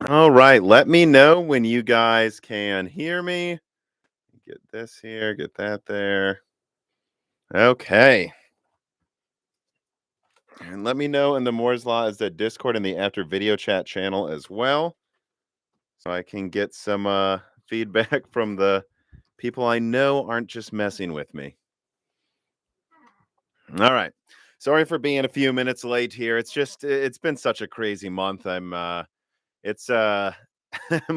All right. Let me know when you guys can hear me. Get this here, get that there. Okay. And let me know in the Moore's Law is the Discord and the After Video Chat channel as well. So I can get some feedback from the people I know aren't just messing with me. All right. Sorry for being a few minutes late here. It's been such a crazy month. It's I'm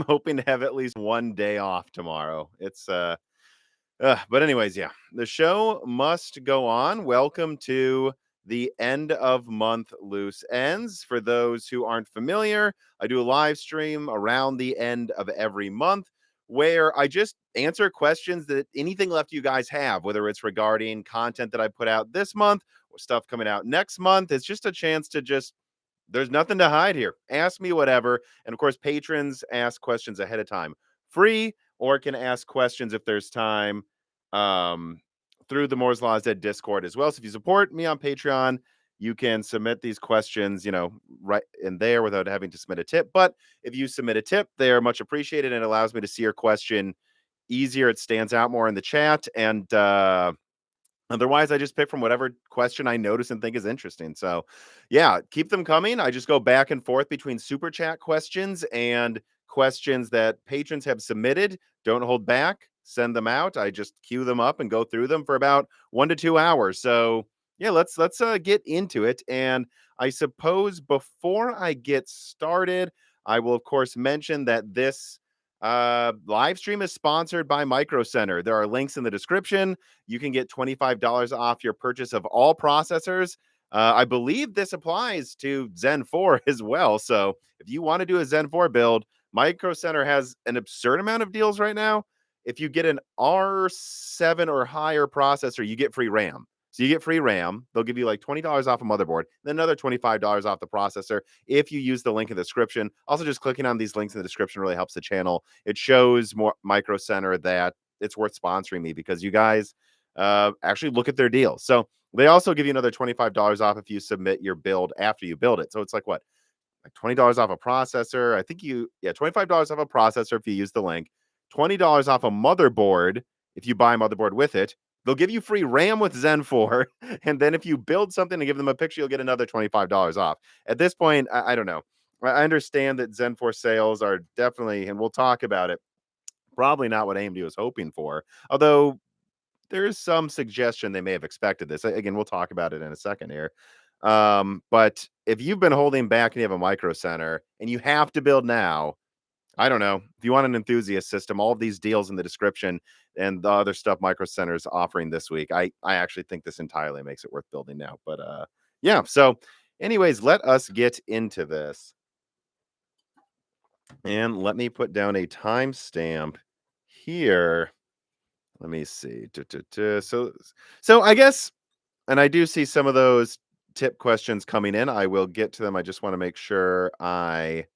hoping to have at least one day off tomorrow. But anyways, yeah, the show must go on. Welcome to the end of month loose ends. For those who aren't familiar, I do a live stream around the end of every month where I just answer questions that anything left you guys have, whether it's regarding content that I put out this month or stuff coming out next month. It's just a chance to just there's nothing to hide here. Ask me whatever. And of course, patrons ask questions ahead of time, free, or can ask questions if there's time um, through the Moore's Law is Dead Discord as well. So if you support me on Patreon, you can submit these questions, right in there without having to submit a tip. But if you submit a tip, they are much appreciated and it allows me to see your question easier. It stands out more in the chat. And otherwise, I just pick from whatever question I notice and think is interesting. So, yeah, keep them coming. I just go back and forth between super chat questions and questions that patrons have submitted. Don't hold back. Send them out. I just queue them up and go through them for about 1 to 2 hours. So, yeah, let's get into it. And I suppose before I get started, I will of course mention that this live stream is sponsored by Micro Center. There are links in the description. You can get $25 off your purchase of all processors. I believe this applies to Zen 4 as well. So if you want to do a Zen 4 build, Micro Center has an absurd amount of deals right now. If you get an R7 or higher processor, you get free RAM. So you get free RAM. They'll give you like $20 off a motherboard, then another $25 off the processor if you use the link in the description. Also, just clicking on these links in the description really helps the channel. It shows more Micro Center that it's worth sponsoring me because you guys actually look at their deals. So they also give you another $25 off if you submit your build after you build it. So it's like what? Like $20 off a processor. I think $25 off a processor if you use the link, $20 off a motherboard if you buy a motherboard with it. They'll give you free RAM with Zen 4. And then if you build something and give them a picture, you'll get another $25 off. At this point, I don't know. I understand that Zen 4 sales are definitely, and we'll talk about it, probably not what AMD was hoping for. Although there is some suggestion they may have expected this. Again, we'll talk about it in a second here. But if you've been holding back and you have a Micro Center and you have to build now, I don't know. If you want an enthusiast system, all of these deals in the description and the other stuff Micro Center is offering this week, I actually think this entirely makes it worth building now. But yeah. So, anyways, let us get into this. And let me put down a timestamp here. Let me see. So I guess, and I do see some of those tip questions coming in. I will get to them. I just want to make sure I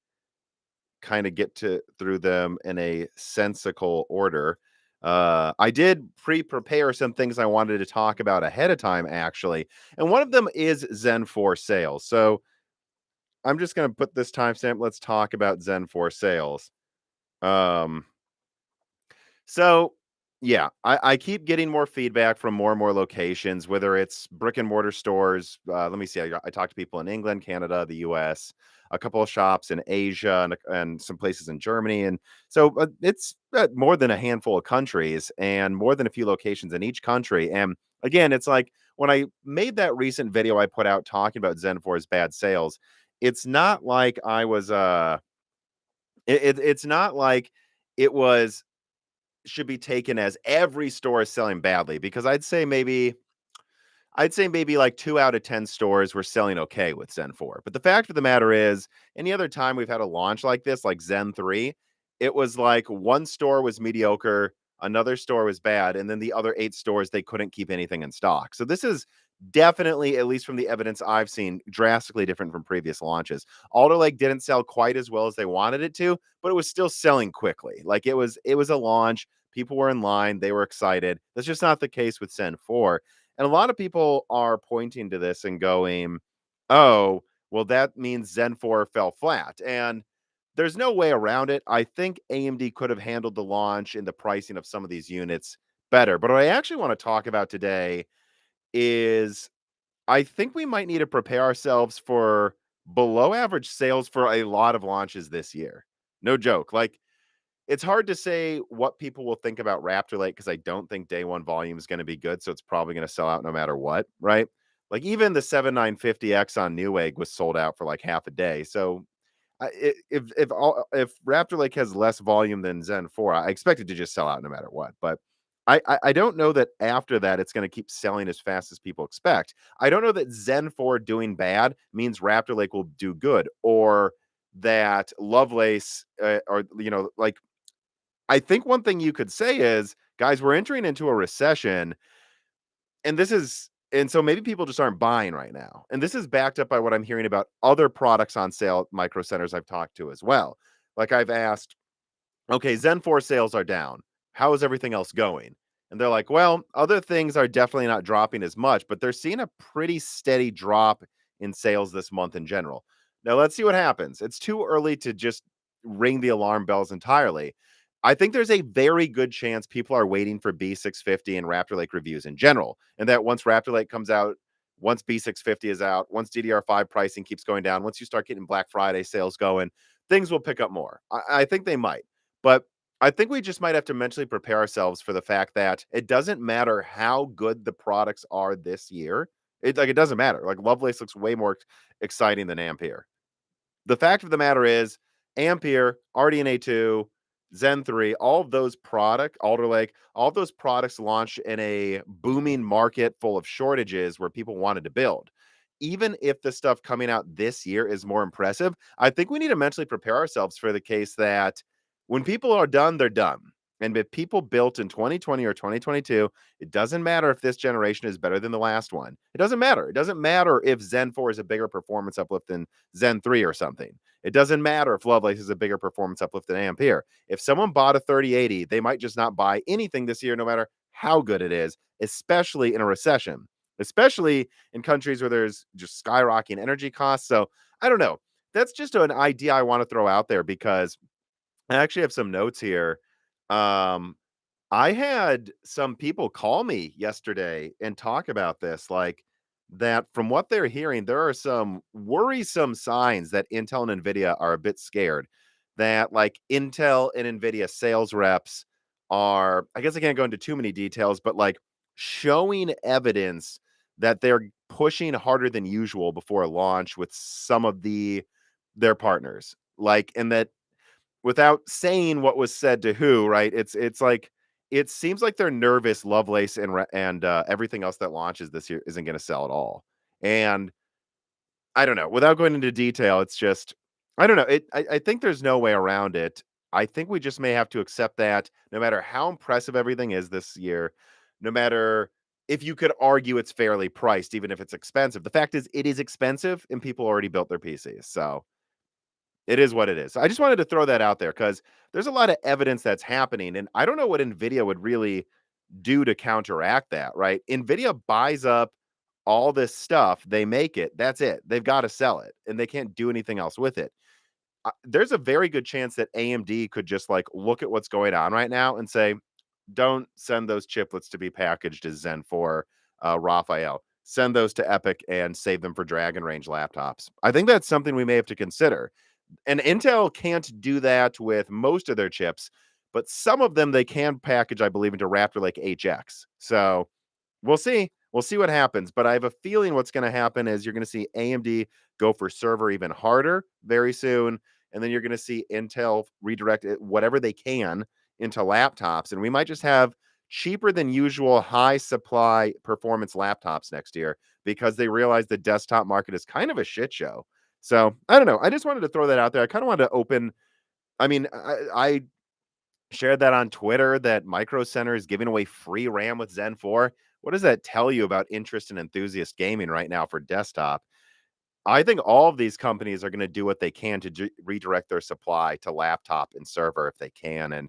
kind of get to through them in a sensical order. I did pre-prepare some things I wanted to talk about ahead of time, actually, and one of them is Zen 4 sales. So I'm just going to put this timestamp. Let's talk about Zen 4 sales. Um, So, yeah, I keep getting more feedback from more and more locations, whether it's brick and mortar stores. Let me see. I talked to people in England, Canada, the US, a couple of shops in Asia, and some places in Germany. And so it's more than a handful of countries and more than a few locations in each country. And again, it's like when I made that recent video I put out talking about Zen 4's bad sales, it's not like I was, it's not like it was should be taken as every store is selling badly because I'd say maybe like 2 out of 10 stores were selling okay with Zen 4. But the fact of the matter is, any other time we've had a launch like this, like Zen 3, it was like one store was mediocre, another store was bad, and then the other 8 stores, they couldn't keep anything in stock. So this is definitely, at least from the evidence I've seen, drastically different from previous launches. Alder Lake didn't sell quite as well as they wanted it to, but it was still selling quickly. Like it was a launch. People were in line. They were excited. That's just not the case with Zen 4. And a lot of people are pointing to this and going, oh, well, that means Zen 4 fell flat. And there's no way around it. I think AMD could have handled the launch and the pricing of some of these units better. But what I actually want to talk about today is I think we might need to prepare ourselves for below average sales for a lot of launches this year. No joke. Like, it's hard to say what people will think about Raptor Lake because I don't think day one volume is going to be good. So it's probably going to sell out no matter what. Right. Like, even the 7950X on Newegg was sold out for like half a day. So if Raptor Lake has less volume than Zen 4, I expect it to just sell out no matter what. But I don't know that after that it's going to keep selling as fast as people expect. I don't know that Zen 4 doing bad means Raptor Lake will do good, or that Lovelace, or like, I think one thing you could say is, guys, we're entering into a recession, and so maybe people just aren't buying right now. And this is backed up by what I'm hearing about other products on sale at micro centers I've talked to as well. Like, I've asked, okay, Zen 4 sales are down. How is everything else going? And they're like, well, other things are definitely not dropping as much, but they're seeing a pretty steady drop in sales this month in general. Now, let's see what happens. It's too early to just ring the alarm bells entirely. I think there's a very good chance people are waiting for B650 and Raptor Lake reviews in general. And that once Raptor Lake comes out, once B650 is out, once DDR5 pricing keeps going down, once you start getting Black Friday sales going, things will pick up more. I think they might. But I think we just might have to mentally prepare ourselves for the fact that it doesn't matter how good the products are this year. It doesn't matter. Like, Lovelace looks way more exciting than Ampere. The fact of the matter is, Ampere, RDNA 2, Zen 3, all of those Alder Lake, all of those products launched in a booming market full of shortages where people wanted to build. Even if the stuff coming out this year is more impressive, I think we need to mentally prepare ourselves for the case that when people are done, they're done. And if people built in 2020 or 2022, it doesn't matter if this generation is better than the last one. It doesn't matter. It doesn't matter if Zen 4 is a bigger performance uplift than Zen 3 or something. It doesn't matter if Lovelace is a bigger performance uplift than Ampere. If someone bought a 3080, they might just not buy anything this year, no matter how good it is, especially in a recession, especially in countries where there's just skyrocketing energy costs. So I don't know. That's just an idea I want to throw out there because I actually have some notes here. Um, I had some people call me yesterday and talk about this, like, that from what they're hearing, there are some worrisome signs that Intel and Nvidia are a bit scared that, like, Intel and Nvidia sales reps are, I guess I can't go into too many details, but like, showing evidence that they're pushing harder than usual before a launch with some of their partners. Like, and that without saying what was said to who, right? It's like, it seems like they're nervous Lovelace and everything else that launches this year isn't going to sell at all. And I don't know. Without going into detail, it's just, I don't know. I think there's no way around it. I think we just may have to accept that no matter how impressive everything is this year, no matter if you could argue it's fairly priced, even if it's expensive. The fact is, it is expensive, and people already built their PCs. So it is what it is. I just wanted to throw that out there because there's a lot of evidence that's happening, and I don't know what Nvidia would really do to counteract that, right? Nvidia buys up all this stuff, they make it, that's it. They've got to sell it, and they can't do anything else with it. There's a very good chance that AMD could just like look at what's going on right now and say, don't send those chiplets to be packaged as Zen 4 Raphael. Send those to Epic and save them for Dragon Range laptops. I think that's something we may have to consider. And Intel can't do that with most of their chips, but some of them they can package, I believe, into Raptor Lake HX. So we'll see. We'll see what happens. But I have a feeling what's going to happen is you're going to see AMD go for server even harder very soon. And then you're going to see Intel redirect it, whatever they can, into laptops. And we might just have cheaper than usual high supply performance laptops next year because they realize the desktop market is kind of a shit show. So I don't know. I just wanted to throw that out there. I kind of wanted to open. I mean, I shared that on Twitter that Micro Center is giving away free RAM with Zen 4. What does that tell you about interest in enthusiast gaming right now for desktop? I think all of these companies are going to do what they can to redirect their supply to laptop and server if they can. And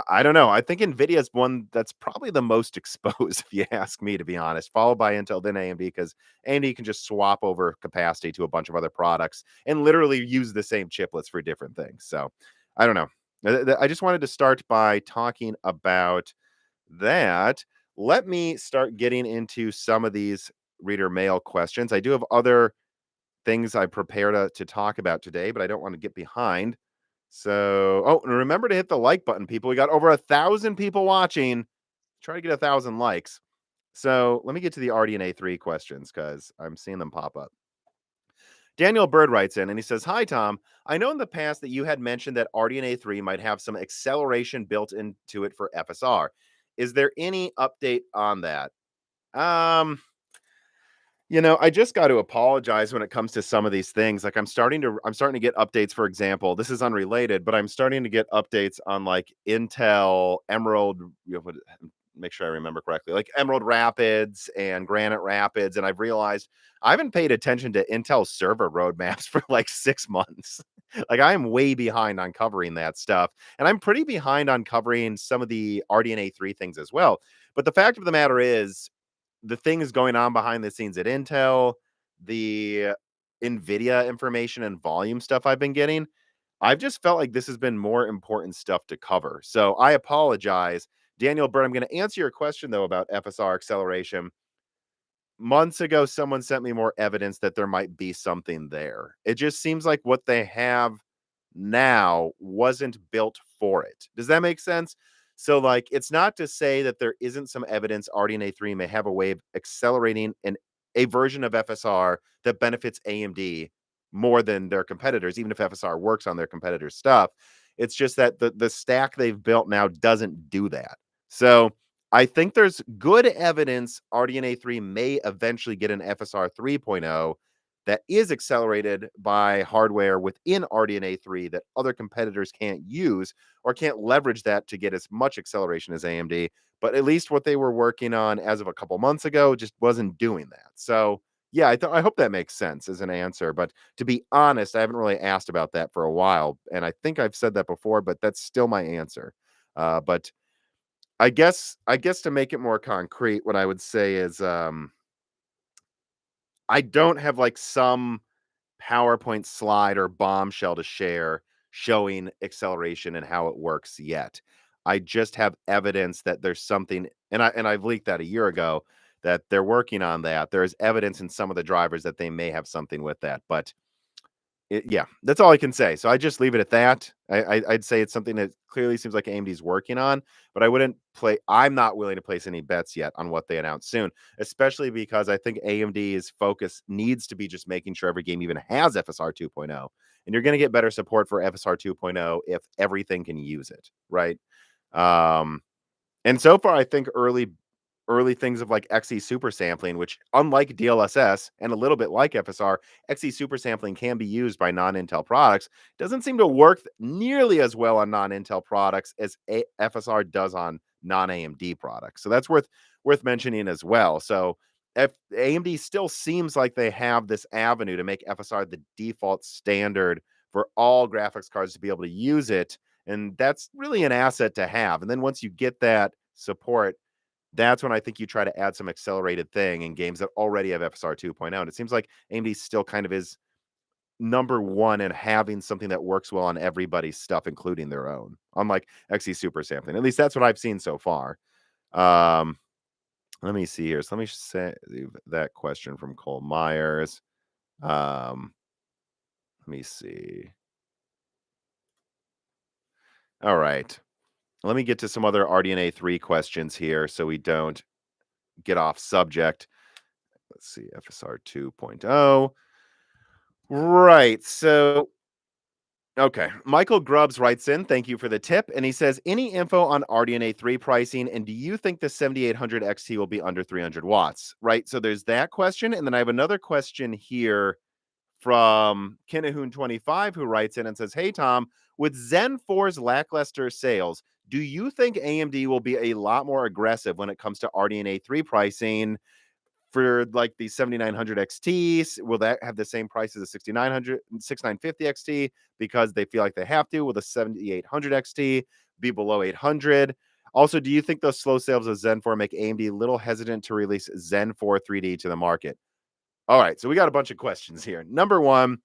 I don't know. I think Nvidia is one that's probably the most exposed, if you ask me, to be honest, followed by Intel, then AMD, because AMD can just swap over capacity to a bunch of other products and literally use the same chiplets for different things. So I don't know. I just wanted to start by talking about that. Let me start getting into some of these reader mail questions. I do have other things I prepared to talk about today, but I don't want to get behind. So, oh, and remember to hit the like button, people. We got over 1,000 people watching. Try to get 1,000 likes. So let me get to the RDNA 3 questions because I'm seeing them pop up. Daniel Bird writes in and he says, "Hi, Tom. I know in the past that you had mentioned that RDNA 3 might have some acceleration built into it for FSR. Is there any update on that?" Um, I just got to apologize when it comes to some of these things. Like I'm starting to get updates, for example. This is unrelated, but I'm starting to get updates on like Intel Emerald, make sure I remember correctly, like Emerald Rapids and Granite Rapids, and I've realized I haven't paid attention to Intel server roadmaps for like 6 months. Like I am way behind on covering that stuff, and I'm pretty behind on covering some of the RDNA 3 things as well. But the fact of the matter is the things going on behind the scenes at Intel, the Nvidia information and volume stuff I've been getting, I've just felt like this has been more important stuff to cover. So I apologize. Daniel Bird, I'm going to answer your question though about FSR acceleration. Months ago, someone sent me more evidence that there might be something there. It just seems like what they have now wasn't built for it. Does that make sense? So, like, it's not to say that there isn't some evidence RDNA 3 may have a way of accelerating a version of FSR that benefits AMD more than their competitors, even if FSR works on their competitors' stuff. It's just that the stack they've built now doesn't do that. So I think there's good evidence RDNA 3 may eventually get an FSR 3.0 that is accelerated by hardware within RDNA 3 that other competitors can't use or can't leverage that to get as much acceleration as AMD. But at least what they were working on as of a couple months ago just wasn't doing that. So, yeah, I hope that makes sense as an answer. But to be honest, I haven't really asked about that for a while. And I think I've said that before, but that's still my answer. But I guess to make it more concrete, what I would say is, I don't have like some PowerPoint slide or bombshell to share showing acceleration and how it works yet. I just have evidence that there's something, and I've leaked that a year ago that they're working on that. There's evidence in some of the drivers that they may have something with that, but yeah, that's all I can say. So I just leave it at that. I'd say it's something that clearly seems like AMD's working on, but I'm not willing to place any bets yet on what they announce soon, especially because I think AMD's focus needs to be just making sure every game even has FSR 2.0. And you're going to get better support for FSR 2.0 if everything can use it, right? Um, and so far, I think early things of like XE super sampling, which unlike DLSS and a little bit like FSR, XE super sampling can be used by non-Intel products. Doesn't seem to work nearly as well on non-Intel products as FSR does on non-AMD products. So that's worth mentioning as well. So if AMD still seems like they have this avenue to make FSR the default standard for all graphics cards to be able to use it, and that's really an asset to have. And then once you get that support, that's when I think you try to add some accelerated thing in games that already have FSR 2.0. And it seems like AMD still kind of is number one in having something that works well on everybody's stuff, including their own, unlike XE Super Sampling. At least that's what I've seen so far. Um, let me see here. So let me say that question from Cole Myers. Um, let me see. All right. Let me get to some other RDNA 3 questions here so we don't get off subject. Let's see, FSR 2.0. Right. So, okay. Michael Grubbs writes in, thank you for the tip. And he says, any info on RDNA 3 pricing? And do you think the 7800 XT will be under 300 watts? Right. So there's that question. And then I have another question here from Kinnahoon25 who writes in and says, hey, Tom, with Zen 4's lackluster sales, do you think AMD will be a lot more aggressive when it comes to RDNA 3 pricing? For like the 7900 XT, will that have the same price as the 6950 XT because they feel like they have to with a 7800 XT? be below 800? Also, do you think those slow sales of Zen 4 make AMD a little hesitant to release Zen 4 3D to the market? All right, so we got a bunch of questions here. Number one,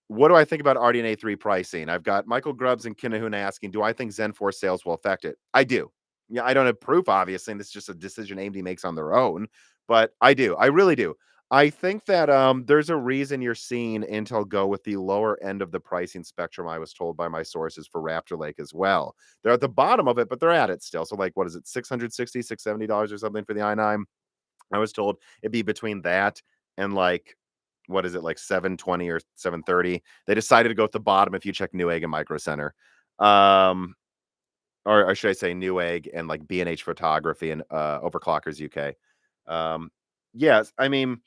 what do I think about RDNA 3 pricing? I've got Michael Grubbs and Kinahuna asking, do I think Zen 4 sales will affect it? I do. Yeah, I don't have proof, obviously, and this is just a decision AMD makes on their own, but I do. I really do. I think that there's a reason you're seeing Intel go with the lower end of the pricing spectrum. I was told by my sources for Raptor Lake as well. They're at the bottom of it, but they're at it still. So, like, what is it, $670 or something for the i9? I was told it'd be between that and like, what is it, like 720 or 730. They decided to go at the bottom if you check Newegg and Micro Center. Um, or should I say Newegg and like B&H Photography and Overclockers UK. Yes, I mean,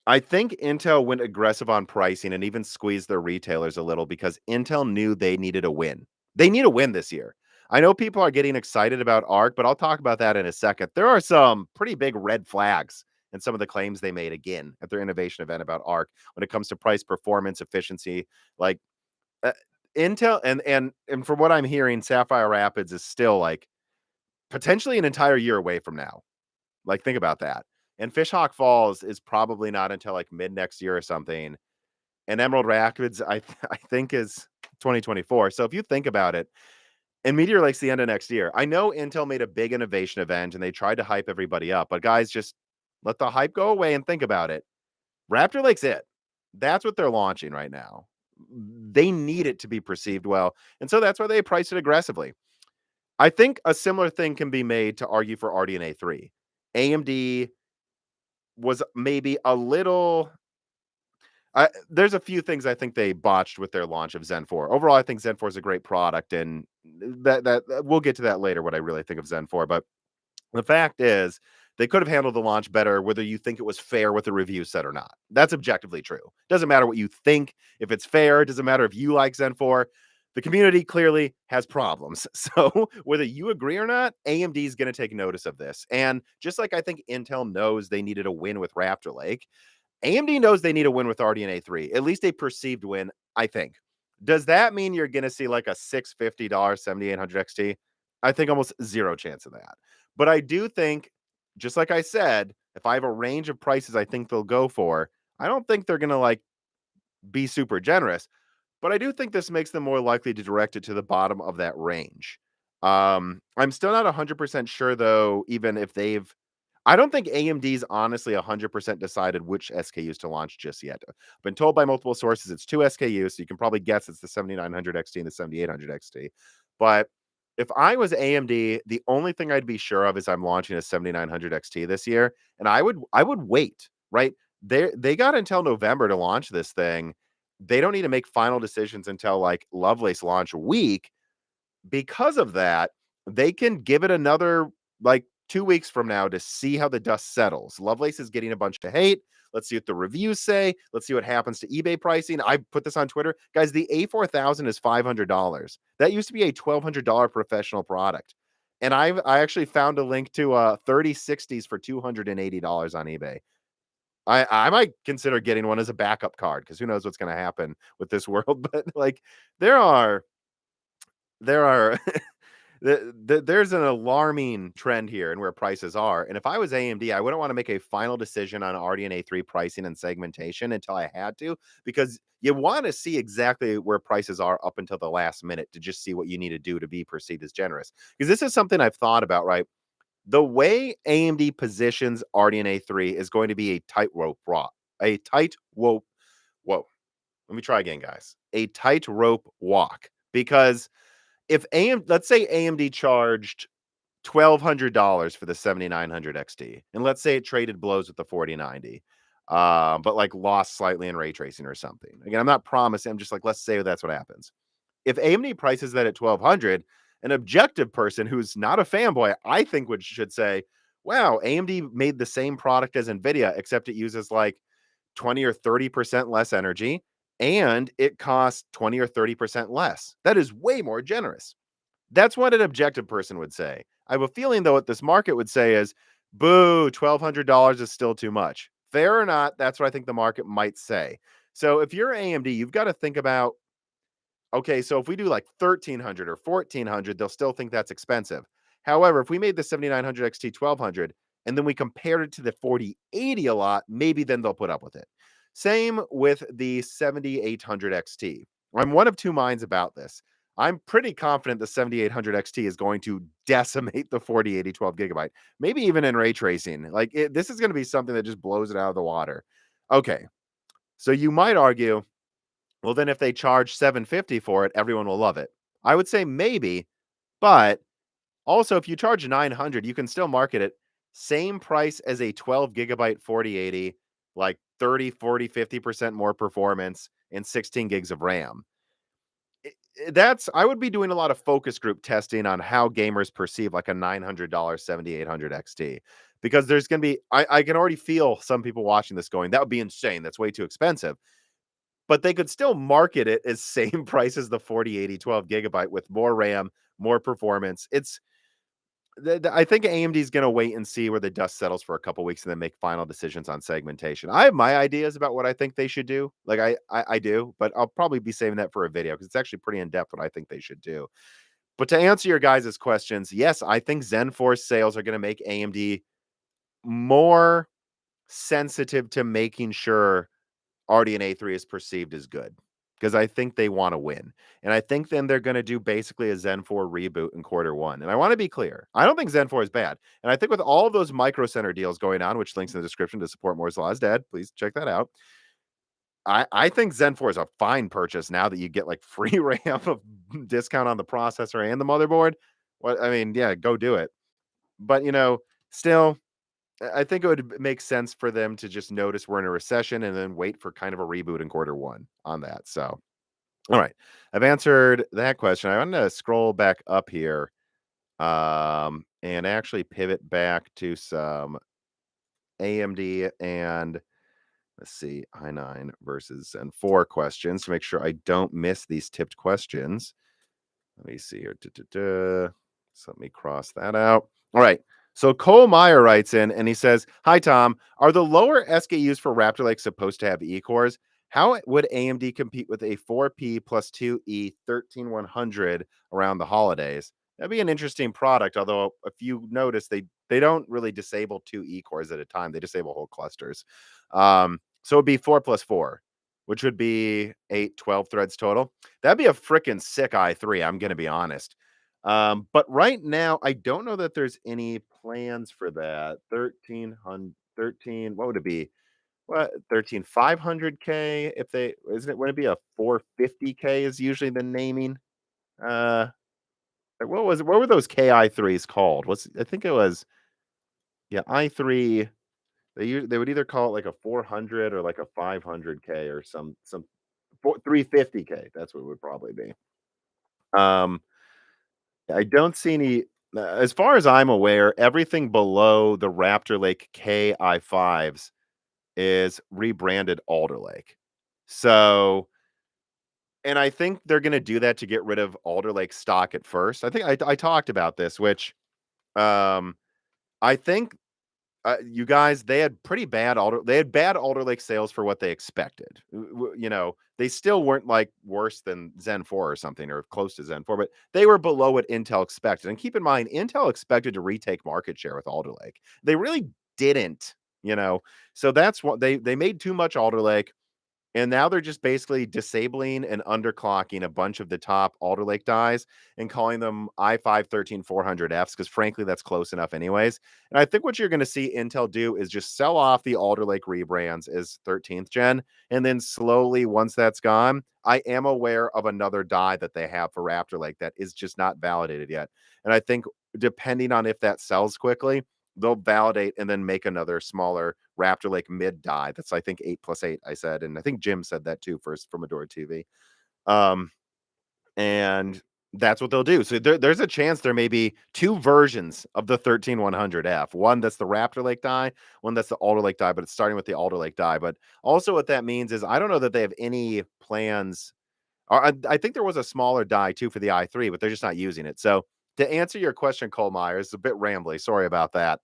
I think Intel went aggressive on pricing and even squeezed their retailers a little because Intel knew they needed a win. They need a win this year. I know people are getting excited about ARC, but I'll talk about that in a second. There are some pretty big red flags in some of the claims they made again at their innovation event about ARC when it comes to price, performance, efficiency. Like uh, Intel and from what I'm hearing, Sapphire Rapids is still like potentially an entire year away from now. Like, think about that. And Fishhawk Falls is probably not until like mid next year or something. And Emerald Rapids, I think, is 2024. So if you think about it, and Meteor Lake's the end of next year. I know Intel made a big innovation event and they tried to hype everybody up, but guys, just let the hype go away and think about it. Raptor Lake's it. That's what they're launching right now. They need it to be perceived well. And so that's why they priced it aggressively. I think a similar thing can be made to argue for RDNA 3. AMD was maybe a little there's a few things I think they botched with their launch of Zen 4. Overall, I think Zen 4 is a great product, and that we'll get to that later, what I really think of Zen 4. But the fact is, they could have handled the launch better, whether you think it was fair what the review said or not. That's objectively true. Doesn't matter what you think. If it's fair, it doesn't matter if you like Zen 4. The community clearly has problems. So whether you agree or not, AMD is going to take notice of this. And just like I think Intel knows they needed a win with Raptor Lake, AMD knows they need a win with RDNA 3, at least a perceived win, I think. Does that mean you're going to see like a $650 7800 XT? I think almost zero chance of that. But I do think, just like I said, if I have a range of prices I think they'll go for, I don't think they're going to like be super generous, but I do think this makes them more likely to direct it to the bottom of that range. I'm still not 100% sure though, even if they've I don't think AMD's honestly 100% decided which SKUs to launch just yet. I've been told by multiple sources it's two SKUs, so you can probably guess it's the 7900 XT and the 7800 XT. But if I was AMD, the only thing I'd be sure of is I'm launching a 7900 XT this year, and I would wait, right? They got until November to launch this thing. They don't need to make final decisions until like Lovelace launch week. Because of that, they can give it another like 2 weeks from now to see how the dust settles. Lovelace is getting a bunch of hate. Let's see what the reviews say. Let's see what happens to eBay pricing. I put this on Twitter. Guys, the A4000 is $500. That used to be a $1,200 professional product. And I actually found a link to 3060s for $280 on eBay. I might consider getting one as a backup card because who knows what's going to happen with this world. But like there are there are there's an alarming trend here in where prices are. And if I was AMD, I wouldn't want to make a final decision on RDNA 3 pricing and segmentation until I had to, because you want to see exactly where prices are up until the last minute to just see what you need to do to be perceived as generous. Because this is something I've thought about, right? The way AMD positions RDNA 3 is going to be a tightrope walk. A tightrope. Whoa. Let me try again, guys. A tightrope walk. Because if let's say AMD charged $1,200 for the 7900 XT, and let's say it traded blows with the 4090, but like lost slightly in ray tracing or something. Again, I'm not promising. I'm just like, let's say that's what happens. If AMD prices that at 1,200, an objective person who's not a fanboy, I think should say, wow, AMD made the same product as Nvidia, except it uses like 20 or 30% less energy, and it costs 20 or 30% less. That is way more generous. That's what an objective person would say. I have a feeling, though, what this market would say is, boo, $1,200 is still too much. Fair or not, that's what I think the market might say. So if you're AMD, you've got to think about Okay, so if we do like 1300 or 1400, they'll still think that's expensive. However, if we made the 7900 XT 1200 and then we compared it to the 4080 a lot, maybe then they'll put up with it. Same with the 7800 XT. I'm one of two minds about this. I'm pretty confident the 7800 XT is going to decimate the 4080 12 gigabyte, maybe even in ray tracing. This is going to be something that just blows it out of the water. Okay, so you might argue, well, then if they charge 750 for it, everyone will love it. I would say maybe, but also if you charge 900, you can still market it same price as a 12 gigabyte 4080, like 30, 40, 50% more performance and 16 gigs of RAM. That's I would be doing a lot of focus group testing on how gamers perceive like a $900 7800 XT, because there's going to be I can already feel some people watching this going, that would be insane. That's way too expensive. But they could still market it as same price as the 4080 12 gigabyte with more RAM, more performance. It's I think AMD is going to wait and see where the dust settles for a couple weeks and then make final decisions on segmentation. I have my ideas about what I think they should do. I do, but I'll probably be saving that for a video because it's actually pretty in depth what I think they should do. But to answer your guys' questions, yes, I think Zen Force sales are going to make AMD more sensitive to making sure RDNA 3 is perceived as good, because I think they want to win. And I think then they're going to do basically a Zen 4 reboot in quarter 1. And I want to be clear, I don't think Zen 4 is bad. And I think with all of those Micro Center deals going on, which links in the description to support Moore's Law is Dead, please check that out. I think Zen 4 is a fine purchase now that you get like free RAM of discount on the processor and the motherboard. What I mean, yeah, go do it. But still, I think it would make sense for them to just notice we're in a recession and then wait for kind of a reboot in quarter 1 on that. So, all right, I've answered that question. I want to scroll back up here, and actually pivot back to some AMD and let's see, i9 versus Zen 4 questions to make sure I don't miss these tipped questions. Let me see here. So let me cross that out. All right. So Cole Meyer writes in and he says, "Hi, Tom. Are the lower SKUs for Raptor Lake supposed to have E-cores? How would AMD compete with a 4P plus 2E 13100 around the holidays? That'd be an interesting product, although if you notice, they don't really disable 2 E-cores at a time. They disable whole clusters. So it'd be 4 plus 4, which would be 8, 12 threads total. That'd be a freaking sick i3, I'm gonna be honest. But right now, I don't know that there's any plans for that. 1300, 13, what would it be? What 13500K? If they isn't it would it be a 450K is usually the naming? Uh what was it? What were those KI3s called? What's I think it was yeah, i3. They would either call it like a 400 or like a 500K or some 350K. That's what it would probably be. Um I don't see any as far as I'm aware, everything below the Raptor Lake KI5s is rebranded Alder Lake. So, and I think they're going to do that to get rid of Alder Lake stock at first. I think I talked about this, which um, I think you guys, they had pretty bad they had bad Alder Lake sales for what they expected. They still weren't like worse than Zen 4 or something or close to Zen 4, but they were below what Intel expected. And keep in mind, Intel expected to retake market share with Alder Lake. They really didn't. So that's what they made too much Alder Lake. And now they're just basically disabling and underclocking a bunch of the top Alder Lake dies and calling them i5-13400Fs because frankly, that's close enough anyways. And I think what you're going to see Intel do is just sell off the Alder Lake rebrands as 13th gen. And then slowly, once that's gone, I am aware of another die that they have for Raptor Lake that is just not validated yet. And I think depending on if that sells quickly, they'll validate and then make another smaller Raptor Lake mid die. That's I think 8+8. I said, and I think Jim said that too first from Adora TV. And that's what they'll do. So there's a chance there may be two versions of the 13100F. One that's the Raptor Lake die, one that's the Alder Lake die, but it's starting with the Alder Lake die. But also what that means is I don't know that they have any plans. Or I think there was a smaller die too for the i3, but they're just not using it. So to answer your question, Cole Myers, it's a bit rambly. Sorry about that.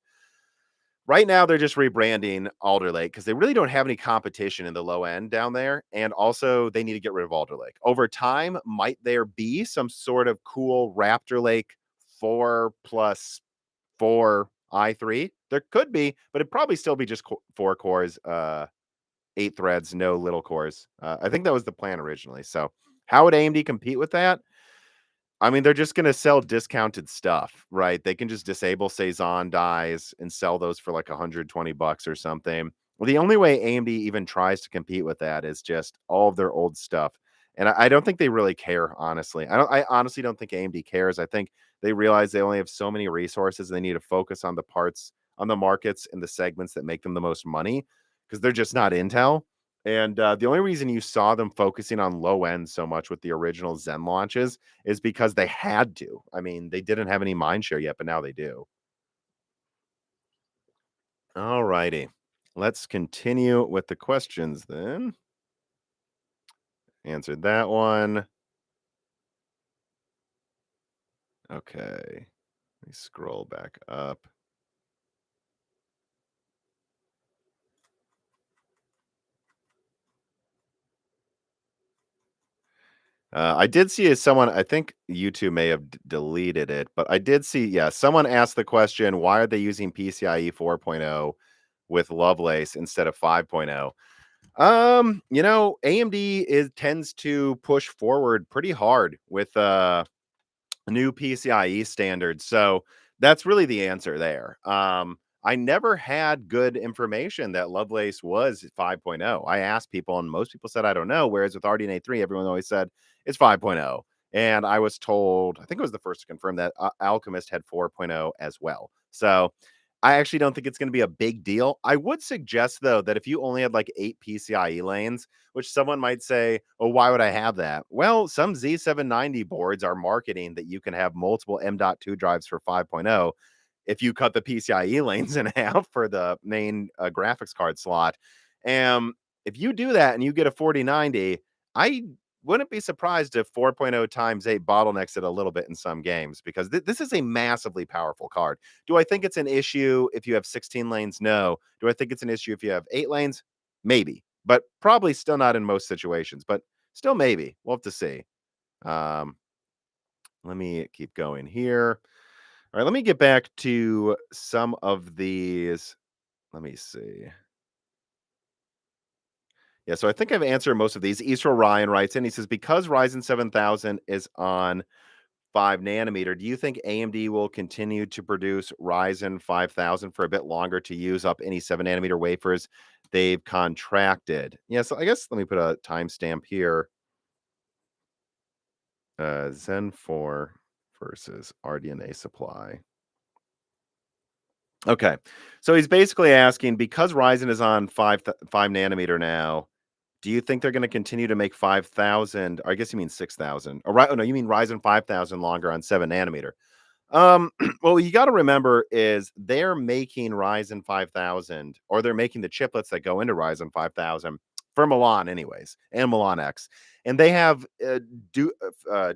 Right now, they're just rebranding Alder Lake because they really don't have any competition in the low end down there, and also they need to get rid of Alder Lake. Over time, might there be some sort of cool Raptor Lake 4 plus 4 i3? There could be, but it'd probably still be just 4 cores, 8 threads, no little cores. I think that was the plan originally. So, how would AMD compete with that? I mean, they're just gonna sell discounted stuff, right? They can just disable Cezanne dies and sell those for like 120 bucks or something. Well, the only way AMD even tries to compete with that is just all of their old stuff. And I don't think they really care, honestly. I honestly don't think AMD cares. I think they realize they only have so many resources. They need to focus on the parts, on the markets and the segments that make them the most money because they're just not Intel. And the only reason you saw them focusing on low end so much with the original Zen launches is because they had to. I mean, they didn't have any mind share yet, but now they do. All righty. Let's continue with the questions then. Answered that one. Okay. Let me scroll back up. I did see someone, I think YouTube may have deleted it, but I did see, yeah, someone asked the question, why are they using PCIe 4.0 with Lovelace instead of 5.0? AMD is tends to push forward pretty hard with new PCIe standards. So that's really the answer there. I never had good information that Lovelace was 5.0. I asked people, and most people said, I don't know. Whereas with RDNA 3, everyone always said it's 5.0. And I was told, I think I was the first to confirm that Alchemist had 4.0 as well. So I actually don't think it's going to be a big deal. I would suggest, though, that if you only had like 8 PCIe lanes, which someone might say, oh, why would I have that? Well, some Z790 boards are marketing that you can have multiple M.2 drives for 5.0 if you cut the PCIe lanes in half for the main graphics card slot. And if you do that and you get a 4090, I wouldn't be surprised if 4.0 times 8 bottlenecks it a little bit in some games because this is a massively powerful card. Do I think it's an issue if you have 16 lanes? No. Do I think it's an issue if you have 8 lanes? Maybe, but probably still not in most situations, but still maybe. We'll have to see. Um, let me keep going here. All right, let me get back to some of these. Let me see. Yeah, so I think I've answered most of these. Easter Ryan writes in, he says, because Ryzen 7000 is on 5 nanometer, do you think AMD will continue to produce Ryzen 5000 for a bit longer to use up any 7 nanometer wafers they've contracted? Yeah, so I guess let me put a timestamp here. Zen 4 versus RDNA supply. Okay. So he's basically asking because Ryzen is on 5 nanometer now, do you think they're going to continue to make 5000? Or I guess you mean 6000. Or right? Oh no, you mean Ryzen 5000 longer on 7 nanometer. Well, you got to remember is they're making Ryzen 5000 or they're making the chiplets that go into Ryzen 5000 for Milan anyways, and Milan X. And they have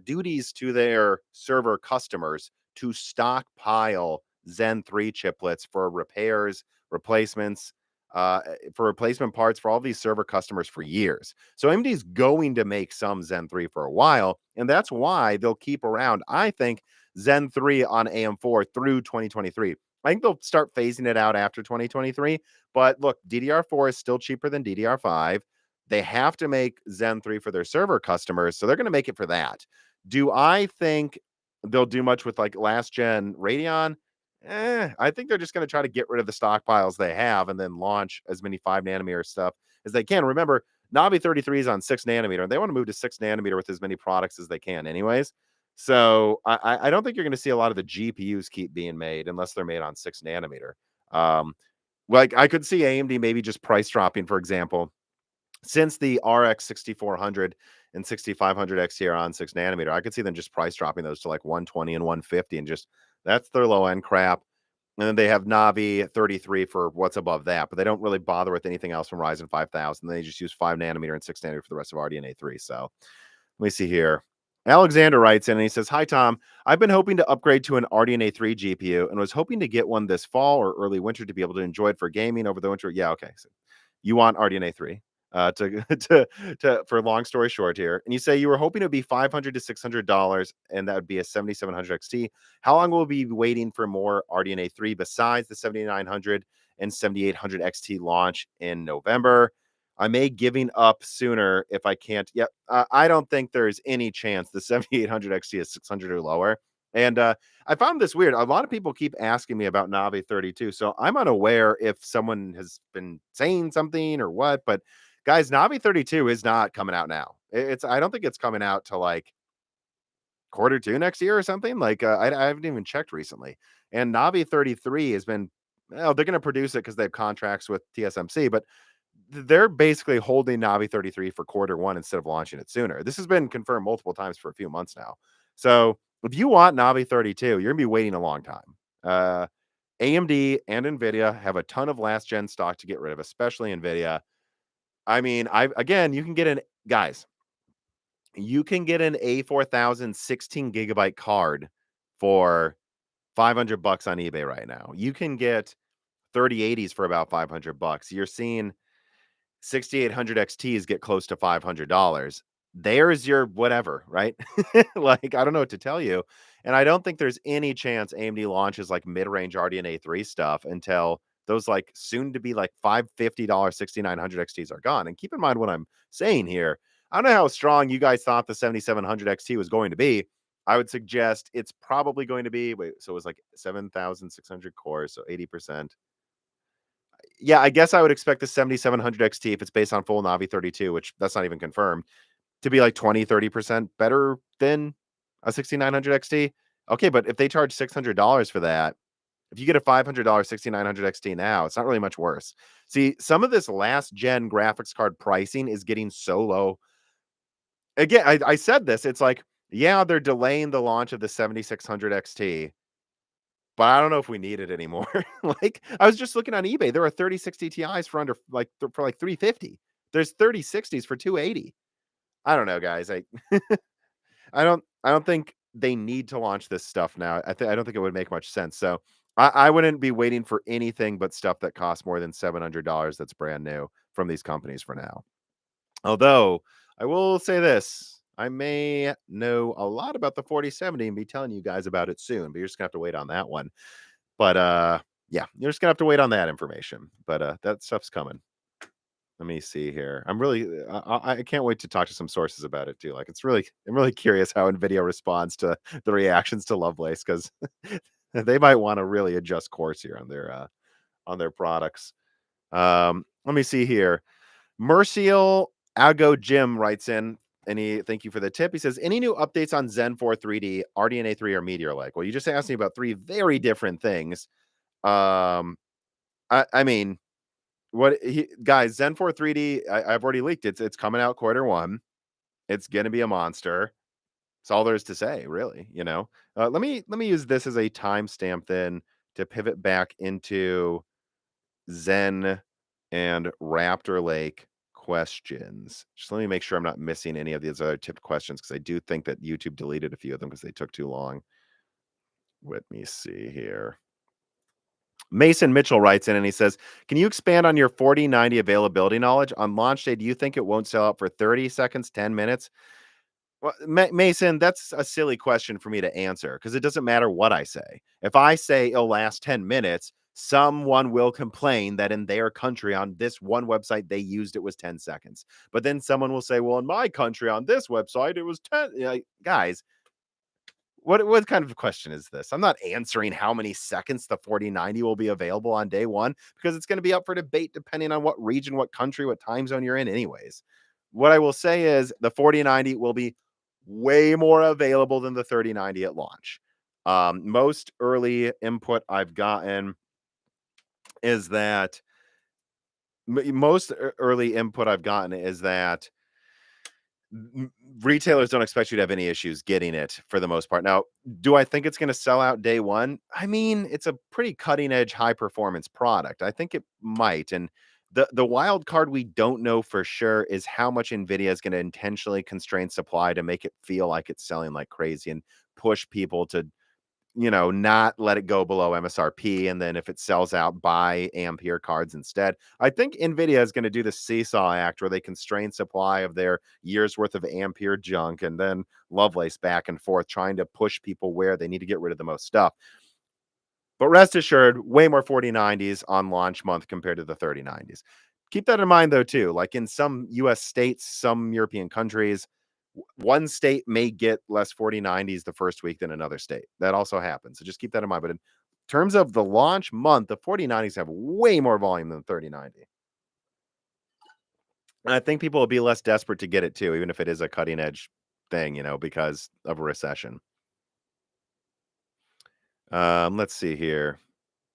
duties to their server customers to stockpile Zen 3 chiplets for repairs, replacements, for replacement parts for all these server customers for years. So AMD is going to make some Zen 3 for a while, and that's why they'll keep around, I think, Zen 3 on AM4 through 2023. I think they'll start phasing it out after 2023. But look, DDR4 is still cheaper than DDR5. They have to make Zen 3 for their server customers, so they're going to make it for that. Do I think they'll do much with like last gen Radeon? I think they're just going to try to get rid of the stockpiles they have and then launch as many 5 nanometer stuff as they can. Remember, Navi 33 is on 6 nanometer, and they want to move to 6 nanometer with as many products as they can, anyways. So I don't think you're going to see a lot of the GPUs keep being made unless they're made on 6 nanometer. Um, like I could see AMD maybe just price dropping, for example, since the RX 6400 and 6500 XT are on 6 nanometer. I could see them just price dropping those to like 120 and 150 and just that's their low end crap. And then they have Navi 33 for what's above that, but they don't really bother with anything else from Ryzen 5000. They just use 5 nanometer and 6 nanometer for the rest of RDNA 3. So let me see here. Alexander writes in and he says, "Hi Tom, I've been hoping to upgrade to an RDNA 3 GPU and was hoping to get one this fall or early winter to be able to enjoy it for gaming over the winter." Yeah, okay. So you want RDNA 3. To to for long story short here, and you say you were hoping it would be $500 to $600, and that would be a 7700 XT. How long will we be waiting for more RDNA 3 besides the 7900 and 7800 XT launch in November? I may giving up sooner if I can't. Yep. I don't think there's any chance the 7800 XT is 600 or lower. And I found this weird. A lot of people keep asking me about Navi 32. So I'm unaware if someone has been saying something or what. But guys, Navi 32 is not coming out now. I don't think it's coming out till like quarter 2 next year or something. Like I haven't even checked recently. And Navi 33 has been, well, they're going to produce it because they have contracts with TSMC, but they're basically holding Navi 33 for quarter 1 instead of launching it sooner. This has been confirmed multiple times for a few months now. So if you want Navi 32, you're gonna be waiting a long time. AMD and Nvidia have a ton of last gen stock to get rid of, especially Nvidia. I mean, I again, you can get an guys, you can get an A4000 16 GB card for $500 on eBay right now. You can get 3080s for about $500. You're seeing 6800 XTs get close to $500. There's your whatever, right? Like, I don't know what to tell you. And I don't think there's any chance AMD launches like mid-range RDNA 3 stuff until those like soon to be like $550 6900 XTs are gone. And keep in mind what I'm saying here. I don't know how strong you guys thought the 7700 XT was going to be. I would suggest it's probably going to be, wait, so it was like 7600 cores, so 80%. Yeah, I guess I would expect the 7700 XT if it's based on full Navi 32, which that's not even confirmed, to be like 20-30% better than a 6900 XT. Okay, but if they charge $600 for that, if you get a $500 6900 XT now, it's not really much worse. See, some of this last gen graphics card pricing is getting so low. Again, I said this. It's like, yeah, they're delaying the launch of the 7600 XT, but I don't know if we need it anymore. Like, I was just looking on eBay. There are 3060 Ti's for under like for like 350. There's 3060s for 280. I don't know, guys. I don't think they need to launch this stuff now. I don't think it would make much sense. So I wouldn't be waiting for anything but stuff that costs more than $700 that's brand new from these companies for now. Although I will say this, I may know a lot about the 4070 and be telling you guys about it soon, but you're just gonna have to wait on that one. But yeah, you're just gonna have to wait on that information. But that stuff's coming. Let me see here. I'm really, I can't wait to talk to some sources about it too. Like, I'm really curious how Nvidia responds to the reactions to Lovelace because they might want to really adjust course here on their products. Let me see here. Mercial Ago Jim writes in, and thank you for the tip. He says, any new updates on Zen 4 3D, RDNA 3, or Meteor Lake? Well, you just asked me about three very different things. Um, I mean, guys, Zen 4 3D, I've already leaked it. It's coming out quarter 1. It's gonna be a monster. That's all there is to say, really, you know. Let me use this as a timestamp then to pivot back into Zen and Raptor Lake questions. Just let me make sure I'm not missing any of these other tipped questions because I do think that YouTube deleted a few of them because they took too long. Let me see here. Mason Mitchell writes in and he says, can you expand on your 4090 availability knowledge? On launch day, do you think it won't sell out for 30 seconds, 10 minutes? Well, Mason, that's a silly question for me to answer because it doesn't matter what I say. If I say it'll last 10 minutes, someone will complain that in their country on this one website they used it was 10 seconds. But then someone will say, well, in my country on this website it was 10. Guys, what kind of question is this? I'm not answering how many seconds the 4090 will be available on day one because it's going to be up for debate depending on what region, what country, what time zone you're in anyways. What I will say is the 4090 will be way more available than the 3090 at launch. Most early input I've gotten is that retailers don't expect you to have any issues getting it for the most part. Now, do I think it's going to sell out day one? I mean, it's a pretty cutting edge, high performance product. I think it might. And The wild card we don't know for sure is how much Nvidia is going to intentionally constrain supply to make it feel like it's selling like crazy and push people to, not let it go below MSRP. And then if it sells out, buy Ampere cards instead. I think Nvidia is going to do the seesaw act where they constrain supply of their year's worth of Ampere junk and then Lovelace back and forth, trying to push people where they need to get rid of the most stuff. But rest assured, way more 4090s on launch month compared to the 3090s. Keep that in mind, though, too. Like in some US states, some European countries, one state may get less 4090s the first week than another state. That also happens. So just keep that in mind. But in terms of the launch month, the 4090s have way more volume than 3090. And I think people will be less desperate to get it too, even if it is a cutting edge thing, because of a recession. Let's see here.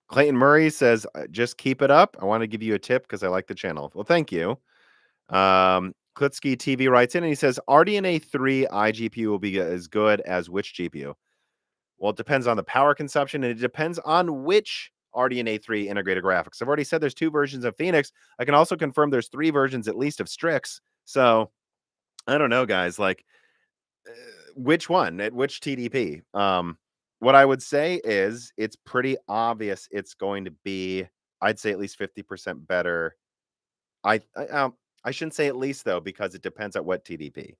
Clayton Murray says, just keep it up. I want to give you a tip because I like the channel. Well, thank you. Klitsky TV writes in and he says, RDNA 3 iGPU will be as good as which GPU? Well, it depends on the power consumption and it depends on which RDNA 3 integrated graphics. I've already said there's 2 versions of Phoenix. I can also confirm there's 3 versions at least of Strix. So I don't know, guys. Like, which one at which TDP? What I would say is it's pretty obvious it's going to be, I'd say at least 50% better. I shouldn't say at least though, because it depends at what TDP.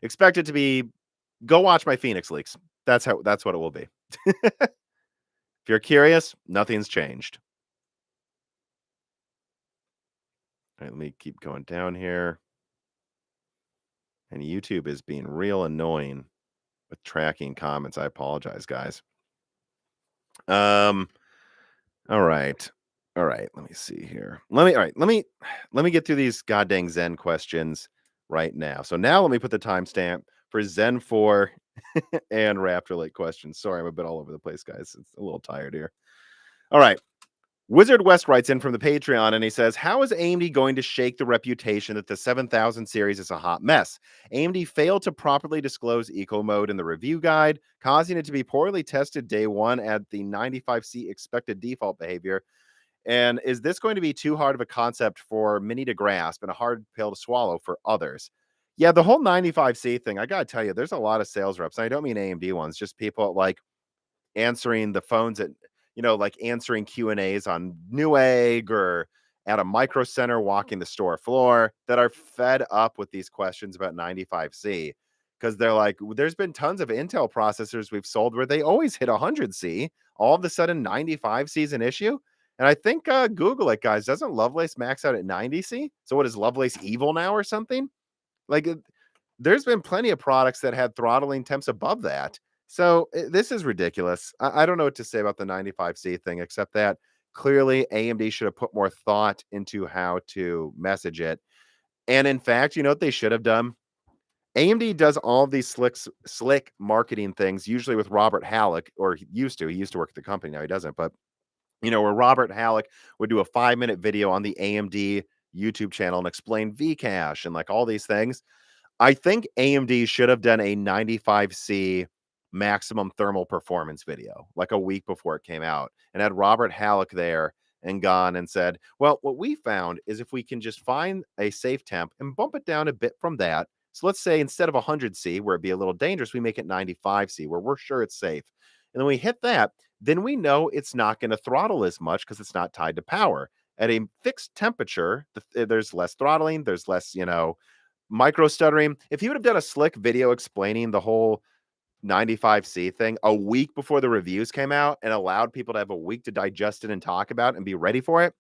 Expect it to be, go watch my Phoenix leaks. That's what it will be. If you're curious, nothing's changed. All right, let me keep going down here. And YouTube is being real annoying with tracking comments. I apologize, guys. All right. All right. Let me see here. Let me get through these goddamn Zen questions right now. So now let me put the timestamp for Zen 4 and Raptor Lake questions. Sorry, I'm a bit all over the place, guys. It's a little tired here. All right. Wizard West writes in from the Patreon and he says, how is AMD going to shake the reputation that the 7000 series is a hot mess? AMD failed to properly disclose eco mode in the review guide, causing it to be poorly tested day one at the 95C expected default behavior. And is this going to be too hard of a concept for many to grasp and a hard pill to swallow for others? Yeah, the whole 95C thing, I got to tell you, there's a lot of sales reps. I don't mean AMD ones, just people like answering the phones at, like answering Q&As on Newegg or at a micro center walking the store floor that are fed up with these questions about 95C because they're like, there's been tons of Intel processors we've sold where they always hit 100C. All of a sudden 95C is an issue. And I think Google it, guys. Doesn't Lovelace max out at 90C? So what is Lovelace evil now or something? Like there's been plenty of products that had throttling temps above that. So this is ridiculous. I don't know what to say about the 95C thing, except that clearly AMD should have put more thought into how to message it. And in fact, you know what they should have done? AMD does all of these slick marketing things, usually with Robert Halleck, or he used to work at the company. Now he doesn't, but where Robert Halleck would do a 5-minute video on the AMD YouTube channel and explain Vcache and like all these things. I think AMD should have done a 95C maximum thermal performance video like a week before it came out and had Robert Halleck there and gone and said, well, what we found is if we can just find a safe temp and bump it down a bit from that. So let's say instead of 100C, where it'd be a little dangerous, we make it 95C, where we're sure it's safe. And then we hit that, then we know it's not going to throttle as much because it's not tied to power. At a fixed temperature, there's less throttling, there's less, micro stuttering. If you would have done a slick video explaining the whole 95C thing a week before the reviews came out and allowed people to have a week to digest it and talk about it and be ready for it,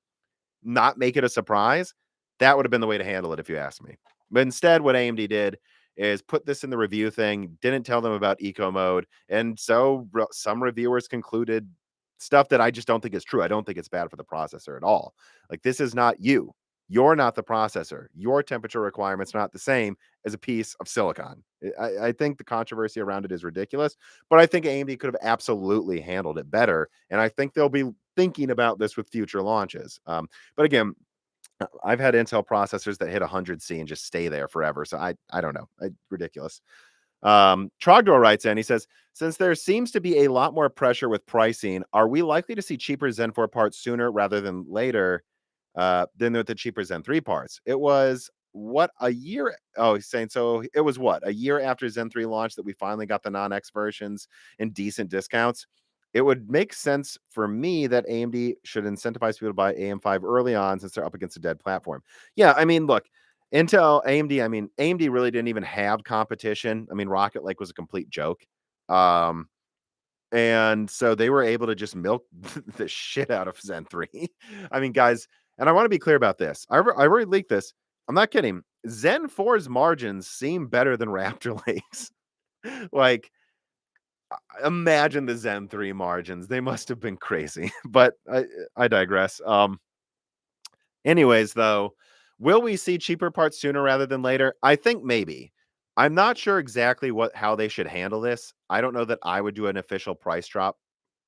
not make it a surprise, that would have been the way to handle it if you ask me. But instead, what AMD did is put this in the review thing, didn't tell them about eco mode. And so some reviewers concluded stuff that I just don't think is true. I don't think it's bad for the processor at all. Like, this is not you. You're not the processor. Your temperature requirements are not the same as a piece of silicon. I think the controversy around it is ridiculous, but I think AMD could have absolutely handled it better. And I think they'll be thinking about this with future launches. But again, I've had Intel processors that hit 100C and just stay there forever. So I don't know. Ridiculous. Trogdor writes in, he says, since there seems to be a lot more pressure with pricing, are we likely to see cheaper Zen 4 parts sooner rather than later? Then with the cheaper Zen 3 parts. It was what a year. Oh, he's saying so. It was what a year after Zen 3 launched that we finally got the non-X versions and decent discounts. It would make sense for me that AMD should incentivize people to buy AM5 early on since they're up against a dead platform. Yeah, I mean, look, Intel, AMD. I mean, AMD really didn't even have competition. I mean, Rocket Lake was a complete joke. Um, and so they were able to just milk the shit out of Zen 3. I mean, guys, and I want to be clear about this. I already leaked this. I'm not kidding. Zen 4's margins seem better than Raptor Lake's. Like, imagine the Zen 3 margins. They must have been crazy. But I digress. Anyways, though, will we see cheaper parts sooner rather than later? I think maybe. I'm not sure exactly how they should handle this. I don't know that I would do an official price drop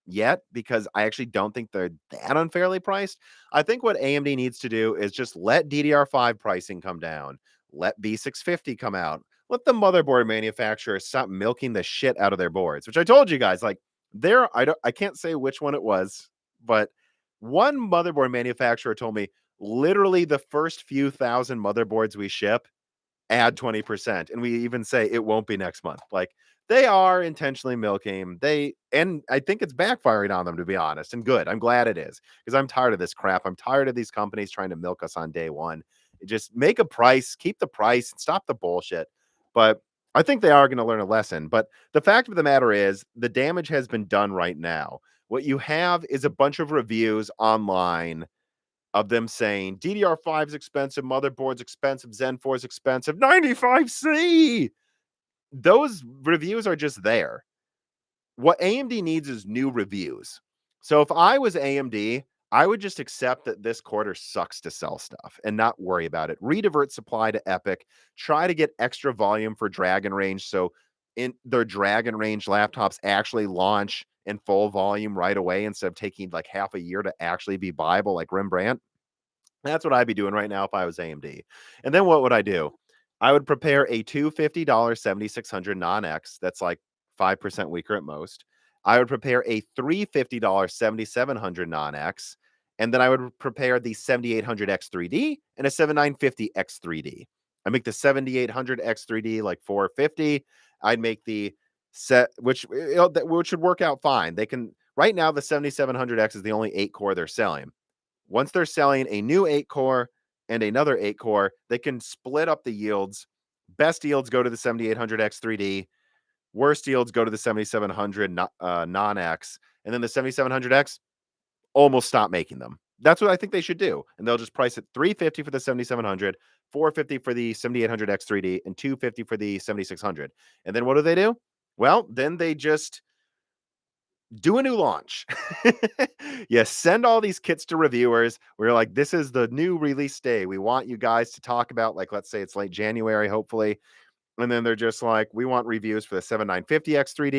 yet because I actually don't think they're that unfairly priced. I think what AMD needs to do is just let DDR5 pricing come down, let B650 come out, let the motherboard manufacturers stop milking the shit out of their boards, which I told you guys, like I can't say which one it was, but one motherboard manufacturer told me literally the first few thousand motherboards we ship add 20%. And we even say it won't be next month. Like they are intentionally milking. And I think it's backfiring on them, to be honest. And good. I'm glad it is because I'm tired of this crap. I'm tired of these companies trying to milk us on day one. Just make a price, keep the price, and stop the bullshit. But I think they are going to learn a lesson. But the fact of the matter is, the damage has been done right now. What you have is a bunch of reviews online of them saying DDR5 is expensive, motherboard's expensive, Zen 4 is expensive, 95C. Those reviews are just there. What AMD needs is new reviews. So if I was AMD, I would just accept that this quarter sucks to sell stuff and not worry about it. Redivert supply to Epic. Try to get extra volume for Dragon Range so in their Dragon Range laptops actually launch in full volume right away instead of taking like half a year to actually be viable like Rembrandt. That's what I'd be doing right now if I was AMD. And then what would I do? I would prepare a $250 7600 non-X that's like 5% weaker at most. I would prepare a $350 7700 non-X, and then I would prepare the 7800 X3D and a 7950 X3D. I make the 7800 X3D like 450. I'd make the set which would work out fine. They can right now the 7700X is the only 8 core they're selling. Once they're selling a new 8 core and another 8 core, they can split up the yields. Best yields go to the 7800 X3D. Worst yields go to the 7700 non-X. And then the 7700X almost stop making them. That's what I think they should do. And they'll just price it $350 for the 7700, $450 for the 7800 X3D, and $250 for the 7600. And then what do? Well, then they just do a new launch. You send all these kits to reviewers. We're like, this is the new release day. We want you guys to talk about, like, let's say it's late January, hopefully. And then they're just like, we want reviews for the 7950 X3D.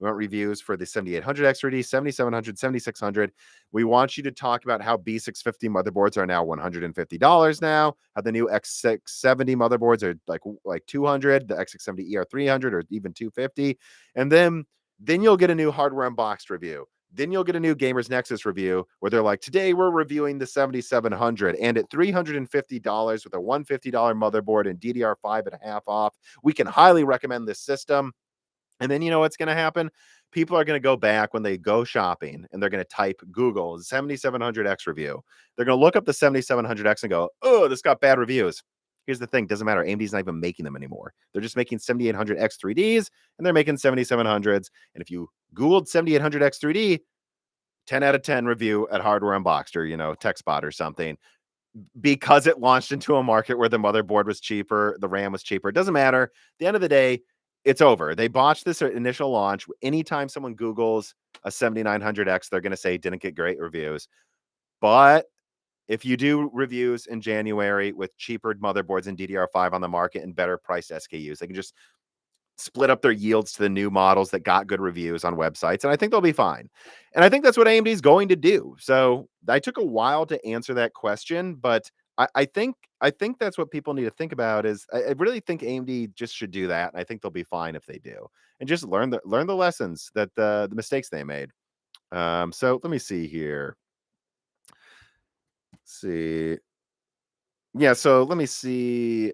We want reviews for the 7800 X3D, 7700, 7600. We want you to talk about how B650 motherboards are now $150 now. How the new X670 motherboards are like 200, the X670 ER 300 or even 250. And then you'll get a new hardware unboxed review. Then you'll get a new Gamers Nexus review where they're like, today we're reviewing the 7700 and at $350 with a $150 motherboard and DDR5 at half off. We can highly recommend this system. And then you know what's going to happen? People are going to go back when they go shopping and they're going to type Google 7700X review. They're going to look up the 7700X and go, oh, this got bad reviews. Here's the thing, doesn't matter. AMD's not even making them anymore. They're just making 7800 X3Ds and they're making 7700s. And if you Googled 7800 X3D, 10 out of 10 review at Hardware Unboxed or, TechSpot or something, because it launched into a market where the motherboard was cheaper, the RAM was cheaper. It doesn't matter. At the end of the day, it's over. They botched this initial launch. Anytime someone Googles a 7900X, they're going to say didn't get great reviews. But if you do reviews in January with cheaper motherboards and DDR5 on the market and better priced SKUs, they can just split up their yields to the new models that got good reviews on websites. And I think they'll be fine. And I think that's what AMD is going to do. So I took a while to answer that question, but I think that's what people need to think about is I really think AMD just should do that. And I think they'll be fine if they do. And just learn the lessons that the mistakes they made. So let me see here. see. Yeah, so let me see.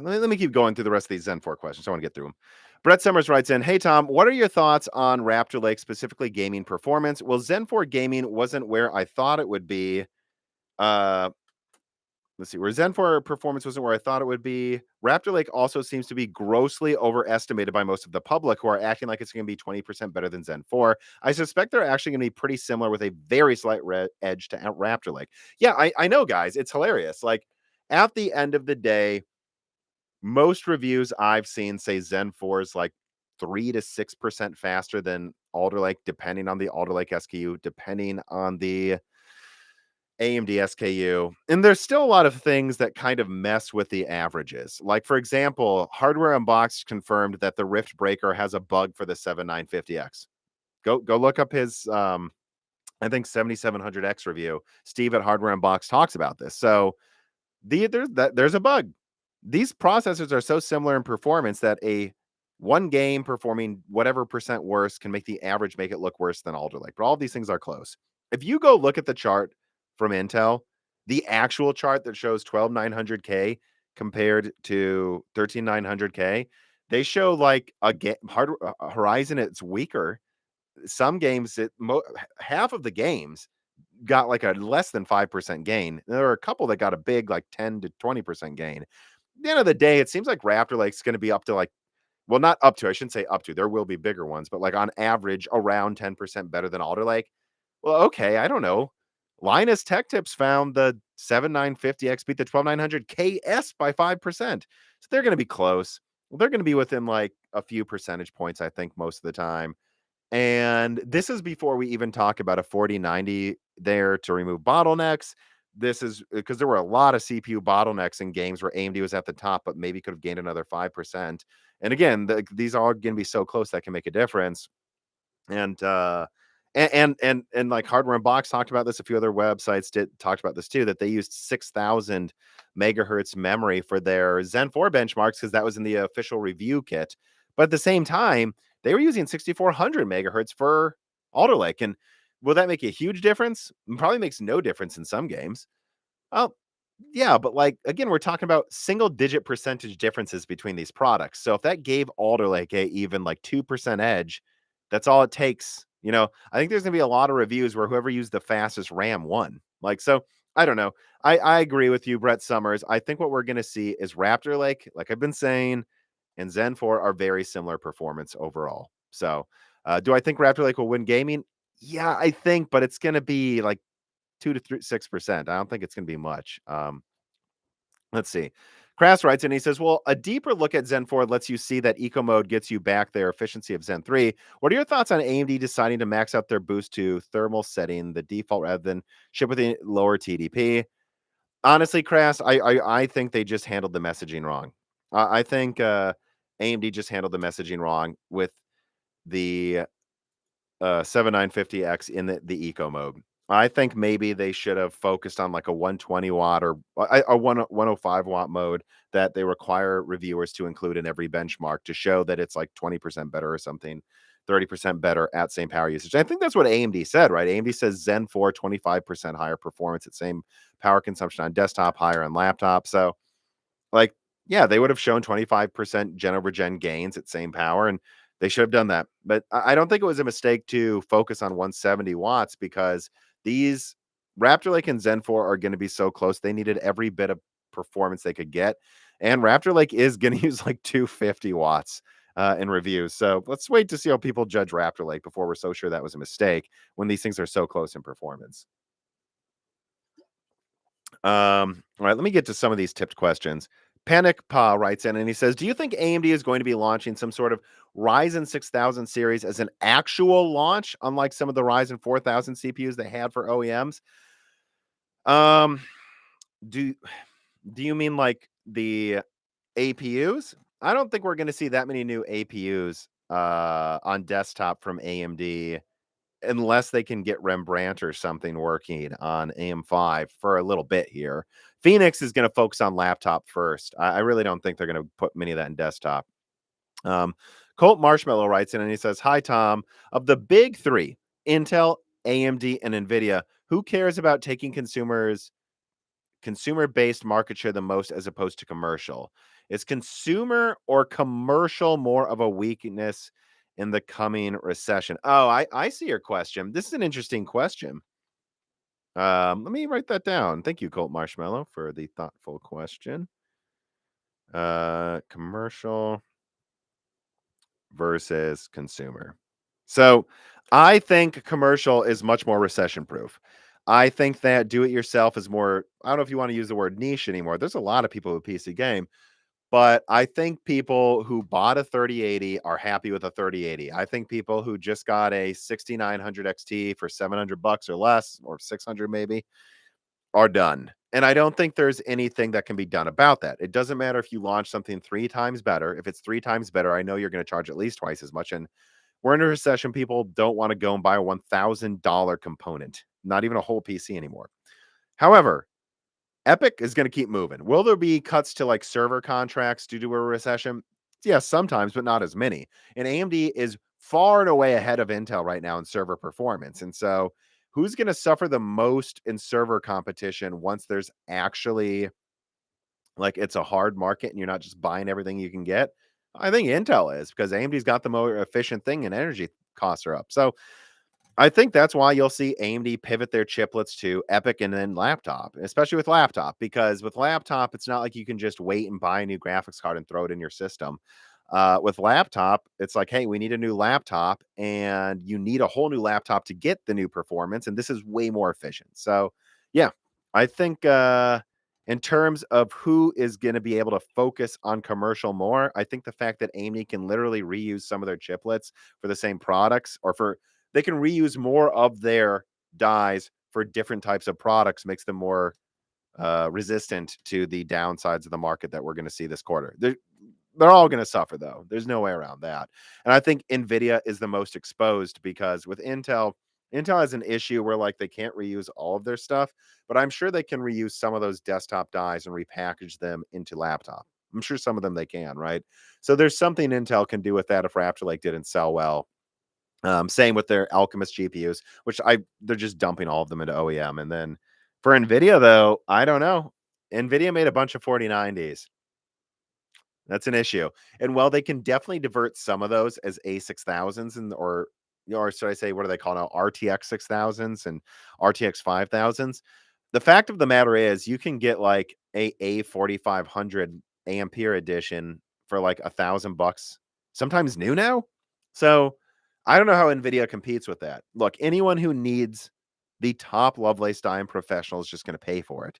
Let me keep going through the rest of these Zen 4 questions. I want to get through them. Brett Summers writes in, "Hey Tom, what are your thoughts on Raptor Lake, specifically gaming performance? Well, Zen 4 gaming wasn't where I thought it would be. Uh, let's see, where Zen 4 performance wasn't where I thought it would be. Raptor Lake also seems to be grossly overestimated by most of the public, who are acting like it's going to be 20% better than Zen 4. I suspect they're actually going to be pretty similar with a very slight edge to Raptor Lake." Yeah, I know, guys. It's hilarious. Like, at the end of the day, most reviews I've seen say Zen 4 is like 3 to 6% faster than Alder Lake, depending on the Alder Lake SKU, depending on the AMD SKU. And there's still a lot of things that kind of mess with the averages. Like, for example, Hardware Unboxed confirmed that the Rift Breaker has a bug for the 7950X. Go look up his I think 7700X review. Steve at Hardware Unboxed talks about this. So there's a bug. These processors are so similar in performance that a one game performing whatever percent worse can make the average make it look worse than Alder Lake. But all of these things are close. If you go look at the chart from Intel, the actual chart that shows 12900K compared to 13900K, they show like Horizon, it's weaker. Some games, half of the games got like a less than 5% gain. There are a couple that got a big like 10 to 20% gain. At the end of the day, it seems like Raptor Lake's going to be up to like, well, not up to, I shouldn't say up to, there will be bigger ones, but like on average around 10% better than Alder Lake. Well, okay, I don't know. Linus Tech Tips found the 7950X beat the 12900KS by 5%. So they're going to be close. They're going to be within like a few percentage points, I think, most of the time. And this is before we even talk about a 4090 there to remove bottlenecks. This is because there were a lot of CPU bottlenecks in games where AMD was at the top, but maybe could have gained another 5%. And again, these are going to be so close that can make a difference. And like Hardware Unboxed talked about this. A few other websites talked about this too, that they used 6,000 megahertz memory for their Zen 4 benchmarks because that was in the official review kit. But at the same time, they were using 6,400 megahertz for Alder Lake. And will that make a huge difference? Probably makes no difference in some games. Oh, yeah, but like again, we're talking about single digit percentage differences between these products. So if that gave Alder Lake a even like 2% edge, that's all it takes. I think there's gonna be a lot of reviews where whoever used the fastest RAM won. Like, so I don't know. I agree with you, Brett Summers. I think what we're gonna see is Raptor Lake, like I've been saying, and Zen 4 are very similar performance overall. So do I think Raptor Lake will win gaming? Yeah, I think, but it's gonna be like 2 to 6%. I don't think it's going to be much. Let's see. Crass writes and he says, "Well, a deeper look at Zen 4 lets you see that eco mode gets you back their efficiency of Zen 3. What are your thoughts on AMD deciding to max out their boost to thermal setting the default rather than ship with a lower TDP?" Honestly, Crass, I think they just handled the messaging wrong. I think AMD just handled the messaging wrong with the 7950X in the eco mode. I think maybe they should have focused on like a 120 watt or a 105 watt mode that they require reviewers to include in every benchmark to show that it's like 20% better or something, 30% better at same power usage. I think that's what AMD said, right? AMD says Zen 4, 25% higher performance at same power consumption on desktop, higher on laptop. So like, yeah, they would have shown 25% gen over gen gains at same power, and they should have done that. But I don't think it was a mistake to focus on 170 watts because these Raptor Lake and Zen 4 are going to be so close. They needed every bit of performance they could get. And Raptor Lake is going to use like 250 watts in reviews. So let's wait to see how people judge Raptor Lake before we're so sure that was a mistake when these things are so close in performance. All right, let me get to some of these tipped questions. Panic Pa writes in and he says, "Do you think AMD is going to be launching some sort of Ryzen 6000 series as an actual launch, unlike some of the Ryzen 4000 CPUs they had for OEMs?" Um, do do you mean like the APUs? I don't think we're going to see that many new APUs on desktop from AMD unless they can get Rembrandt or something working on AM5 for a little bit here. Phoenix is going to focus on laptop first. I really don't think they're going to put many of that in desktop. Um, Colt Marshmallow writes in and he says, "Hi, Tom. Of the big three, Intel, AMD, and Nvidia, Who cares about taking consumer-based market share the most as opposed to commercial? Is consumer or commercial more of a weakness in the coming recession? Oh, I see your question. This is an interesting question. Let me write that down. Thank you, Colt Marshmallow, for the thoughtful question. Commercial versus consumer. So I think commercial is much more recession proof. I think that do it yourself is more, I don't know if you want to use the word niche anymore. There's a lot of people who PC game, but I think people who bought a 3080 are happy with a 3080. I think people who just got a 6900 XT for $700 or less, or 600 maybe, are done. And I don't think there's anything that can be done about that. It doesn't matter if you launch something 3 times better. If it's 3 times better, I know you're going to charge at least twice as much. And we're in a recession. People don't want to go and buy a $1,000 component, not even a whole PC anymore. However, Epic is going to keep moving. Will there be cuts to like server contracts due to a recession? Yes, sometimes, but not as many. And AMD is far and away ahead of Intel right now in server performance. And so, who's going to suffer the most in server competition once there's actually like it's a hard market and you're not just buying everything you can get? I think Intel is, because AMD's got the more efficient thing and energy costs are up. So I think that's why you'll see AMD pivot their chiplets to Epic and then laptop, especially with laptop, because with laptop, it's not like you can just wait and buy a new graphics card and throw it in your system. With laptop, it's like, hey, we need a new laptop, and you need a whole new laptop to get the new performance, and this is way more efficient. So, yeah, I think in terms of who is going to be able to focus on commercial more, I think the fact that AMD can literally reuse some of their chiplets for the same products, or for they can reuse more of their dies for different types of products, makes them more resistant to the downsides of the market that we're going to see this quarter. They're all going to suffer, though. There's no way around that. And I think Nvidia is the most exposed, because with Intel has an issue where like they can't reuse all of their stuff, but I'm sure they can reuse some of those desktop dies and repackage them into laptop. I'm sure some of them they can, right? So there's something Intel can do with that if Raptor Lake didn't sell well. Same with their Alchemist GPUs, which they're just dumping all of them into OEM. And then for Nvidia, though, I don't know. Nvidia made a bunch of 4090s. That's an issue. And while they can definitely divert some of those as A6000s, and or should I say, what do they call now? RTX 6000s and RTX 5000s. The fact of the matter is, you can get like a 4500 Ampere edition for like $1,000, sometimes new now. So I don't know how Nvidia competes with that. Look, anyone who needs the top Lovelace die and professional is just going to pay for it.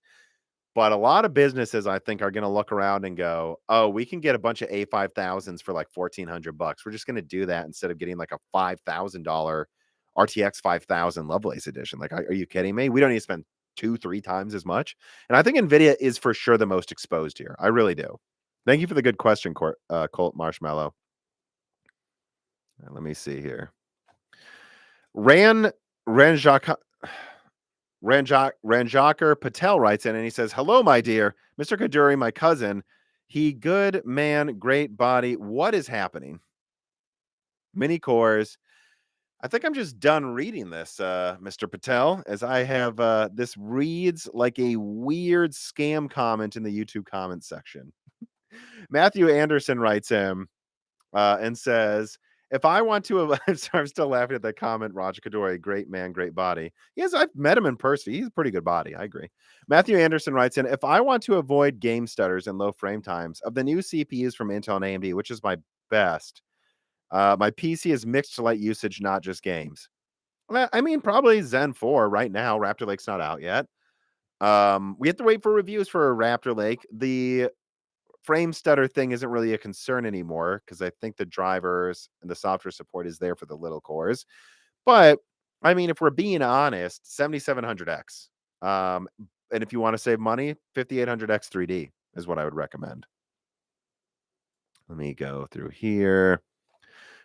But a lot of businesses, I think, are going to look around and go, "Oh, we can get a bunch of A5000s for like $1,400. We're just going to do that instead of getting like a $5,000 RTX 5000 Lovelace edition." Like, are you kidding me? We don't need to spend 2, 3 times as much. And I think Nvidia is for sure the most exposed here. I really do. Thank you for the good question, Colt Marshmallow. Let me see here. Ran Ranjak Ranjaker Patel writes in and he says, "Hello, my dear Mr. Kaduri, my cousin. He good man, great body. What is happening? Mini cores." I think I'm just done reading this, Mr. Patel, as I have this reads like a weird scam comment in the YouTube comment section. Matthew Anderson writes in and says, "If I want to," I'm still laughing at that comment. Roger Kadori, great man, great body. Yes, I've met him in person. He's a pretty good body. I agree. Matthew Anderson writes in, "If I want to avoid game stutters and low frame times of the new CPUs from Intel and AMD, which is my best, my PC is mixed to light usage, not just games." Well, I mean, probably Zen 4 right now. Raptor Lake's not out yet. We have to wait for reviews for Raptor Lake. The frame stutter thing isn't really a concern anymore, because I think the drivers and the software support is there for the little cores. But I mean, if we're being honest, 7700X. And if you want to save money, 5800X 3D is what I would recommend. Let me go through here.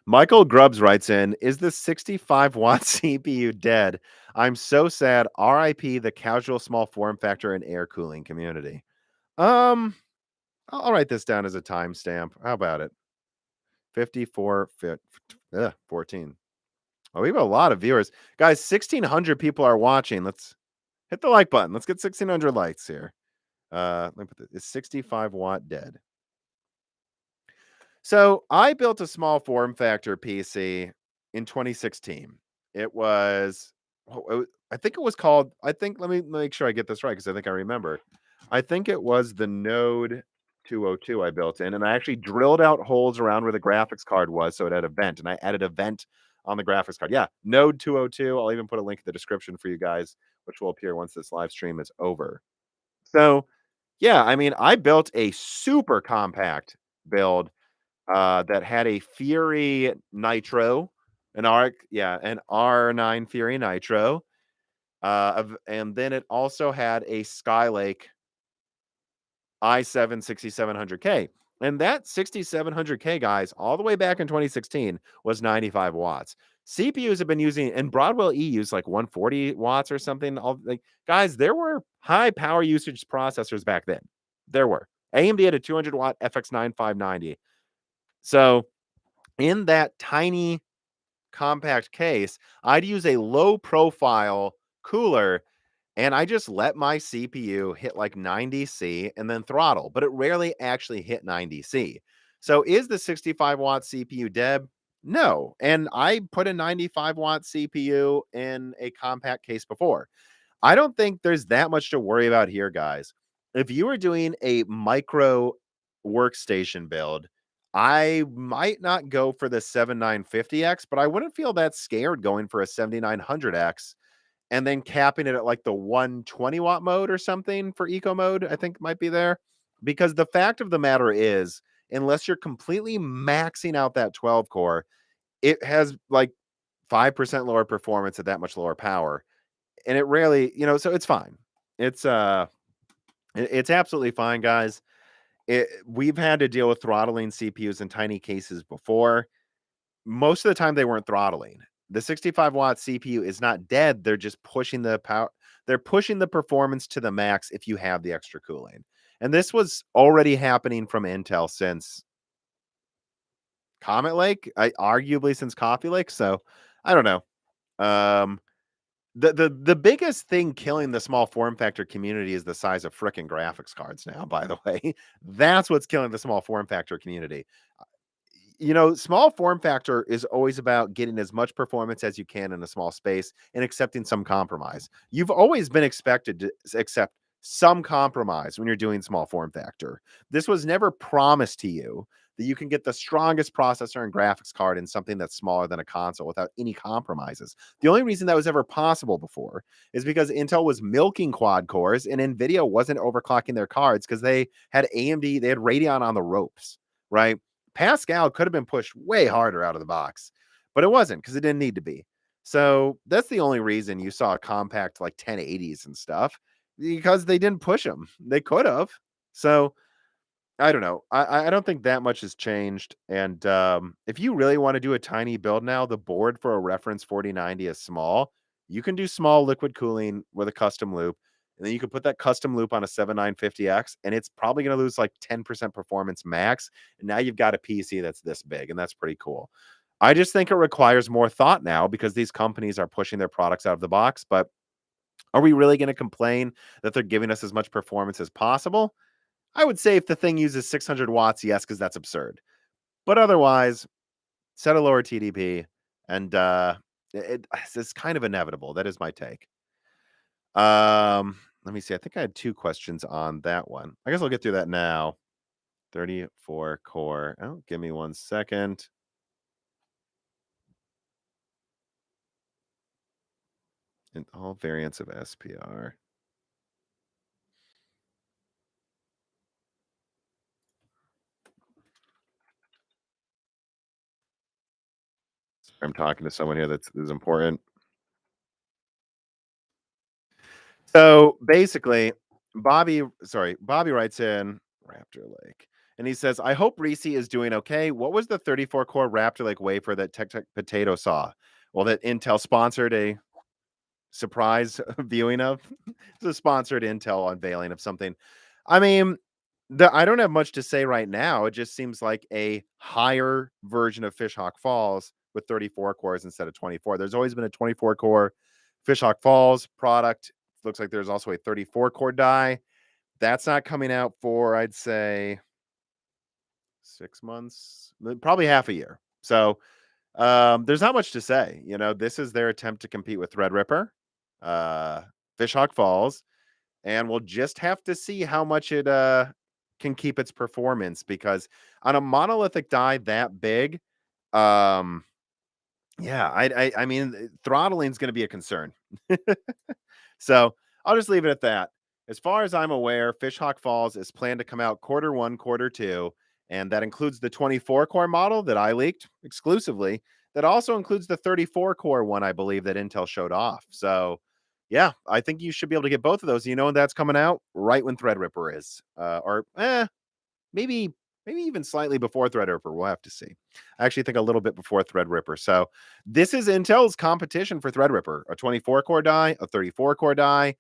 Michael Grubbs writes in, "Is the 65-watt CPU dead? I'm so sad. RIP the casual small form factor and air cooling community." Um, I'll write this down as a timestamp. How about it? 54, 14. Oh, we have a lot of viewers. Guys, 1,600 people are watching. Let's hit the like button. Let's get 1,600 likes here. Let me put this. Is 65 watt dead? So I built a small form factor PC in 2016. It was, I think it was called, I think, let me make sure I get this right because I think I remember. I think it was the Node 202 I built in, and I actually drilled out holes around where the graphics card was so it had a vent, and I added a vent on the graphics card. Yeah, Node 202. I'll even put a link in the description for you guys, which will appear once this live stream is over. So, yeah, I mean, I built a super compact build that had a Fury Nitro, an R9 Fury Nitro, and then it also had a Skylake i7-6700K. And that 6700K, guys, all the way back in 2016 was 95 watts. CPUs have been using, and Broadwell E used like 140 watts or something. All like, guys, there were high power usage processors back then. There were. AMD had a 200 watt FX9 590. So in that tiny compact case, I'd use a low profile cooler and I just let my CPU hit like 90C and then throttle, but it rarely actually hit 90C. So is the 65 watt CPU dead? No. And I put a 95 watt CPU in a compact case before. I don't think there's that much to worry about here, guys. If you were doing a micro workstation build, I might not go for the 7950X, but I wouldn't feel that scared going for a 7900X and then capping it at like the 120 watt mode or something for eco mode, I think might be there. Because the fact of the matter is, unless you're completely maxing out that 12 core, it has like 5% lower performance at that much lower power. And it rarely, so it's fine. It's it's absolutely fine, guys. We've had to deal with throttling CPUs in tiny cases before. Most of the time they weren't throttling. The 65 watt CPU is not dead. They're just pushing the power. They're pushing the performance to the max if you have the extra cooling. And this was already happening from Intel since Comet Lake, arguably since Coffee Lake. So I don't know. Um, the biggest thing killing the small form factor community is the size of frickin' graphics cards now, by the way. That's what's killing the small form factor community. Small form factor is always about getting as much performance as you can in a small space and accepting some compromise. You've always been expected to accept some compromise when you're doing small form factor. This was never promised to you that you can get the strongest processor and graphics card in something that's smaller than a console without any compromises. The only reason that was ever possible before is because Intel was milking quad cores and Nvidia wasn't overclocking their cards because they had AMD, they had Radeon on the ropes, right? Pascal could have been pushed way harder out of the box, but it wasn't because it didn't need to be. So that's the only reason you saw a compact like 1080s and stuff, because they didn't push them. They could have. So I don't know. I don't think that much has changed. And if you really want to do a tiny build now, the board for a reference 4090 is small. You can do small liquid cooling with a custom loop. And then you can put that custom loop on a 7950X, and it's probably going to lose like 10% performance max. And now you've got a PC that's this big, and that's pretty cool. I just think it requires more thought now because these companies are pushing their products out of the box. But are we really going to complain that they're giving us as much performance as possible? I would say if the thing uses 600 watts, yes, because that's absurd. But otherwise, set a lower TDP, and it's kind of inevitable. That is my take. Let me see. I think I had two questions on that one. I guess I'll get through that now. 34 core. Oh, give me 1 second. And all variants of SPR. I'm talking to someone here that's important. So basically, Bobby writes in Raptor Lake, and he says, "I hope Reese is doing okay. What was the 34 core Raptor Lake wafer that Tech Potato saw? Well, that Intel sponsored a surprise viewing of. It's a sponsored Intel unveiling of something. I mean, I don't have much to say right now. It just seems like a higher version of Fishhawk Falls with 34 cores instead of 24. There's always been a 24 core Fishhawk Falls product. Looks like there's also a 34 core die. That's not coming out for, I'd say, 6 months, probably half a year. So there's not much to say. This is their attempt to compete with Threadripper, uh, Fishhawk Falls, and we'll just have to see how much it can keep its performance, because on a monolithic die that big, um, yeah, I mean, throttling is going to be a concern. So I'll just leave it at that. As far as I'm aware, Fishhawk Falls is planned to come out Q1, Q2, and that includes the 24 core model that I leaked exclusively. That also includes the 34 core one, I believe, that Intel showed off. So, yeah, I think you should be able to get both of those. You know when that's coming out? Right when Threadripper is, maybe even slightly before Threadripper. We'll have to see. I actually think a little bit before Threadripper. So this is Intel's competition for Threadripper: a 24 core die, a 34 core die,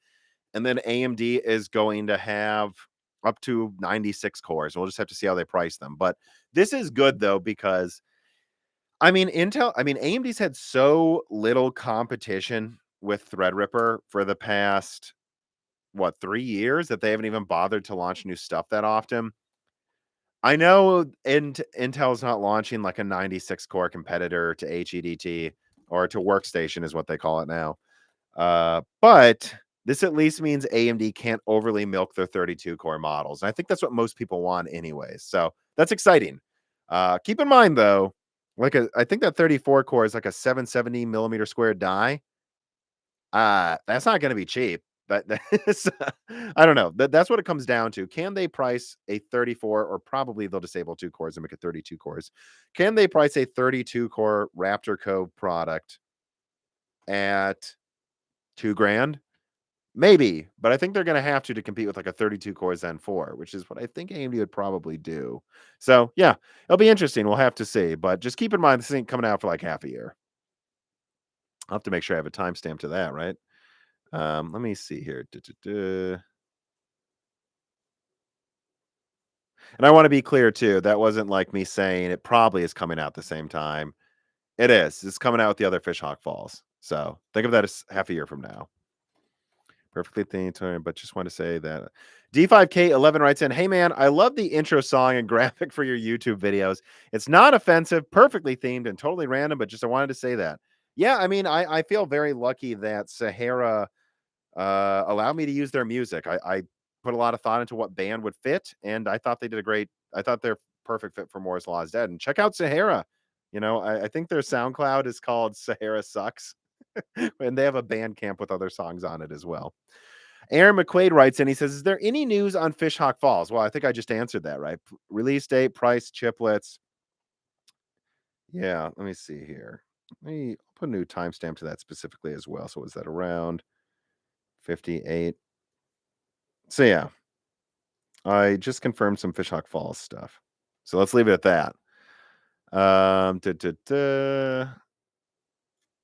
and then AMD is going to have up to 96 cores. We'll just have to see how they price them. But this is good though, because AMD's had so little competition with Threadripper for the past 3 years that they haven't even bothered to launch new stuff that often. I know Intel's not launching like a 96 core competitor to HEDT, or to Workstation is what they call it now. But this at least means AMD can't overly milk their 32 core models. And I think that's what most people want anyways. So that's exciting. Keep in mind though, I think that 34 core is like a 770 millimeter square die. That's not going to be cheap. But I don't know. That's what it comes down to. Can they price a 34, or probably they'll disable 2 cores and make it 32 cores? Can they price a 32 core Raptor Cove product at $2,000? Maybe, but I think they're going to have to compete with like a 32 core Zen 4, which is what I think AMD would probably do. So yeah, it'll be interesting. We'll have to see, but just keep in mind this ain't coming out for like half a year. I'll have to make sure I have a timestamp to that, right? Let me see here. And I want to be clear too. That wasn't like me saying it probably is coming out the same time. It is. It's coming out with the other Fishhawk Falls. So think of that as half a year from now. Perfectly themed, but just want to say that D5K11 writes in, "Hey man, I love the intro song and graphic for your YouTube videos. It's not offensive, perfectly themed, and totally random, but just I wanted to say that." Yeah, I mean, I feel very lucky that Sahara allowed me to use their music. I put a lot of thought into what band would fit, and I thought they did a great. I thought they're perfect fit for Moore's Law is Dead. And check out Sahara. I think their SoundCloud is called Sahara Sucks, and they have a band camp with other songs on it as well. Aaron McQuaid writes in, he says, "Is there any news on Fishhawk Falls?" Well, I think I just answered that, right? Release date, price, chiplets. Yeah, let me see here. Let me put a new timestamp to that specifically as well. So was that around 58? So yeah, I just confirmed some Fishhawk Falls stuff. So let's leave it at that.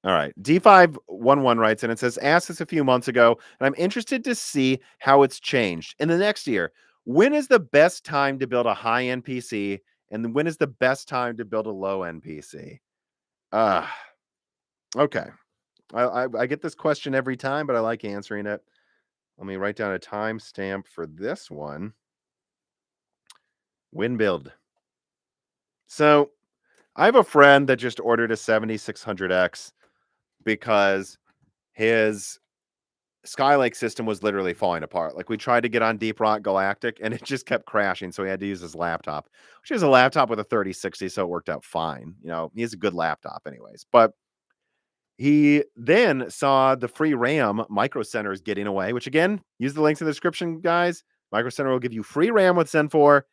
All right. D511 writes in, it says, "Asked this a few months ago, and I'm interested to see how it's changed in the next year. When is the best time to build a high-end PC, and when is the best time to build a low-end PC?" Uh, okay. I get this question every time, but I like answering it. Let me write down a timestamp for this one. When build. So I have a friend that just ordered a 7600X because his Skylake system was literally falling apart. Like, we tried to get on Deep Rock Galactic and it just kept crashing. So he had to use his laptop, which is a laptop with a 3060. So it worked out fine. He has a good laptop anyways, but he then saw the free RAM Micro Center is getting away, which again, use the links in the description, guys. Micro Center will give you free RAM with Zen 4,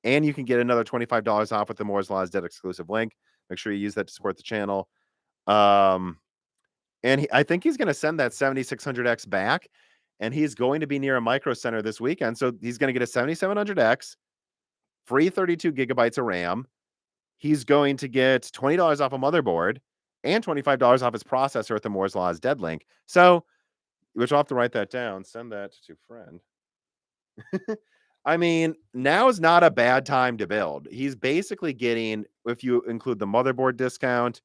and you can get another $25 off with the Moore's Law is Dead exclusive link. Make sure you use that to support the channel. And I think he's going to send that 7600X back, and he's going to be near a Micro Center this weekend. So he's going to get a 7700X, free 32 gigabytes of RAM. He's going to get $20 off a motherboard and $25 off his processor at the Moore's Law is Dead link. So, which I'll have to write that down. Send that to friend. I mean, now is not a bad time to build. He's basically getting, if you include the motherboard discount,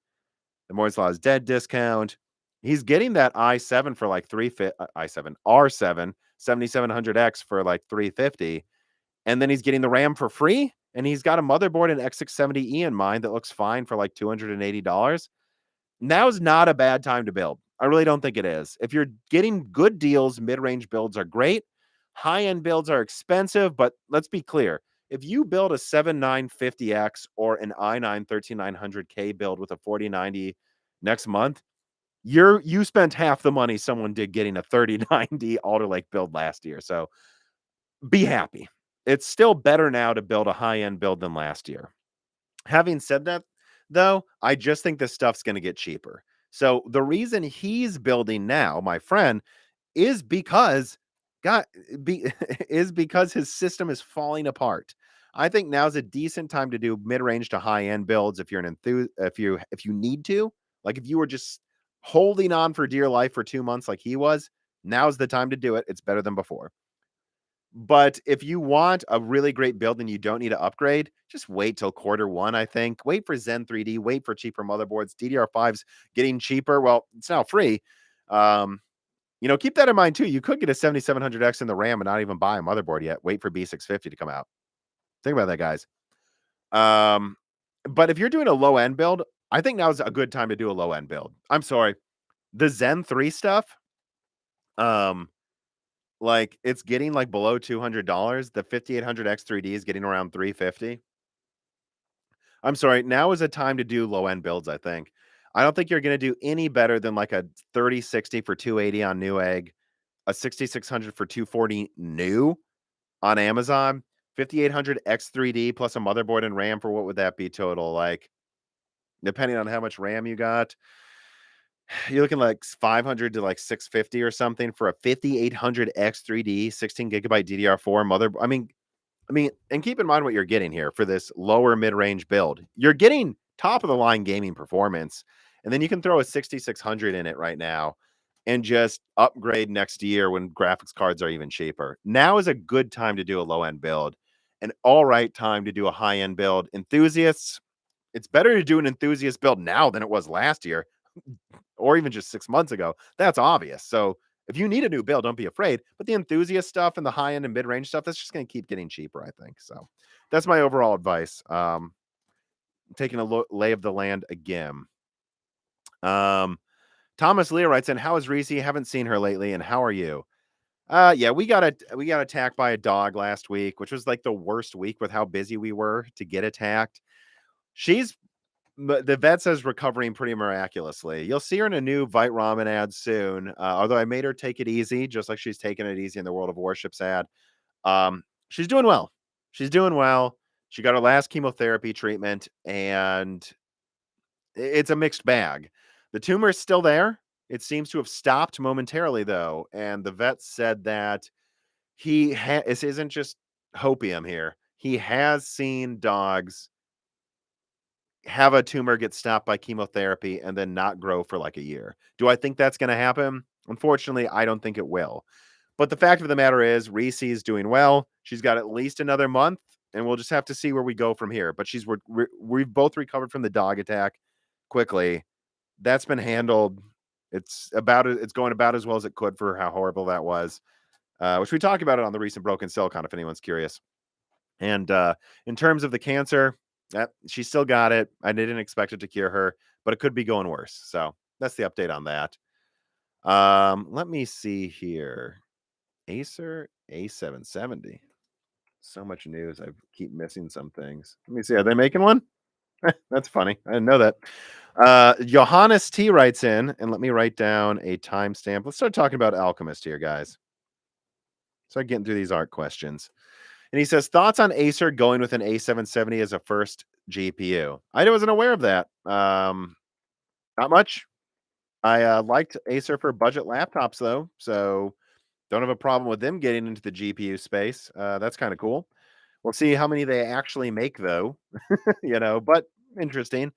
the Moore's Law is dead discount. He's getting that i7 for like i7 R7 7700X for like 350, and then he's getting the RAM for free, and he's got a motherboard and X670E in mind that looks fine for like $280. Now's not a bad time to build. I really don't think it is. If you're getting good deals, mid-range builds are great. High-end builds are expensive, but let's be clear. If you build a 7950X or an i9-13900K build with a 4090 next month, you spent half the money someone did getting a 3090 Alder Lake build last year. So be happy. It's still better now to build a high-end build than last year. Having said that, though, I just think this stuff's going to get cheaper. So the reason he's building now, my friend, is because God be is because his system is falling apart. I think now's a decent time to do mid-range to high-end builds if you're an if you need to. Like if you were just holding on for dear life for 2 months like he was, now's the time to do it. It's better than before. But if you want a really great build and you don't need to upgrade, just wait till Q1, I think. Wait for Zen 3D, wait for cheaper motherboards. DDR5's getting cheaper. Well, it's now free. Keep that in mind too. You could get a 7700X in the RAM and not even buy a motherboard yet. Wait for B650 to come out. Think about that, guys. But if you're doing a low end build, I think now's a good time to do a low end build. I'm sorry. The Zen 3 stuff, like it's getting like below $200. The 5800X 3D is getting around 350. I'm sorry. Now is a time to do low end builds, I think. I don't think you're going to do any better than like a 3060 for 280 on Newegg, a 6600 for 240 new on Amazon, 5800 X3D plus a motherboard and RAM for what would that be total? Like, depending on how much RAM you got, you're looking like 500 to like 650 or something for a 5800 X3D, 16 gigabyte DDR4 mother. I mean, and keep in mind what you're getting here for this lower mid-range build. You're getting top of the line gaming performance, and then you can throw a 6600 in it right now and just upgrade next year when graphics cards are even cheaper. Now is a good time to do a low-end build, an all right time to do a high-end build. Enthusiasts, it's better to do an enthusiast build now than it was last year or even just 6 months ago. That's obvious. So if you need a new build, don't be afraid. But the enthusiast stuff and the high end and mid range stuff, that's just going to keep getting cheaper, I think. So that's my overall advice. Taking a lay of the land again. Thomas Lear writes in, "How is Reese? Haven't seen her lately, and how are you?" Yeah, we got attacked by a dog last week, which was like the worst week with how busy we were to get attacked. The vet says recovering pretty miraculously. You'll see her in a new Vite Ramen ad soon. Although I made her take it easy, just like she's taking it easy in the World of Warships ad. She's doing well. She's doing well. She got her last chemotherapy treatment, and it's a mixed bag. The tumor is still there. It seems to have stopped momentarily, though. And the vet said that this isn't just hopium here. He has seen dogs have a tumor get stopped by chemotherapy and then not grow for like a year. Do I think that's going to happen? Unfortunately, I don't think it will. But the fact of the matter is, Reese's doing well. She's got at least another month, and we'll just have to see where we go from here. But we've both recovered from the dog attack quickly. That's been handled. It's going about as well as it could for how horrible that was, which we talked about it on the recent Broken Silicon, if anyone's curious. And in terms of the cancer, she still got it. I didn't expect it to cure her, but it could be going worse. So that's the update on that. Let me see here. Acer A770. So much news. I keep missing some things. Let me see. Are they making one? That's funny. I didn't know that. Johannes T writes in, and let me write down a timestamp. Let's start talking about Alchemist here, guys. Start getting through these art questions. And he says, thoughts on Acer going with an A770 as a first GPU? I wasn't aware of that. Not much. I liked Acer for budget laptops, though. So don't have a problem with them getting into the GPU space. That's kind of cool. We'll see how many they actually make, though. But interesting.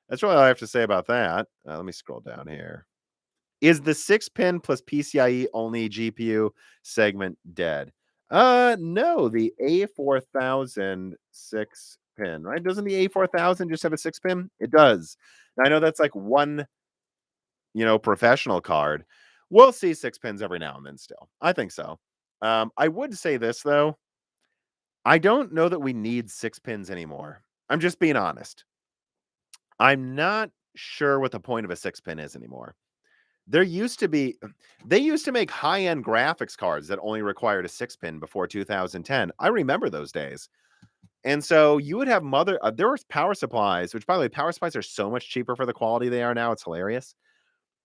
That's really all I have to say about that. Let me scroll down here. Is the 6-pin plus PCIe only GPU segment dead? No, the A4000 6-pin, right? Doesn't the A4000 just have a 6-pin? It does. I know that's like one, professional card. We'll see 6 pins every now and then still. I think so. I would say this though, I don't know that we need 6 pins anymore. I'm just being honest. I'm not sure what the point of a 6 pin is anymore. There used to be they used to make high-end graphics cards that only required a 6 pin before 2010. I remember those days. And so you would have there was power supplies, which by the way, power supplies are so much cheaper for the quality they are now. It's hilarious.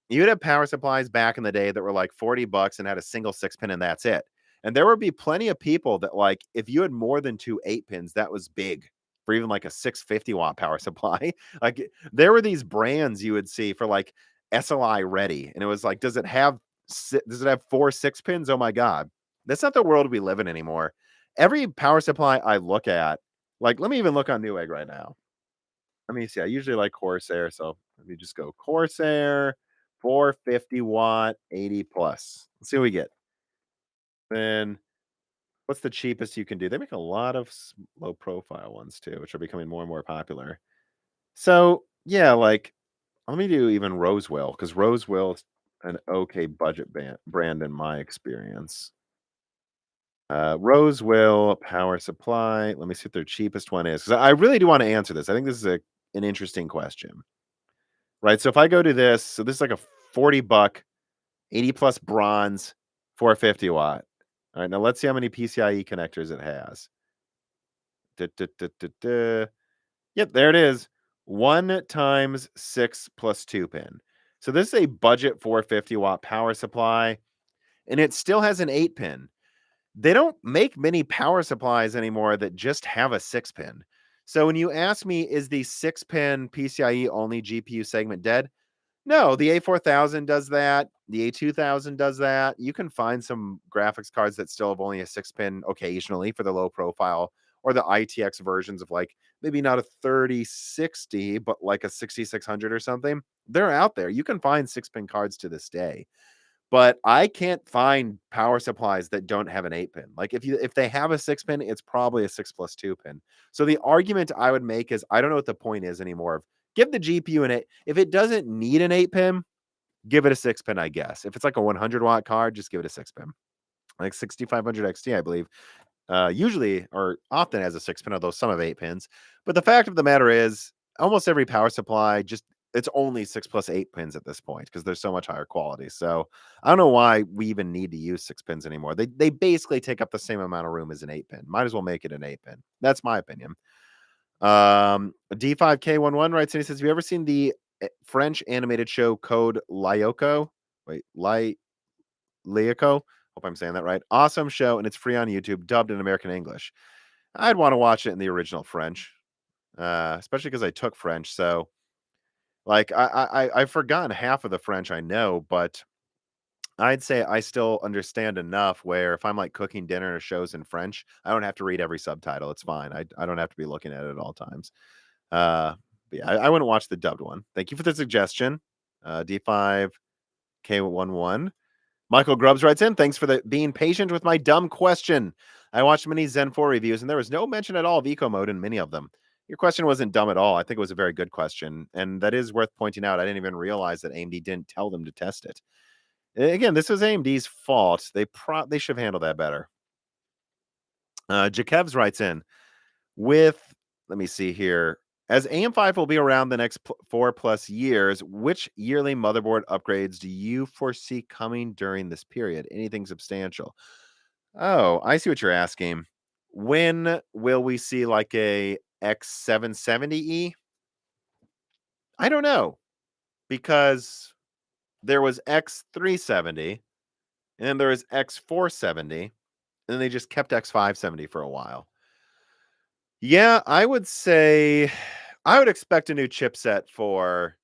You'd have power supplies back in the day that were like 40 bucks and had a single 6 pin and that's it. And there would be plenty of people that like if you had more than 2 8 pins, that was big for even like a 650-watt power supply. Like there were these brands you would see for like SLI ready and it was like does it have 4 6 pins? Oh my god. That's not the world we live in anymore. Every power supply I look at, like let me even look on Newegg right now. Let me see. I usually like Corsair, so let me just go Corsair, 450-watt, 80 plus. Let's see what we get. Then what's the cheapest you can do? They make a lot of low profile ones too, which are becoming more and more popular. So yeah, like let me do even Rosewell because Rosewell's an okay budget brand in my experience. Rosewell power supply. Let me see what their cheapest one is because I really do want to answer this. I think this is an interesting question. Right, so if I go to this, so this is like a 40 buck, 80 plus bronze, 450 watt. All right, now let's see how many PCIe connectors it has. Duh, duh, duh, duh, duh. Yep, there it is. 1 times 6 plus 2 pin. So this is a budget 450-watt power supply, and it still has an 8 pin. They don't make many power supplies anymore that just have a 6 pin. So when you ask me, is the 6 pin PCIe only GPU segment dead? No, the A4000 does that. The A2000 does that. You can find some graphics cards that still have only a 6 pin occasionally for the low profile or the ITX versions of like maybe not a 3060, but like a 6600 or something. They're out there. You can find 6 pin cards to this day. But I can't find power supplies that don't have an 8 pin. Like if they have a 6 pin, it's probably a 6 plus 2 pin. So the argument I would make is I don't know what the point is anymore of give the GPU an 8. If it doesn't need an 8 pin, give it a 6 pin, I guess. If it's like a 100-watt card, just give it a 6 pin. Like 6500 XT, I believe, usually or often has a 6 pin, although some have 8 pins. But the fact of the matter is, almost every power supply just it's only 6 plus 8 pins at this point because they're so much higher quality. So I don't know why we even need to use 6 pins anymore. They basically take up the same amount of room as an 8 pin. Might as well make it an 8 pin. That's my opinion. D5K11 writes and he says, have you ever seen the French animated show Code Lyoko? Wait, Lyoko? Hope I'm saying that right. Awesome show, and it's free on YouTube, dubbed in American English. I'd want to watch it in the original French, especially because I took French. So, like, I've forgotten half of the French I know, but I'd say I still understand enough where if I'm like cooking dinner or shows in French, I don't have to read every subtitle. It's fine. I don't have to be looking at it at all times. But yeah, I wouldn't watch the dubbed one. Thank you for the suggestion. D5K11. Michael Grubbs writes in, thanks for being patient with my dumb question. I watched many Zen 4 reviews and there was no mention at all of eco mode in many of them. Your question wasn't dumb at all. I think it was a very good question. And that is worth pointing out. I didn't even realize that AMD didn't tell them to test it. Again, this was AMD's fault. They should have handled that better. Jakevs writes in with, let me see here. As AM5 will be around the next 4+ years, which yearly motherboard upgrades do you foresee coming during this period? Anything substantial? Oh, I see what you're asking. When will we see like a X770E? I don't know because there was X370 and then there was X470 and then they just kept X570 for a while. Yeah, I would say I would expect a new chipset for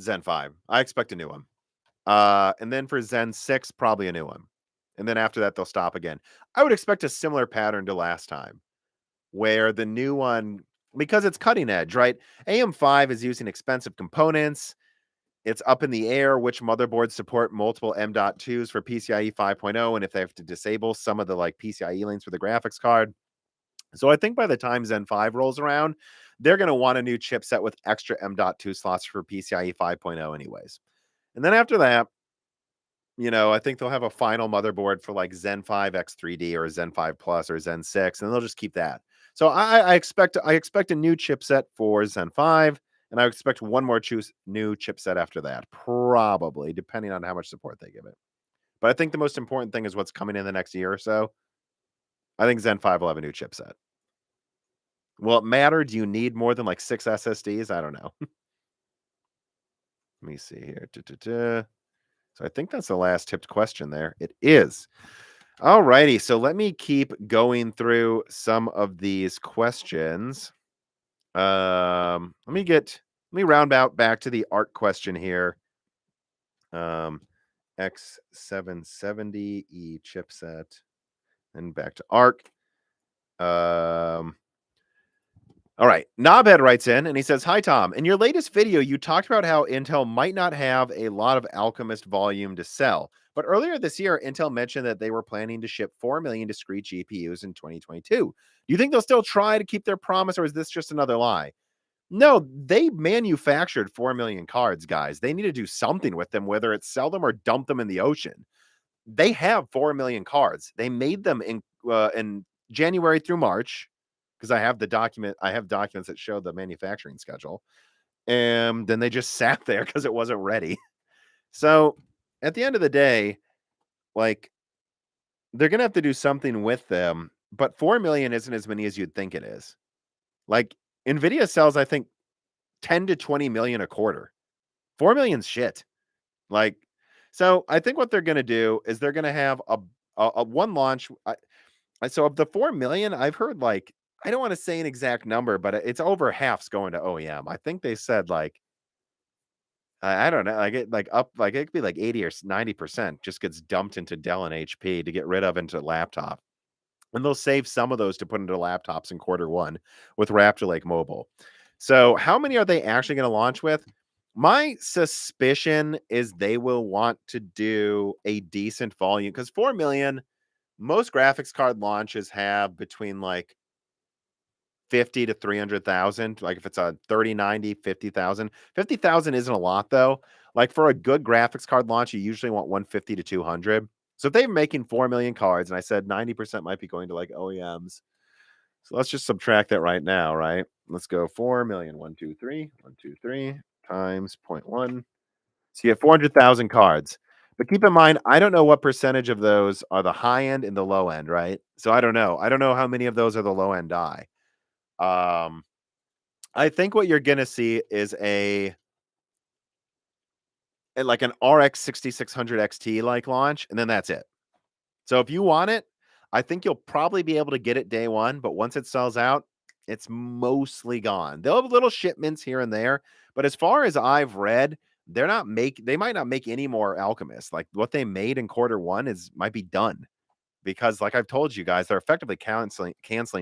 Zen 5. I expect a new one. And then for Zen 6, probably a new one. And then after that, they'll stop again. I would expect a similar pattern to last time, where the new one, because it's cutting edge, right? AM5 is using expensive components. It's up in the air which motherboards support multiple M.2s for PCIe 5.0, and if they have to disable some of the like PCIe lanes for the graphics card. So I think by the time Zen 5 rolls around, they're going to want a new chipset with extra M.2 slots for PCIe 5.0 anyways. And then after that, I think they'll have a final motherboard for like Zen 5 X3D or Zen 5 Plus or Zen 6, and they'll just keep that. So I expect a new chipset for Zen 5, and I expect one more new chipset after that, probably, depending on how much support they give it. But I think the most important thing is what's coming in the next year or so. I think Zen 5 will have a new chipset. Will it matter? Do you need more than like 6 SSDs? I don't know. Let me see here. So I think that's the last tipped question there. It is. All righty. So let me keep going through some of these questions. Let me round out back to the ARC question here. X770E chipset and back to ARC. All right. Knobhead writes in and he says, "Hi, Tom. In your latest video, you talked about how Intel might not have a lot of Alchemist volume to sell. But earlier this year, Intel mentioned that they were planning to ship 4 million discrete GPUs in 2022. Do you think they'll still try to keep their promise, or is this just another lie?" No, they manufactured 4 million cards, guys. They need to do something with them, whether it's sell them or dump them in the ocean. They have 4 million cards. They made them in January through March, because I have documents that show the manufacturing schedule. And then they just sat there because it wasn't ready. So at the end of the day, like, they're going to have to do something with them, but 4 million isn't as many as you'd think it is. Like, Nvidia sells, I think, 10 to 20 million a quarter. 4 million's shit. Like, so I think what they're going to do is they're going to have a one launch. So of the 4 million, I've heard, like, I don't want to say an exact number, but it's over half's going to OEM. I think they said, like, I don't know, like it could be like 80 or 90% just gets dumped into Dell and HP to get rid of into laptop. And they'll save some of those to put into laptops in Q1 with Raptor Lake Mobile. So how many are they actually going to launch with? My suspicion is they will want to do a decent volume, because 4 million, most graphics card launches have between like 50 to 300,000. Like if it's a 3090, 50,000. 50,000 isn't a lot though. Like for a good graphics card launch, you usually want 150 to 200. So if they're making 4 million cards, and I said 90% might be going to like OEMs. So let's just subtract that right now, right? Let's go 4 million, 123 times 0.1. So you have 400,000 cards. But keep in mind, I don't know what percentage of those are the high end and the low end, right? So I don't know. I don't know how many of those are the low end die. I think what you're gonna see is like an RX 6600 XT like launch, and then that's it. So if you want it, I think you'll probably be able to get it day one, but once it sells out, it's mostly gone. They'll have little shipments here and there, but as far as I've read, they might not make any more Alchemist. Like what they made in Q1 might be done, because like I've told you guys, they're effectively canceling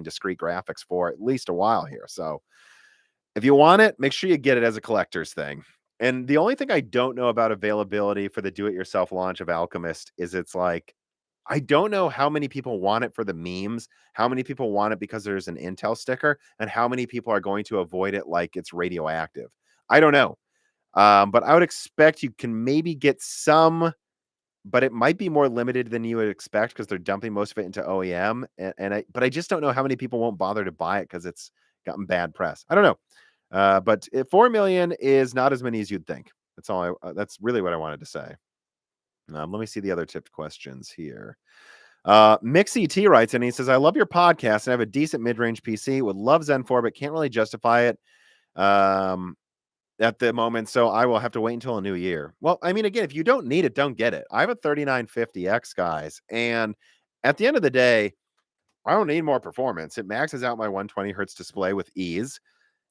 discrete graphics for at least a while here. So if you want it, make sure you get it as a collector's thing. And the only thing I don't know about availability for the do-it-yourself launch of Alchemist is it's like, I don't know how many people want it for the memes, how many people want it because there's an Intel sticker, and how many people are going to avoid it like it's radioactive. I don't know. But I would expect you can maybe get some, but it might be more limited than you would expect because they're dumping most of it into OEM. But I just don't know how many people won't bother to buy it because it's gotten bad press. I don't know. But 4 million is not as many as you'd think. That's really what I wanted to say. Let me see the other tipped questions here. Mixie T writes, and he says, "I love your podcast and I have a decent mid-range PC. Would love Zen 4, but can't really justify it at the moment. So I will have to wait until a new year." Well, I mean, again, if you don't need it, don't get it. I have a 3950X, guys. And at the end of the day, I don't need more performance. It maxes out my 120 hertz display with ease.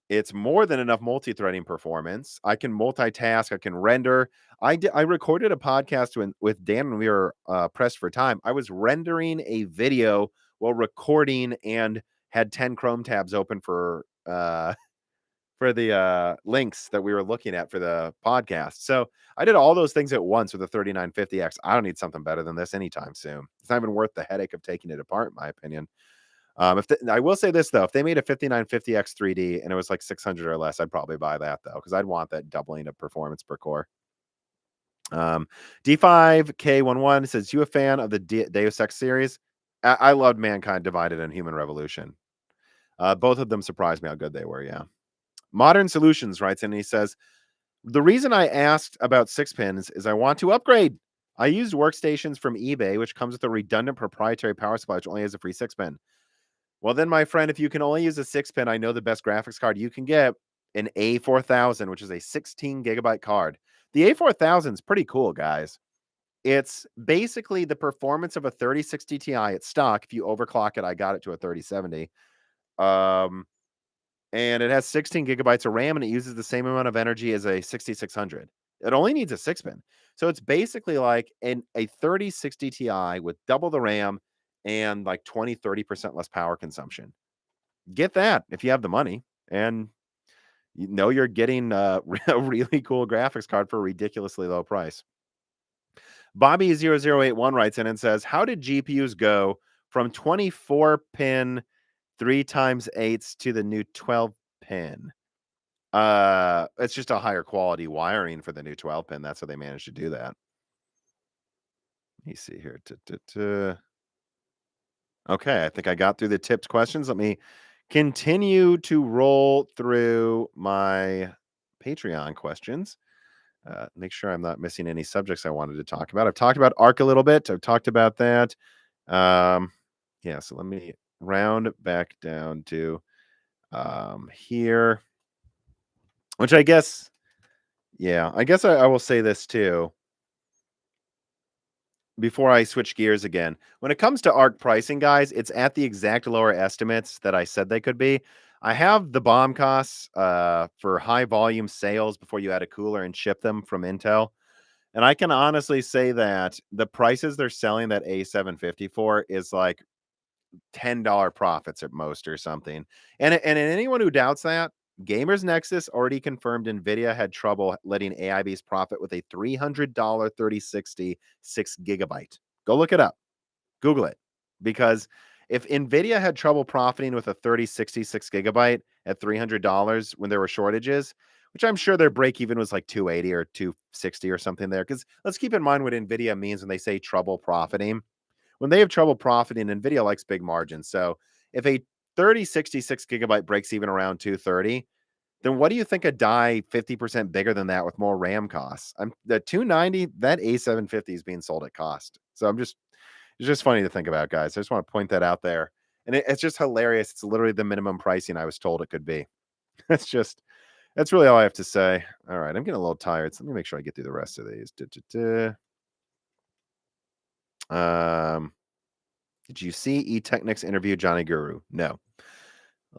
It's more than enough multi-threading performance. I can multitask. I can render. I recorded a podcast with Dan when we were pressed for time. I was rendering a video while recording and had 10 Chrome tabs open for the links that we were looking at for the podcast. So I did all those things at once with the 3950X. I don't need something better than this anytime soon. It's not even worth the headache of taking it apart, in my opinion. I will say this though, if they made a 5950X 3D and it was like 600 or less, I'd probably buy that though, because I'd want that doubling of performance per core. D5K11 says, you a fan of the Deus Ex series? I loved Mankind Divided and Human Revolution. Both of them surprised me how good they were. Yeah. Modern Solutions writes in and he says, the reason I asked about 6-pins is I want to upgrade. I used workstations from eBay, which comes with a redundant proprietary power supply, which only has a free 6-pin. Well, then, my friend, if you can only use a 6-pin, I know the best graphics card you can get, an A4000, which is a 16 gigabyte card. The A4000 is pretty cool, guys. It's basically the performance of a 3060 Ti at stock. If you overclock it, I got it to a 3070. And it has 16 gigabytes of RAM, and it uses the same amount of energy as a 6600. It only needs a 6-pin. So it's basically like a 3060 Ti with double the RAM and like 20-30% less power consumption. Get that if you have the money, and you know you're getting a really cool graphics card for a ridiculously low price. Bobby0081 writes in and says, how did GPUs go from 24-pin 3x8s to the new 12-pin? It's just a higher quality wiring for the new 12-pin. That's how they managed to do that. Let me see here. Okay, I think I got through the tipped questions. Let me continue to roll through my Patreon questions. Make sure I'm not missing any subjects I wanted to talk about. I've talked about ARC a little bit. I've talked about that. Yeah, so let me round back down to here, which I guess, yeah, I guess I will say this too before I switch gears again. When it comes to ARC pricing, guys, it's at the exact lower estimates that I said they could be. I have the BOM costs for high volume sales before you add a cooler and ship them from Intel. And I can honestly say that the prices they're selling that A750 for is like $10 profits at most or something. And anyone who doubts that, Gamers Nexus already confirmed Nvidia had trouble letting AIBs profit with a $300 3060 6 GB. Go look it up. Google it. Because if Nvidia had trouble profiting with a 3060 6 GB at $300 when there were shortages, which I'm sure their break even was like 280 or 260 or something there. Because let's keep in mind what Nvidia means when they say trouble profiting. When they have trouble profiting, Nvidia likes big margins. So if a 3060 6 GB breaks even around 230, then what do you think a die 50% bigger than that with more RAM costs? The 290, that A750 is being sold at cost. So it's just funny to think about, guys. I just want to point that out there. And it's just hilarious. It's literally the minimum pricing I was told it could be. That's really all I have to say. All right, I'm getting a little tired. So let me make sure I get through the rest of these. Did you see eTechnics interview Johnny Guru? No.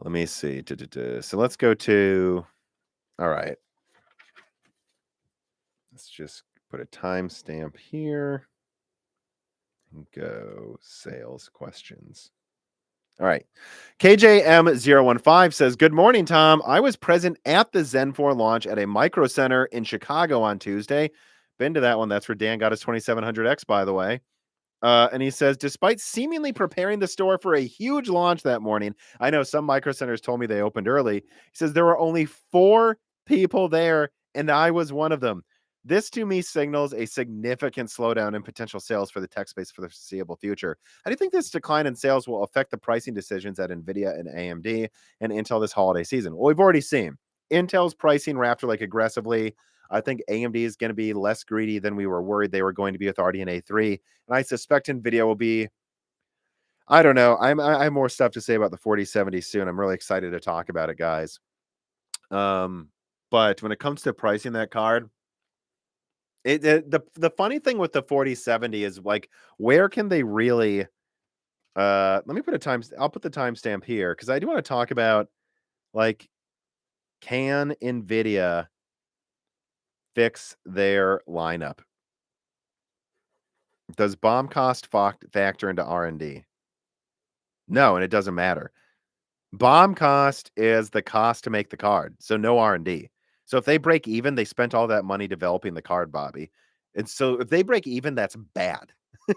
Let me see. So let's go to, all right. Let's just put a timestamp here and go sales questions. All right. KJM015 says, good morning, Tom. I was present at the Zen 4 launch at a micro center in Chicago on Tuesday. Been to that one. That's where Dan got his 2700X, by the way. And he says, despite seemingly preparing the store for a huge launch that morning, I know some micro centers told me they opened early. He says there were only 4 people there, and I was one of them. This to me signals a significant slowdown in potential sales for the tech space for the foreseeable future. How do you think this decline in sales will affect the pricing decisions at Nvidia and AMD and Intel this holiday season? Well, we've already seen Intel's pricing Raptor like aggressively. I think AMD is going to be less greedy than we were worried they were going to be with RDNA 3. And I suspect Nvidia will be, I don't know. I have more stuff to say about the 4070 soon. I'm really excited to talk about it, guys. But when it comes to pricing that card, the funny thing with the 4070 is like, where can they really, let me put I'll put the timestamp here because I do want to talk about, like, can Nvidia fix their lineup? Does BOM cost factor into R&D? No, and it doesn't matter. BOM cost is the cost to make the card, so no R&D. So if they break even, they spent all that money developing the card, Bobby. And so if they break even, that's bad.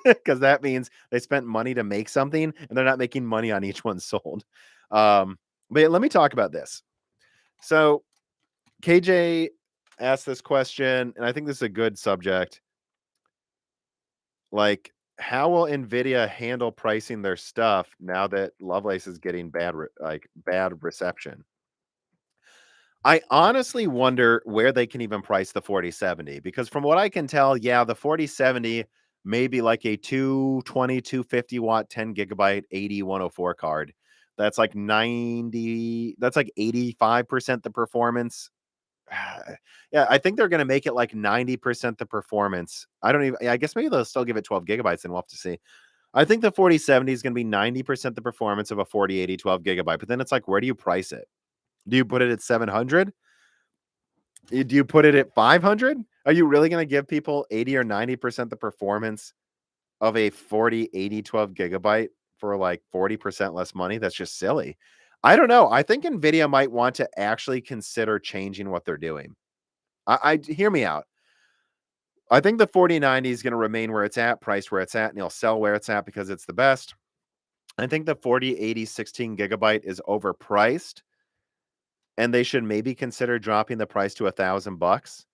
because that means they spent money to make something and they're not making money on each one sold. Um, but yeah, let me talk about this. So KJ asked this question, and I think this is a good subject. Like, how will Nvidia handle pricing their stuff now that Lovelace is getting bad reception? I honestly wonder where they can even price the 4070 because from what I can tell, yeah, the 4070 may be like a 250 watt, 10 gigabyte 80 104 card. That's like 85% the performance. Yeah, I think they're going to make it like 90% the performance. I guess maybe they'll still give it 12 gigabytes and we'll have to see. I think the 4070 is going to be 90% the performance of a 4080 12 gigabyte, but then it's like, where do you price it? Do you put it at 700? Do you put it at 500? Are you really going to give people 80 or 90% the performance of a 4080 12 gigabyte for like 40% less money? That's just silly. I don't know. I think Nvidia might want to actually consider changing what they're doing. I hear me out. I think the 4090 is going to remain where it's at, priced where it's at, and you'll sell where it's at because it's the best. I think the 4080 16 gigabyte is overpriced, and they should maybe consider dropping the price to $1,000.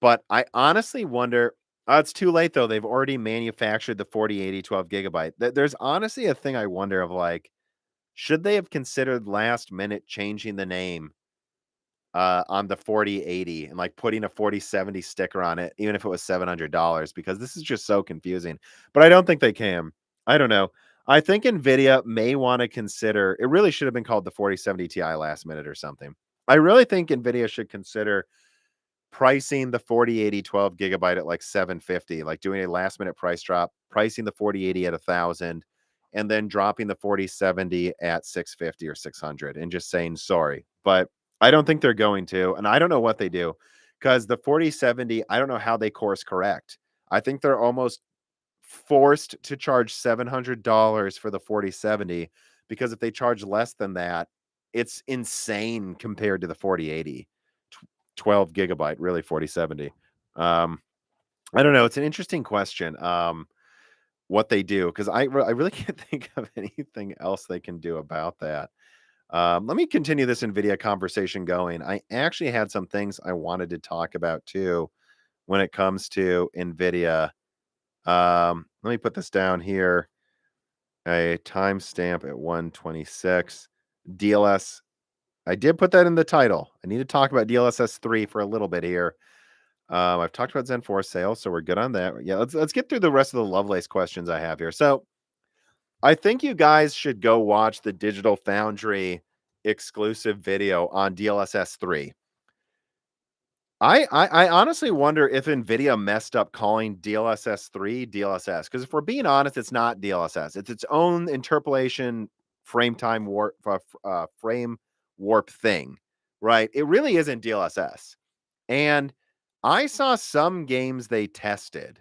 But I honestly wonder. It's too late though. They've already manufactured the 4080 12 gigabyte. There's honestly a thing I wonder of like, should they have considered last minute changing the name on the 4080 and like putting a 4070 sticker on it, even if it was $700, because this is just so confusing. But I don't think they can. I don't know. I think Nvidia may want to consider. It really should have been called the 4070 Ti last minute or something. I really think Nvidia should consider pricing the 4080 12 gigabyte at like 750, like doing a last minute price drop, pricing the 4080 at 1,000, and then dropping the 4070 at 650 or 600 and just saying sorry. But I don't think they're going to, and I don't know what they do because the 4070, I don't know how they course correct. I think they're almost forced to charge $700 for the 4070 because if they charge less than that, it's insane compared to the 4080. 12 gigabyte, really 4070. Um, I don't know. It's an interesting question. What they do, because I really can't think of anything else they can do about that. Let me continue this NVIDIA conversation going. I actually had some things I wanted to talk about too when it comes to NVIDIA. Let me put this down here. A timestamp at 126. DLS. I did put that in the title. I need to talk about DLSS 3 for a little bit here. I've talked about Zen 4 sales, so we're good on that. Yeah, let's get through the rest of the Lovelace questions I have here. So I think you guys should go watch the Digital Foundry exclusive video on DLSS 3. I honestly wonder if Nvidia messed up calling DLSS 3 DLSS, because if we're being honest, it's not DLSS. It's its own interpolation frame warp thing, right? It really isn't DLSS. And I saw some games they tested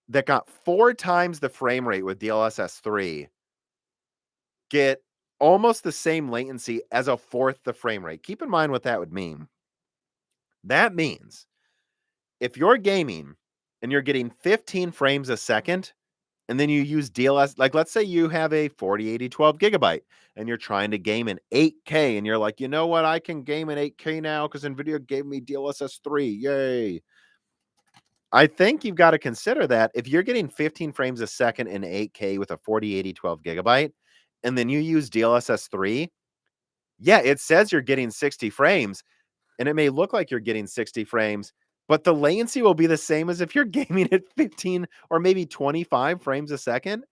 that got 4 times the frame rate with DLSS 3 get almost the same latency as a fourth the frame rate. Keep in mind what that would mean. That means if you're gaming and you're getting 15 frames a second, and then you use DLS, like let's say you have a 4080 12 gigabyte and you're trying to game in 8K, and you're like, you know what? I can game in 8K now because NVIDIA gave me DLSS 3. Yay. I think you've got to consider that if you're getting 15 frames a second in 8K with a 4080 12 gigabyte, and then you use DLSS 3, yeah, it says you're getting 60 frames, and it may look like you're getting 60 frames, but the latency will be the same as if you're gaming at 15 or maybe 25 frames a second.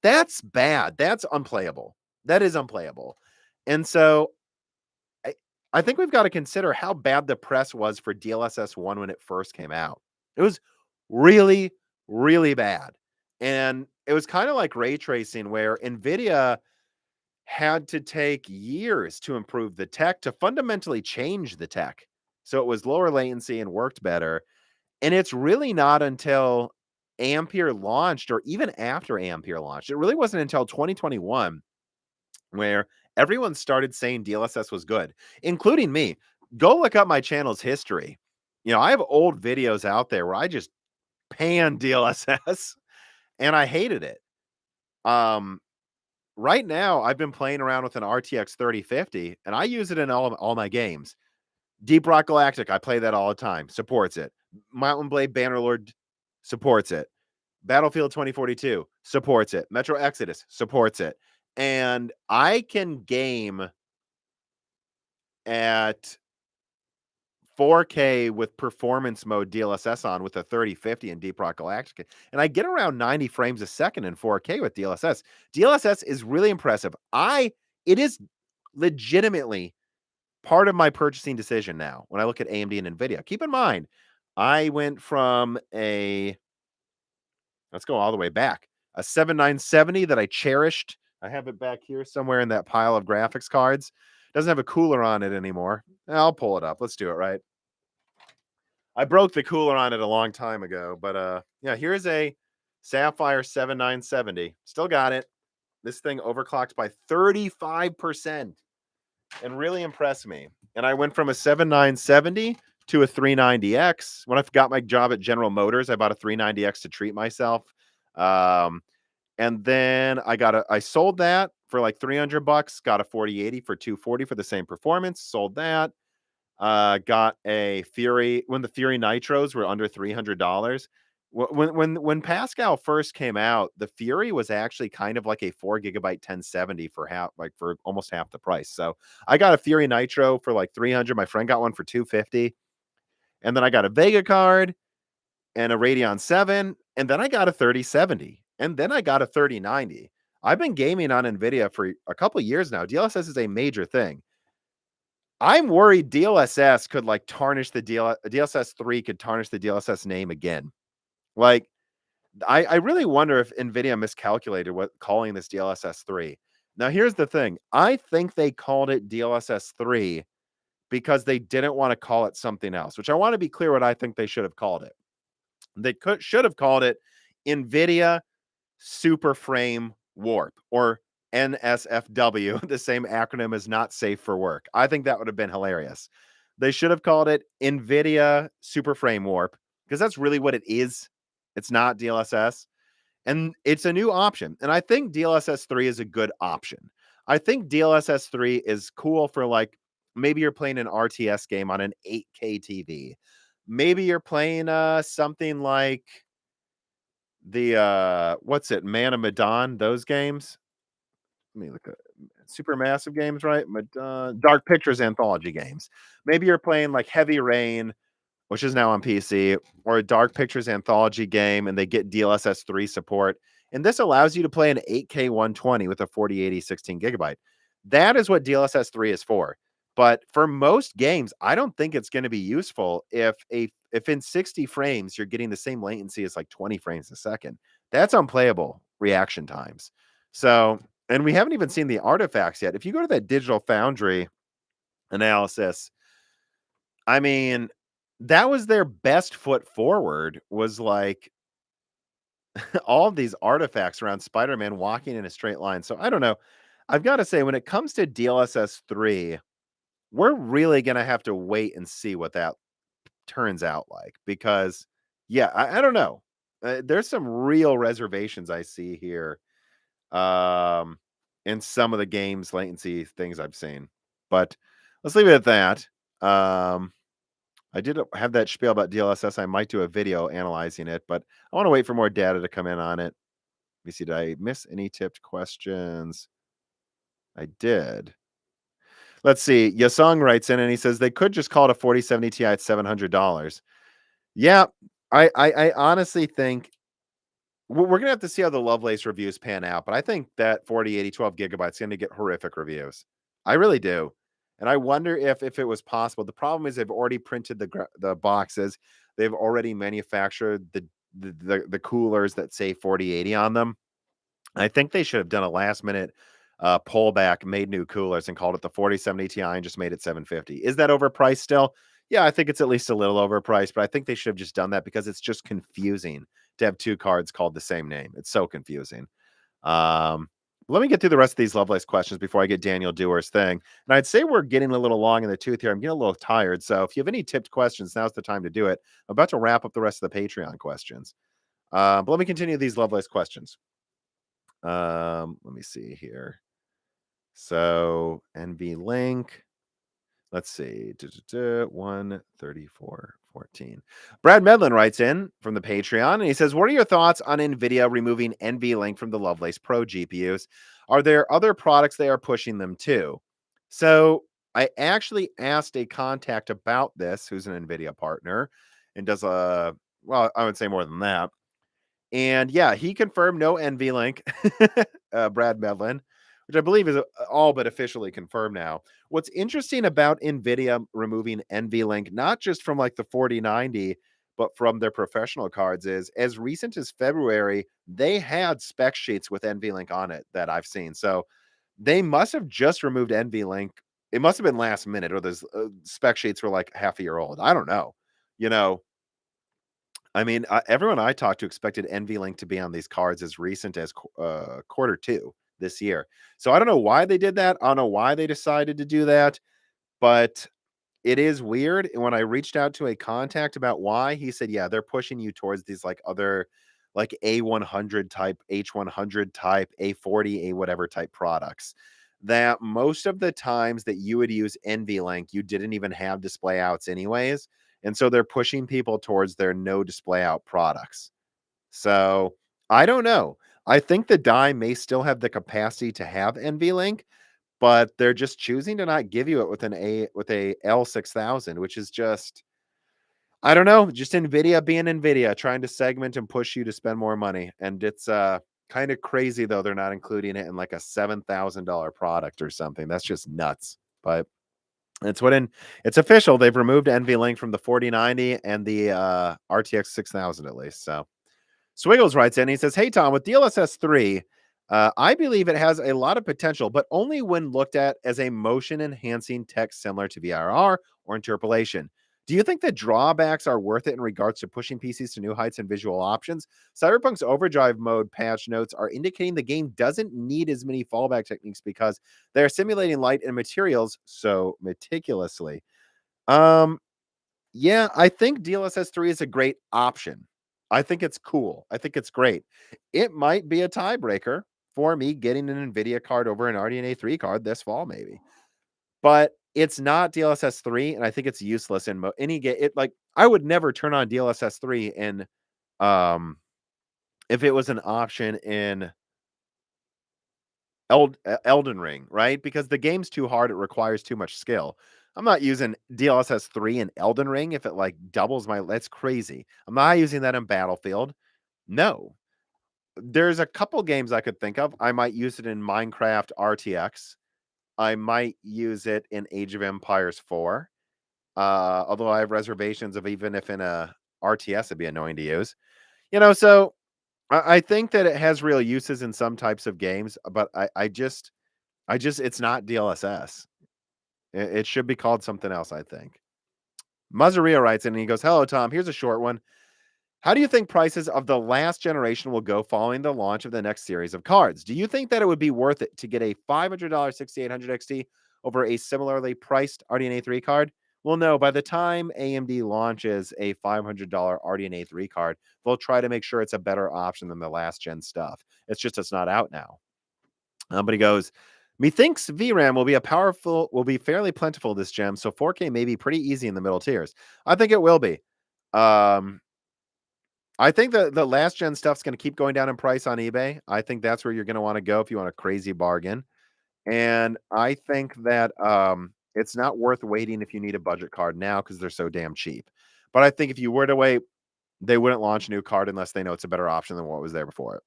That's bad. That's unplayable. That is unplayable. And so I, I think we've got to consider how bad the press was for DLSS 1 when it first came out. It was really, really bad. And it was kind of like ray tracing, where NVIDIA had to take years to improve the tech, to fundamentally change the tech so it was lower latency and worked better. And it's really not until Ampere launched, or even after Ampere launched, it really wasn't until 2021 where everyone started saying DLSS was good, including me. Go look up my channel's history. I have old videos out there where I just pan DLSS. and I hated it. Um, right now, I've been playing around with an RTX 3050, and I use it in all my games. Deep Rock Galactic, I play that all the time, supports it. Mountain Blade Bannerlord supports it. Battlefield 2042 supports it. Metro Exodus supports it. And I can game at 4K with performance mode DLSS on with a 3050 and Deep Rock Galactica, and I get around 90 frames a second in 4K with DLSS. DLSS is really impressive. It is legitimately part of my purchasing decision now when I look at AMD and Nvidia. Keep in mind, I went from let's go all the way back, a 7970 that I cherished. I have it back here somewhere in that pile of graphics cards. Doesn't have a cooler on it anymore. I'll pull it up. Let's do it, right? I broke the cooler on it a long time ago, but yeah, here's a Sapphire 7970. Still got it. This thing overclocked by 35% and really impressed me. And I went from a 7970 to a 390X. When I got my job at General Motors, I bought a 390X to treat myself. And then I sold that for like $300, got a 4080 for 240 for the same performance, sold that. Got a Fury when the Fury Nitros were under $300. When Pascal first came out, the Fury was actually kind of like a 4 GB 1070 for almost half the price. So I got a Fury Nitro for like 300. My friend got one for 250, and then I got a Vega card and a Radeon 7, and then I got a 3070, and then I got a 3090. I've been gaming on Nvidia for a couple years now. DLSS is a major thing. I'm worried DLSS could like tarnish DLSS 3 could tarnish the DLSS name again. Like, I really wonder if Nvidia miscalculated what calling this DLSS 3. Now, here's the thing. I think they called it DLSS 3 because they didn't want to call it something else, which I want to be clear what I think they should have called it. They should have called it Nvidia Super Frame Warp, or NSFW, the same acronym as not safe for work. I think that would have been hilarious. They should have called it Nvidia Super Frame Warp, because that's really what it is. It's not DLSS. And it's a new option. And I think DLSS 3 is a good option. I think DLSS 3 is cool for like maybe you're playing an RTS game on an 8K TV. Maybe you're playing something like the what's it, Man of Medan, those games. Let me look at super massive games, right? Medan, Dark Pictures anthology games. Maybe you're playing like Heavy Rain, which is now on PC, or a Dark Pictures anthology game, and they get DLSS 3 support. And this allows you to play an 8K 120 with a 4080 16 GB. That is what DLSS 3 is for. But for most games, I don't think it's going to be useful if in 60 frames you're getting the same latency as like 20 frames a second. That's unplayable reaction times. So, and we haven't even seen the artifacts yet. If you go to that Digital Foundry analysis, I mean, that was their best foot forward, was like all of these artifacts around Spider-Man walking in a straight line. So I don't know. I've got to say, when it comes to DLSS 3, we're really going to have to wait and see what that turns out like, because yeah, I don't know. There's some real reservations I see here in some of the games latency things I've seen. But let's leave it at that. I did have that spiel about DLSS. I might do a video analyzing it, but I want to wait for more data to come in on it. Let me see. Did I miss any tipped questions? I did. Let's see. Yasong writes in and he says they could just call it a 4070 Ti at $700. Yeah, I honestly think we're gonna have to see how the Lovelace reviews pan out, but I think that 4080 12 GB is going to get horrific reviews. I really do. And I wonder if it was possible. The problem is they've already printed the boxes. They've already manufactured the coolers that say 4080 on them. I think they should have done a last minute pullback, made new coolers, and called it the 4070 Ti and just made it 750. Is that overpriced still? Yeah, I think it's at least a little overpriced, but I think they should have just done that because it's just confusing to have two cards called the same name. It's so confusing. Let me get through the rest of these Lovelace questions before I get Daniel Dewar's thing. And I'd say we're getting a little long in the tooth here. I'm getting a little tired. So if you have any tipped questions, now's the time to do it. I'm about to wrap up the rest of the Patreon questions. But let me continue these Lovelace questions. Let me see here. So NVLink. Let's see. 134.14. Brad Medlin writes in from the Patreon and he says, what are your thoughts on Nvidia removing NVLink from the Lovelace Pro GPUs? Are there other products they are pushing them to? So I actually asked a contact about this who's an Nvidia partner and does well, I would say more than that. And yeah, he confirmed no NVLink, Brad Medlin, which I believe is all but officially confirmed now. What's interesting about Nvidia removing NVLink, not just from like the 4090, but from their professional cards, is as recent as February, they had spec sheets with NVLink on it that I've seen. So they must have just removed NVLink. It must have been last minute, or those spec sheets were like half a year old. I don't know. You know, I mean, everyone I talked to expected NVLink to be on these cards as recent as quarter two this year. So I don't know why they did that. I don't know why they decided to do that, but it is weird. And when I reached out to a contact about why, he said, yeah, they're pushing you towards these like other like A100 type, H100 type, A40, A whatever type products. That most of the times that you would use NVLink, you didn't even have display outs anyways. And so they're pushing people towards their no display out products. So I don't know. I think the die may still have the capacity to have NVLink, but they're just choosing to not give you it with a L6000, which is just, I don't know, just Nvidia being Nvidia, trying to segment and push you to spend more money. And it's kind of crazy though they're not including it in like a $7,000 product or something. That's just nuts. But it's official. They've removed NVLink from the 4090 and the RTX 6000 at least. So Swiggles writes in, he says, hey, Tom, with DLSS 3, I believe it has a lot of potential, but only when looked at as a motion enhancing tech similar to VRR or interpolation. Do you think the drawbacks are worth it in regards to pushing PCs to new heights and visual options? Cyberpunk's overdrive mode patch notes are indicating the game doesn't need as many fallback techniques because they're simulating light and materials so meticulously. Yeah, I think DLSS 3 is a great option. I think it's cool. I think it's great. It might be a tiebreaker for me getting an Nvidia card over an RDNA 3 card this fall, maybe. But it's not DLSS 3, and I think it's useless in any game. It like I would never turn on DLSS 3 in um if it was an option in Elden Ring, right? Because the game's too hard, it requires too much skill. I'm not using DLSS 3 in Elden Ring if it like doubles my that's crazy. I'm not using that in Battlefield. No. There's a couple games I could think of. I might use it in Minecraft RTX. I might use it in Age of Empires 4. Although I have reservations of even if in a RTS it'd be annoying to use. So I think that it has real uses in some types of games, but I just it's not DLSS. It should be called something else, I think. Mazaria writes in and he goes, hello, Tom. Here's a short one. How do you think prices of the last generation will go following the launch of the next series of cards? Do you think that it would be worth it to get a $500 6800 XT over a similarly priced RDNA 3 card? Well, no, by the time AMD launches a $500 RDNA 3 card, they'll try to make sure it's a better option than the last gen stuff. It's not out now. But he goes, methinks VRAM will be fairly plentiful this gem, so 4K may be pretty easy in the middle tiers. I think it will be. I think the last gen stuff's going to keep going down in price on eBay. I think that's where you're going to want to go if you want a crazy bargain. And I think that it's not worth waiting if you need a budget card now because they're so damn cheap. But I think if you were to wait, they wouldn't launch a new card unless they know it's a better option than what was there before it.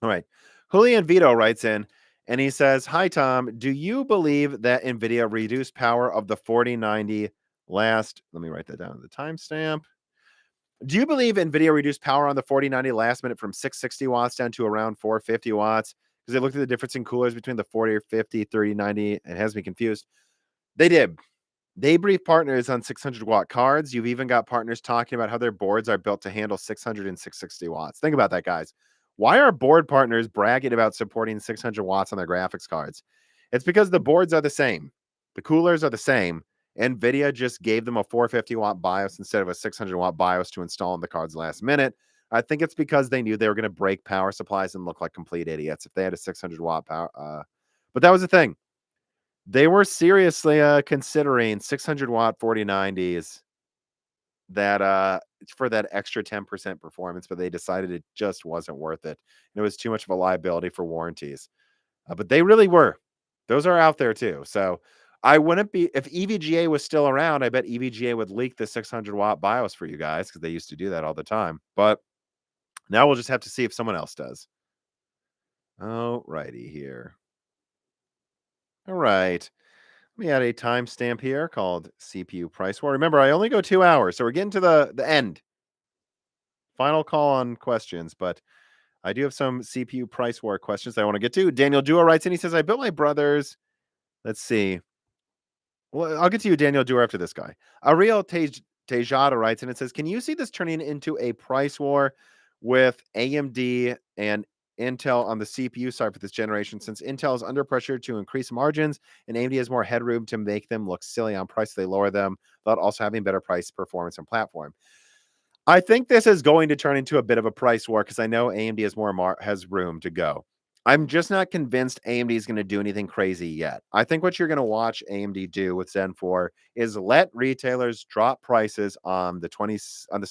All right. Julian Vito writes in and he says, hi, Tom. Do you believe that NVIDIA reduced power of the 4090 last? Let me write that down. The timestamp. Do you believe NVIDIA reduced power on the 4090 last minute from 660 watts down to around 450 watts? Because they looked at the difference in coolers between the 40 or 50, 3090, and has me confused. They did. They brief partners on 600-watt cards. You've even got partners talking about how their boards are built to handle 600 and 660 watts. Think about that, guys. Why are board partners bragging about supporting 600 watts on their graphics cards? It's because the boards are the same. The coolers are the same. NVIDIA just gave them a 450-watt BIOS instead of a 600-watt BIOS to install in the cards last minute, I think it's because they knew they were going to break power supplies and look like complete idiots if they had a 600 watt power. But that was the thing. They were seriously considering 600 watt 4090s that for that extra 10% performance, but they decided it just wasn't worth it. And it was too much of a liability for warranties. But they really were. Those are out there too. So I wouldn't be, if EVGA was still around, I bet EVGA would leak the 600 watt BIOS for you guys because they used to do that all the time. But now we'll just have to see if someone else does. Oh, righty here. All right. Let me add a timestamp here called CPU price war. Remember, I only go 2 hours, so we're getting to the end. Final call on questions, but I do have some CPU price war questions that I want to get to. Daniel Duo writes in, he says, I built my brother's, let's see. Well, I'll get to you, Daniel Duo, after this guy. Ariel Tejada writes, and it says, can you see this turning into a price war with AMD and Intel on the CPU side for this generation, since Intel is under pressure to increase margins and AMD has more headroom to make them look silly on price, they lower them without also having better price performance and platform. I think this is going to turn into a bit of a price war because I know AMD has room to go. I'm just not convinced AMD is going to do anything crazy yet. I think what you're going to watch AMD do with Zen 4 is let retailers drop prices on the 7600X, on the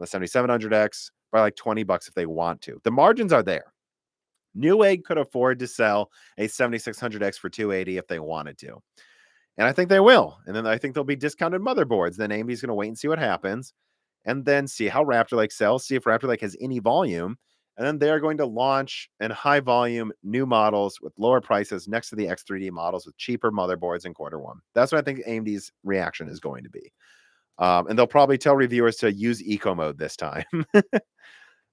7700X by like $20 if they want to. The margins are there. Newegg could afford to sell a 7600X for $280 if they wanted to. And I think they will. And then I think there'll be discounted motherboards. Then AMD's going to wait and see what happens and then see how Raptor Lake sells, see if Raptor Lake has any volume. And then they're going to launch in high volume new models with lower prices next to the X3D models with cheaper motherboards in Q1. That's what I think AMD's reaction is going to be. And they'll probably tell reviewers to use eco mode this time.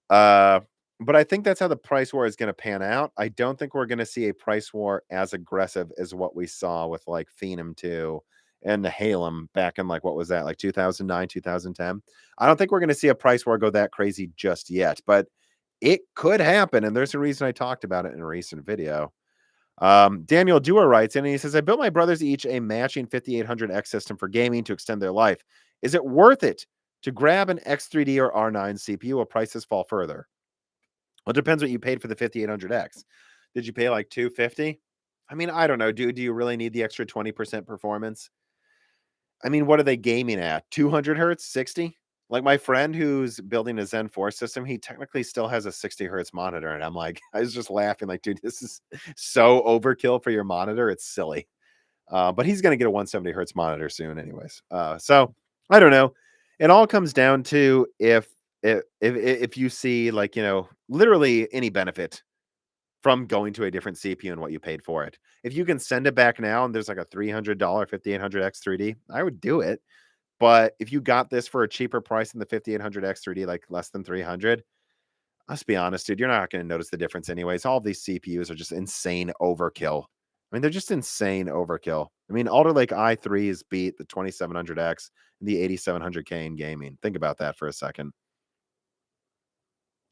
But I think that's how the price war is going to pan out. I don't think we're going to see a price war as aggressive as what we saw with like Phenom 2 and the Halem back in like, what was that, like 2009, 2010. I don't think we're going to see a price war go that crazy just yet, but it could happen. And there's a reason I talked about it in a recent video. Daniel Dewar writes in and he says, I built my brothers each a matching 5800X system for gaming to extend their life. Is it worth it to grab an X3D or R9 CPU while prices fall further? Well, it depends what you paid for the 5800X. Did you pay like $250? I mean, I don't know, dude. Do you really need the extra 20% performance? I mean, what are they gaming at? 200 hertz, 60? Like my friend who's building a Zen 4 system, he technically still has a 60 hertz monitor. And I'm like, I was just laughing like, dude, this is so overkill for your monitor. It's silly. But he's going to get a 170 hertz monitor soon anyways. So I don't know. It all comes down to if you see like, you know, literally any benefit from going to a different CPU and what you paid for it. If you can send it back now and there's like a $300 5800X 3D, I would do it. But if you got this for a cheaper price than the 5800X 3D, like less than 300, let's be honest, dude, you're not going to notice the difference anyways. All of these CPUs are just insane overkill. I mean, they're just insane overkill. I mean, Alder Lake i3s beat the 2700X and the 8700K in gaming. Think about that for a second.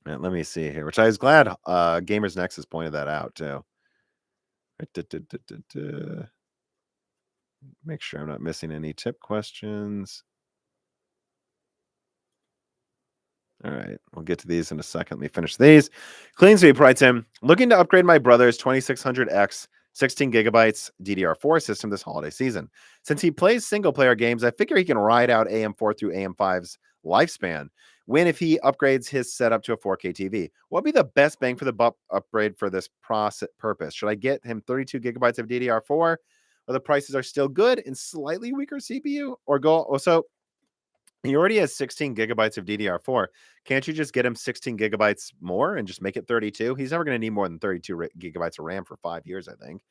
And let me see here, which I was glad Gamers Nexus pointed that out too. Make sure I'm not missing any tip questions. All right, we'll get to these in a second. Let me finish these. Clean Sweep writes in, looking to upgrade my brother's 2600X 16 gigabytes DDR4 system this holiday season. Since he plays single player games, I figure he can ride out AM4 through AM5's lifespan. When if he upgrades his setup to a 4K TV, what would be the best bang for the buck upgrade for this purpose? Should I get him 32 gigabytes of DDR4 where the prices are still good and slightly weaker CPU, or go also? He already has 16 gigabytes of DDR4. Can't you just get him 16 gigabytes more and just make it 32? He's never going to need more than 32 gigabytes of RAM for 5 years, I think.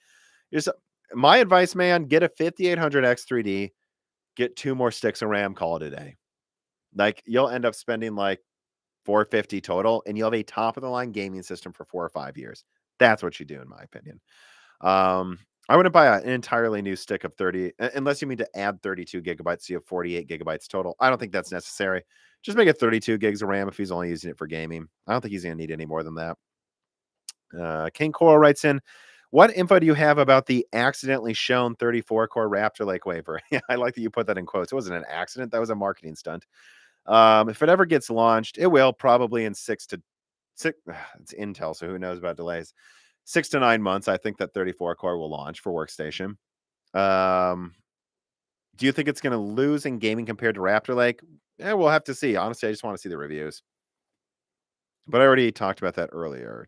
Just my advice, man, get a 5800X 3D, get 2 more sticks of RAM, call it a day. Like you'll end up spending like $450 total and you'll have a top of the line gaming system for 4 or 5 years. That's what you do, in my opinion. I wouldn't buy an entirely new stick of 30, unless you mean to add 32 gigabytes, so you have 48 gigabytes total. I don't think that's necessary. Just make it 32 gigs of RAM if he's only using it for gaming. I don't think he's going to need any more than that. King Coral writes in, what info do you have about the accidentally shown 34-core Raptor Lake wafer? Yeah, I like that you put that in quotes. It wasn't an accident. That was a marketing stunt. If it ever gets launched, it will probably in 6 it's Intel, so who knows about delays. 6 to 9 months, I think that 34 core will launch for workstation. Um, do you think it's going to lose in gaming compared to Raptor Lake? Yeah, we'll have to see. Honestly, I just want to see the reviews. But I already talked about that earlier.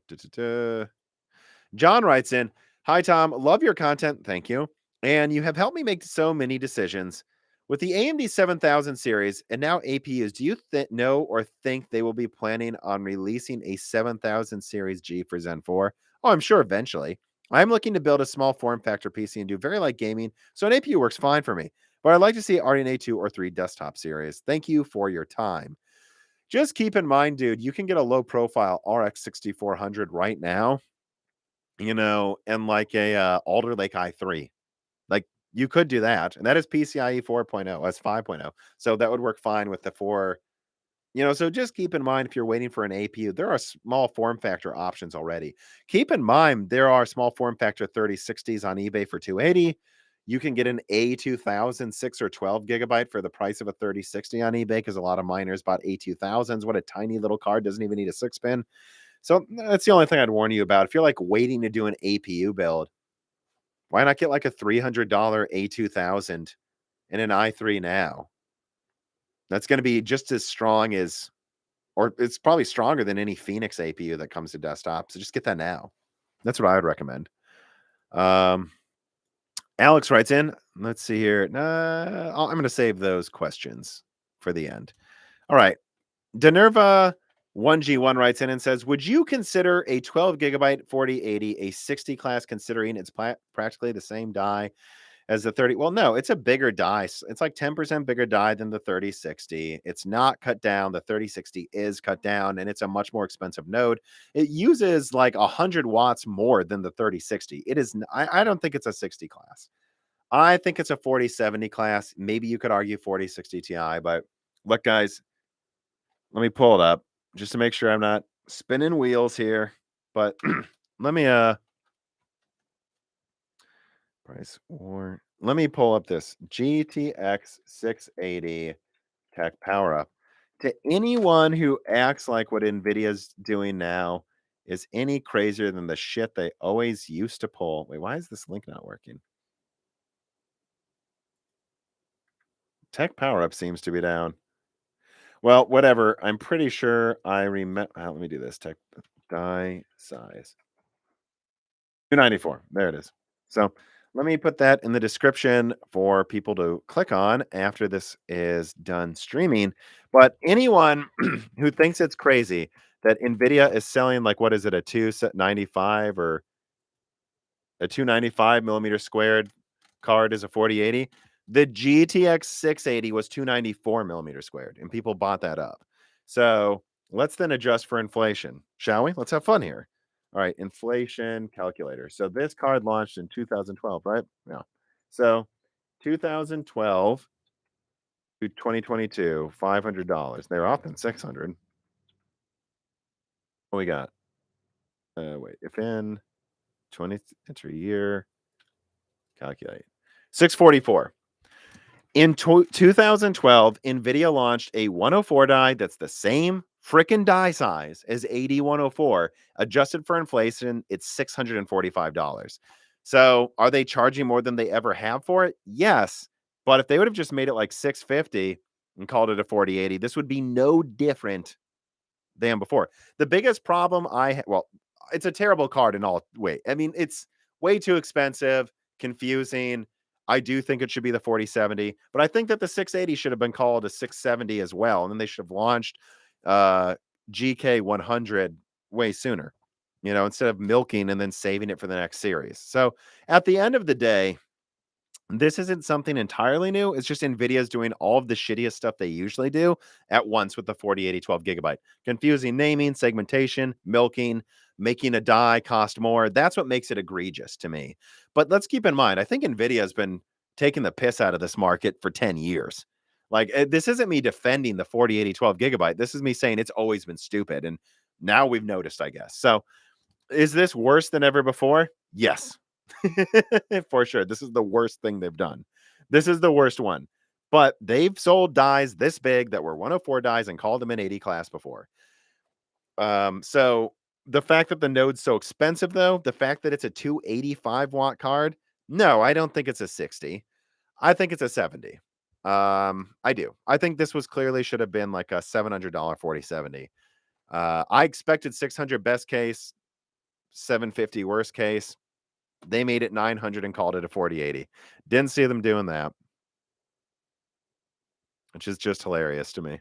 John writes in, "Hi, Tom. Love your content. Thank you. And you have helped me make so many decisions. With the AMD 7000 series and now APUs, do you know or think they will be planning on releasing a 7000 series G for Zen 4? Oh, I'm sure eventually. I'm looking to build a small form factor PC and do very light gaming, so an APU works fine for me. But I'd like to see RDNA 2 or 3 desktop series. Thank you for your time." Just keep in mind, dude, you can get a low profile RX 6400 right now, and like a Alder Lake i3. Like you could do that. And that is PCIe 4.0 as 5.0. So that would work fine with the four. So just keep in mind if you're waiting for an APU, there are small form factor options already. Keep in mind there are small form factor 3060s on eBay for 280. You can get an A2000 6 or 12 gigabyte for the price of a 3060 on eBay because a lot of miners bought A2000s. What a tiny little card, doesn't even need a 6-pin. So that's the only thing I'd warn you about. If you're like waiting to do an APU build, why not get like a $300 A2000 and an i3 now? That's going to be just as strong as, or it's probably stronger than any Phoenix APU that comes to desktop. So just get that now. That's what I would recommend. Um, Alex writes in, let's see here. I'm going to save those questions for the end. All right. Denerva 1G1 writes in and says, would you consider a 12 gigabyte 4080 a 60 class considering it's practically the same die as the 30? Well, no, it's a bigger die. It's like 10% bigger die than the 3060. It's not cut down. The 3060 is cut down and it's a much more expensive node. It uses like 100 watts more than the 3060. It is, I don't think it's a 60 class. I think it's a 4070 class. Maybe you could argue 4060 Ti, but look, guys, let me pull it up just to make sure I'm not spinning wheels here. But let me let me pull up this GTX 680 tech power up. To anyone who acts like what Nvidia's doing now is any crazier than the shit they always used to pull. Wait, why is this link not working? Tech power up seems to be down. Well, whatever. I'm pretty sure I remember. Let me do this. Tech die size 294. There it is. So let me put that in the description for people to click on after this is done streaming. But anyone who thinks it's crazy that Nvidia is selling, like, what is it, a 295 or a 295 millimeter squared card is a 4080. The GTX 680 was 294 millimeter squared, and people bought that up. So let's then adjust for inflation, shall we? Let's have fun here. All right, inflation calculator. So this card launched in 2012, right? Yeah. So 2012 to 2022, $500. They're often 600. What we got? Wait, if in 20 enter year, calculate. 644. In 2012, NVIDIA launched a 104 die that's the same freaking die size as 8104. Adjusted for inflation, it's $645. So are they charging more than they ever have for it? Yes. But if they would have just made it like 650 and called it a 4080, this would be no different than before. The biggest problem well, it's a terrible card in all way. I mean, it's way too expensive, confusing. I do think it should be the 4070, but I think that the 680 should have been called a 670 as well. And then they should have launched GK 100 way sooner, instead of milking and then saving it for the next series. So at the end of the day, this isn't something entirely new. It's just NVIDIA's doing all of the shittiest stuff they usually do at once with the 4080 12 gigabyte. Confusing naming, segmentation, milking, making a die cost more. That's what makes it egregious to me. But let's keep in mind, I think NVIDIA has been taking the piss out of this market for 10 years. Like, this isn't me defending the 4080 12 gigabyte. This is me saying it's always been stupid. And now we've noticed, I guess. So is this worse than ever before? Yes. For sure. This is the worst thing they've done. This is the worst one. But they've sold dies this big that were 104 dies and called them an 80 class before. So the fact that the node's so expensive, though, the fact that it's a 285-watt card, no, I don't think it's a 60. I think it's a 70. I do. I think this was clearly should have been like a $700 4070. I expected 600 best case, 750 worst case. They made it 900 and called it a 4080. Didn't see them doing that, which is just hilarious to me.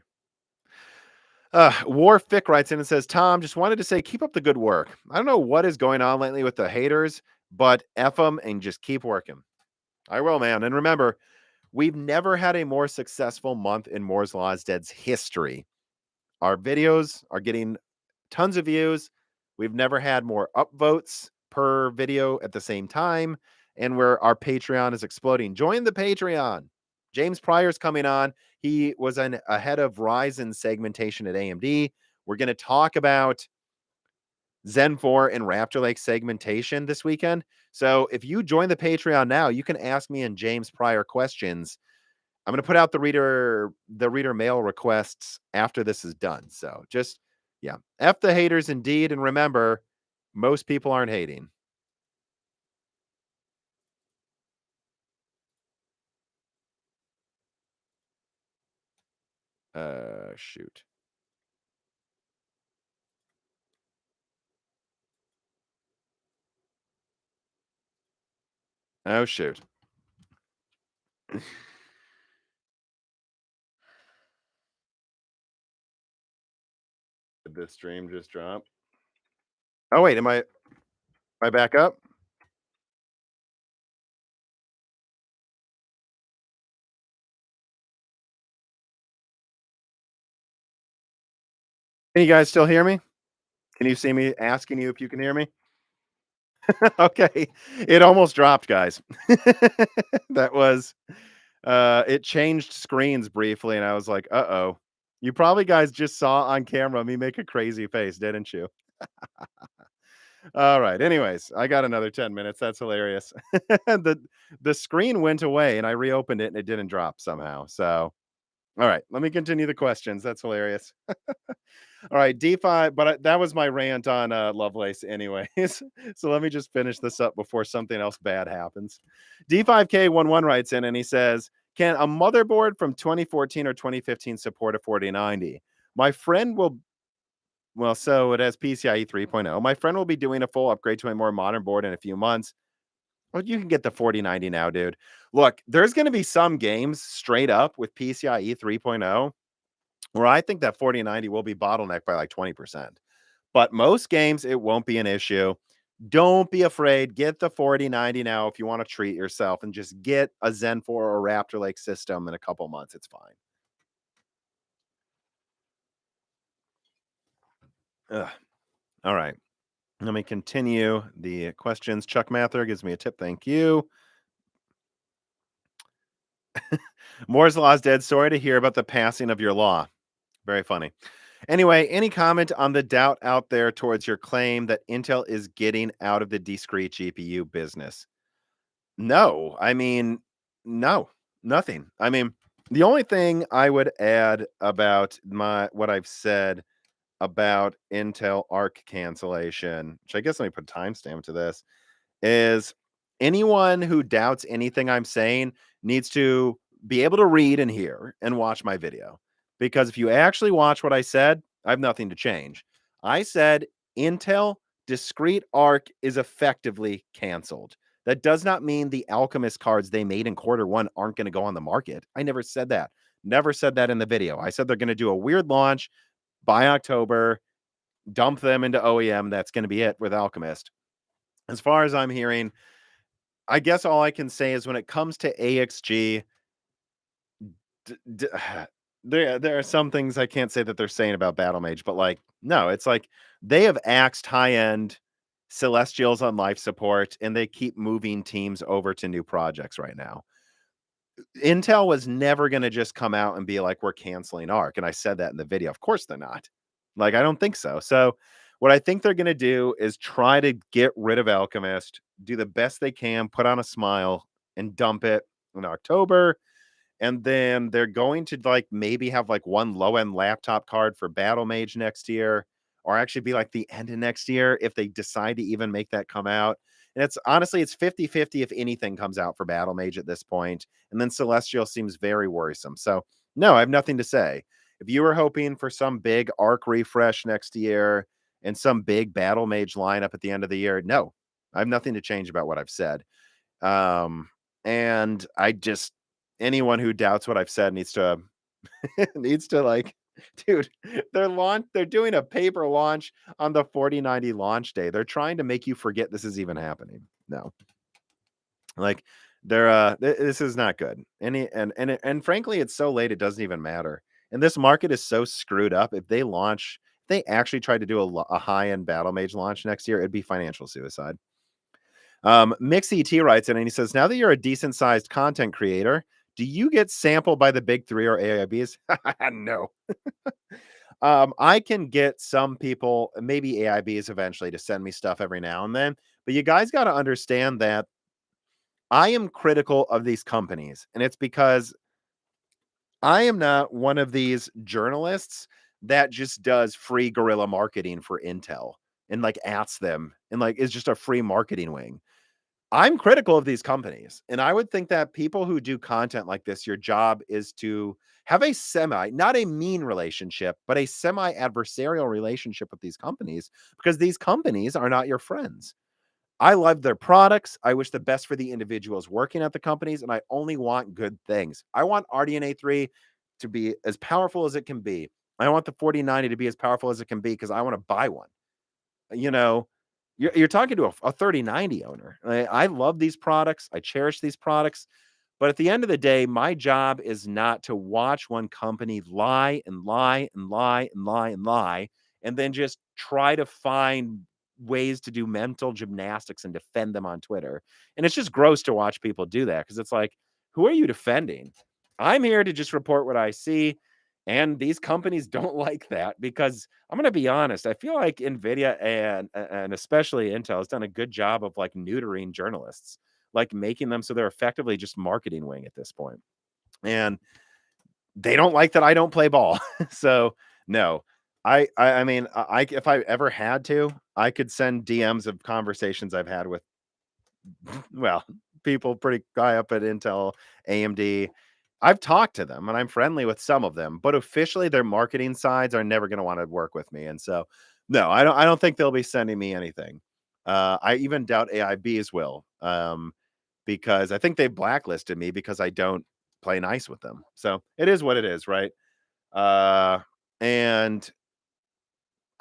War Fick writes in and says, Tom, just wanted to say, keep up the good work. I don't know what is going on lately with the haters, but F them and just keep working. I will, man. And remember, we've never had a more successful month in Moore's Law is Dead's history. Our videos are getting tons of views. We've never had more upvotes per video at the same time. And where our Patreon is exploding. Join the Patreon. James Pryor's coming on. He was ahead of Ryzen segmentation at AMD. We're going to talk about Zen 4 and Raptor Lake segmentation this weekend. So if you join the Patreon now, you can ask me and James Pryor questions. I'm going to put out the reader mail requests after this is done. So just, yeah, F the haters indeed. And remember, most people aren't hating. Shoot. Oh, shoot. Did the stream just drop? Oh, wait, am I back up? Can you guys still hear me? Can you see me asking you if you can hear me? Okay. It almost dropped, guys. That was it changed screens briefly and I was like, "Uh-oh." You probably guys just saw on camera me make a crazy face, didn't you? All right. Anyways, I got another 10 minutes. That's hilarious. The screen went away and I reopened it and it didn't drop somehow. So, all right, let me continue the questions. That's hilarious. All right, DeFi, but that was my rant on Lovelace, anyways. So let me just finish this up before something else bad happens. D5K11 writes in and he says, "Can a motherboard from 2014 or 2015 support a 4090? My friend will, well, so it has PCIe 3.0. My friend will be doing a full upgrade to a more modern board in a few months. Well, you can get the 4090 now, dude. Look, there's going to be some games straight up with PCIe 3.0 where I think that 4090 will be bottlenecked by like 20%. But most games, it won't be an issue. Don't be afraid. Get the 4090 now if you want to treat yourself and just get a Zen 4 or Raptor Lake system in a couple months. It's fine. Ugh. All right. Let me continue the questions. Chuck Mather gives me a tip. Thank you. Moore's Law is dead. Sorry to hear about the passing of your law. Very funny. Anyway, any comment on the doubt out there towards your claim that Intel is getting out of the discrete GPU business? No, I mean, no, nothing. I mean, the only thing I would add about what I've said about Intel Arc cancellation, which I guess let me put a timestamp to this, is anyone who doubts anything I'm saying needs to be able to read and hear and watch my video. Because if you actually watch what I said, I have nothing to change. I said Intel discrete arc is effectively canceled. That does not mean the Alchemist cards they made in quarter 1 aren't going to go on the market. I never said that. Never said that in the video. I said they're going to do a weird launch by October, dump them into OEM. That's going to be it with Alchemist. As far as I'm hearing, I guess all I can say is when it comes to AXG, d d there are some things I can't say that they're saying about Battle Mage, but, like, no, it's like they have axed high-end Celestials on life support, and they keep moving teams over to new projects right now. Intel was never gonna just come out and be like, "We're canceling Arc," and I said that in the video. Of course they're not. Like, I don't think so. So, what I think they're gonna do is try to get rid of Alchemist, do the best they can, put on a smile, and dump it in October, And then they're going to like maybe have like one low end laptop card for Battle Mage next year, or actually be like the end of next year if they decide to even make that come out. And it's honestly, it's 50-50 if anything comes out for Battle Mage at this point. And then Celestial seems very worrisome. So, no, I have nothing to say. If you were hoping for some big arc refresh next year and some big Battle Mage lineup at the end of the year, no, I have nothing to change about what I've said. And I just anyone who doubts what I've said needs to needs to like, dude, they're doing a paper launch on the 4090 launch day. They're trying to make you forget this is even happening. No. Like this is not good. And frankly, it's so late it doesn't even matter. And this market is so screwed up. If they actually tried to do a high-end battle mage launch next year, it'd be financial suicide. Mix ET writes in and he says, now that you're a decent sized content creator, do you get sampled by the big three or AIBs? No. I can get some people, maybe AIBs eventually, to send me stuff every now and then. But you guys got to understand that I am critical of these companies. And it's because I am not one of these journalists that just does free guerrilla marketing for Intel and like ats them and like is just a free marketing wing. I'm critical of these companies, and I would think that people who do content like this, your job is to have a not a mean relationship, but a semi adversarial relationship with these companies because these companies are not your friends. I love their products. I wish the best for the individuals working at the companies, and I only want good things. I want RDNA 3 to be as powerful as it can be. I want the 4090 to be as powerful as it can be because I want to buy one. You know, you're talking to a 3090 owner. I love these products. I cherish these products. But at the end of the day, my job is not to watch one company lie and lie and lie and lie and lie, and then just try to find ways to do mental gymnastics and defend them on Twitter. And it's just gross to watch people do that because it's like, who are you defending? I'm here to just report what I see. And these companies don't like that because I'm going to be honest. I feel like Nvidia and especially Intel has done a good job of like neutering journalists, like making them so they're effectively just marketing wing at this point. And they don't like that I don't play ball. So no, I mean, if I ever had to, I could send DMs of conversations I've had with, well, people pretty high up at Intel, AMD. I've talked to them and I'm friendly with some of them, but officially their marketing sides are never going to want to work with me. And so, no, I don't think they'll be sending me anything. I even doubt AIBs will, because I think they blacklisted me because I don't play nice with them. So it is what it is, right? Uh, and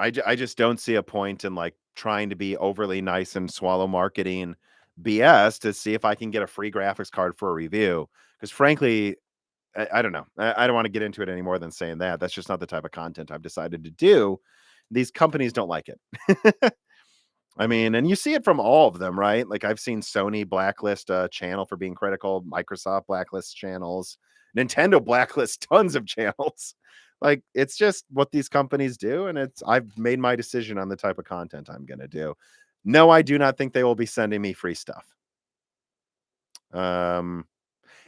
I just don't see a point in like trying to be overly nice and swallow marketing BS to see if I can get a free graphics card for a review. Because frankly, I don't know. I don't want to get into it any more than saying that. That's just not the type of content I've decided to do. These companies don't like it. I mean, and you see it from all of them, right? Like I've seen Sony blacklist a channel for being critical, Microsoft blacklist channels, Nintendo blacklist tons of channels. Like it's just what these companies do, and I've made my decision on the type of content I'm gonna do. No, I do not think they will be sending me free stuff. Um,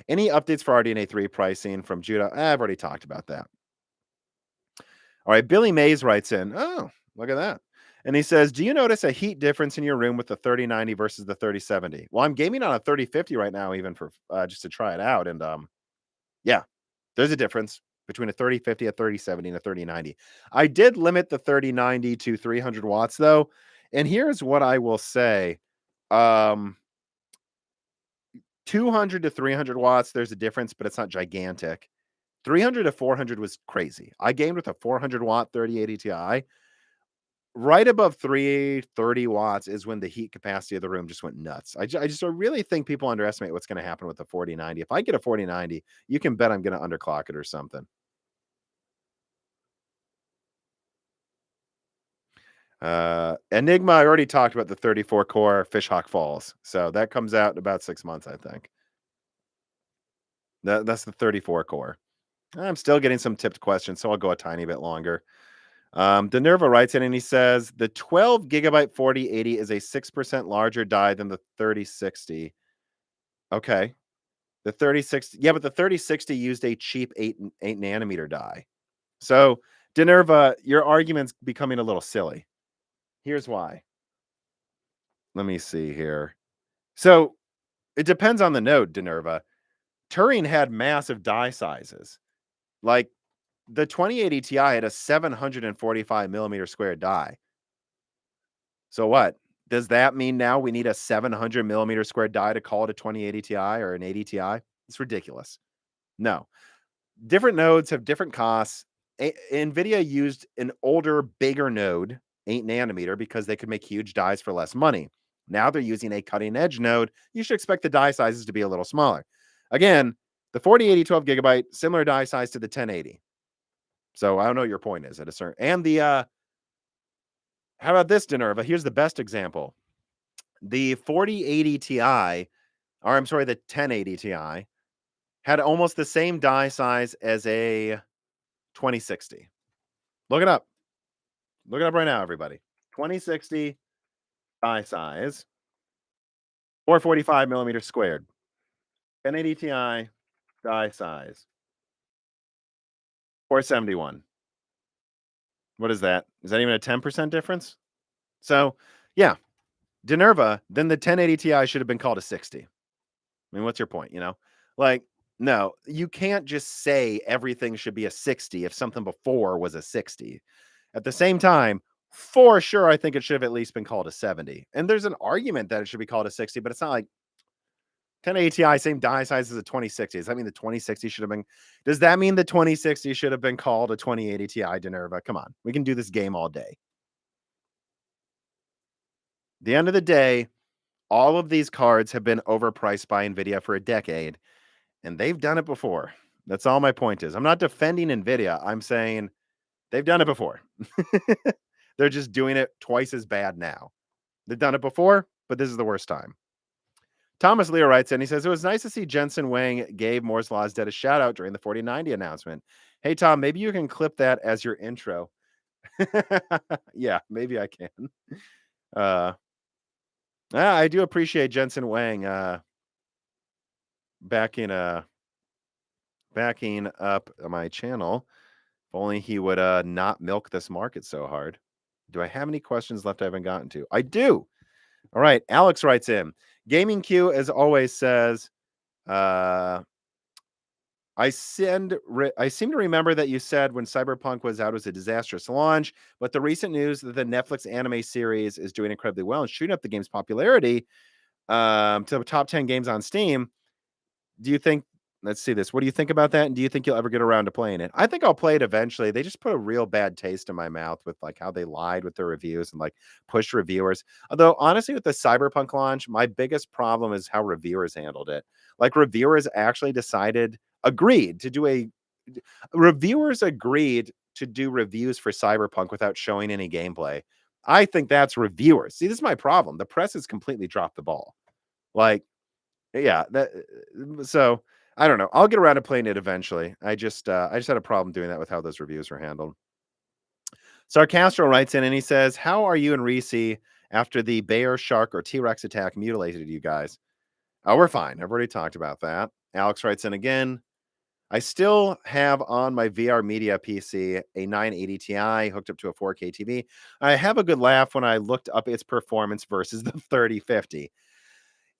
any updates for RDNA 3 pricing from Judah? I've already talked about that. All right, Billy Mays writes in. Oh, look at that. And he says, do you notice a heat difference in your room with the 3090 versus the 3070? Well, I'm gaming on a 3050 right now, even for just to try it out. And yeah, there's a difference between a 3050, a 3070, and a 3090. I did limit the 3090 to 300 watts though. And here's what I will say. 200 to 300 watts, there's a difference, but it's not gigantic. 300 to 400 was crazy. I gamed with a 400 watt 3080 Ti. Right above 330 watts is when the heat capacity of the room just went nuts. I really think people underestimate what's going to happen with the 4090. If I get a 4090, you can bet I'm going to underclock it or something. Enigma, I already talked about the 34 core Fishhawk Falls. So that comes out in about 6 months, I think. That's the 34 core. I'm still getting some tipped questions, so I'll go a tiny bit longer. Denerva writes in and he says the 12 gigabyte 4080 is a 6% larger die than the 3060. Okay. The 3060, yeah, but the 3060 used a cheap 8 nanometer die. So, Dinerva, your argument's becoming a little silly. Here's why. Let me see here. So, it depends on the node, Dinerva. Turing had massive die sizes. Like the 2080 Ti had a 745 millimeter square die. So what? Does that mean now we need a 700 millimeter square die to call it a 2080 Ti or an 80 Ti? It's ridiculous. No. Different nodes have different costs. Nvidia used an older, bigger node, 8 nanometer, because they could make huge dies for less money. Now they're using a cutting edge node. You should expect the die sizes to be a little smaller. Again, the 4080 12 gigabyte, similar die size to the 1080. So I don't know what your point is at a certain, and the how about this, Dinerva? Here's the best example. The 4080 Ti, or I'm sorry, the 1080 Ti had almost the same die size as a 2060. Look it up. Look it up right now, everybody. 2060 die size, 445 millimeters squared. 1080 Ti die size, 471. What is that? Is that even a 10% difference? So, yeah, Dinerva, then the 1080 Ti should have been called a 60. I mean, what's your point, you know? Like, no, you can't just say everything should be a 60 if something before was a 60. At the same time, for sure, I think it should have at least been called a 70. And there's an argument that it should be called a 60, but it's not like 1080 Ti, same die size as a 2060. Does that mean the 2060 should have been? Does that mean the 2060 should have been called a 2080 Ti Dinerva? Come on, we can do this game all day. At the end of the day, all of these cards have been overpriced by Nvidia for a decade, and they've done it before. That's all my point is. I'm not defending Nvidia. I'm saying they've done it before. They're just doing it twice as bad now. They've done it before, but this is the worst time. Thomas Leo writes in, he says, it was nice to see Jensen Wang gave Moore's Law is Dead a shout out during the 4090 announcement. Hey, Tom, maybe you can clip that as your intro. Yeah, maybe I can. I do appreciate Jensen Wang backing up my channel. If only he would not milk this market so hard. Do I have any questions left I haven't gotten to? I do. All right. Alex writes in. Gaming Q, as always, says, I seem to remember that you said when Cyberpunk was out, it was a disastrous launch, but the recent news that the Netflix anime series is doing incredibly well and shooting up the game's popularity to the top 10 games on Steam. Do you think, let's see this. What do you think about that? And do you think you'll ever get around to playing it? I think I'll play it eventually. They just put a real bad taste in my mouth with like how they lied with their reviews and like pushed reviewers. Although honestly, with the Cyberpunk launch, my biggest problem is how reviewers handled it. Like reviewers agreed to do reviews for Cyberpunk without showing any gameplay. I think that's reviewers. See, this is my problem. The press has completely dropped the ball. Like, yeah, so I don't know. I'll get around to playing it eventually. I just had a problem doing that with how those reviews were handled. Sarcastro writes in and he says, how are you and Reese after the bear, shark, or T-Rex attack mutilated you guys? Oh, we're fine. I've already talked about that. Alex writes in again. I still have on my VR media PC a 980 Ti hooked up to a 4K TV. I have a good laugh when I looked up its performance versus the 3050.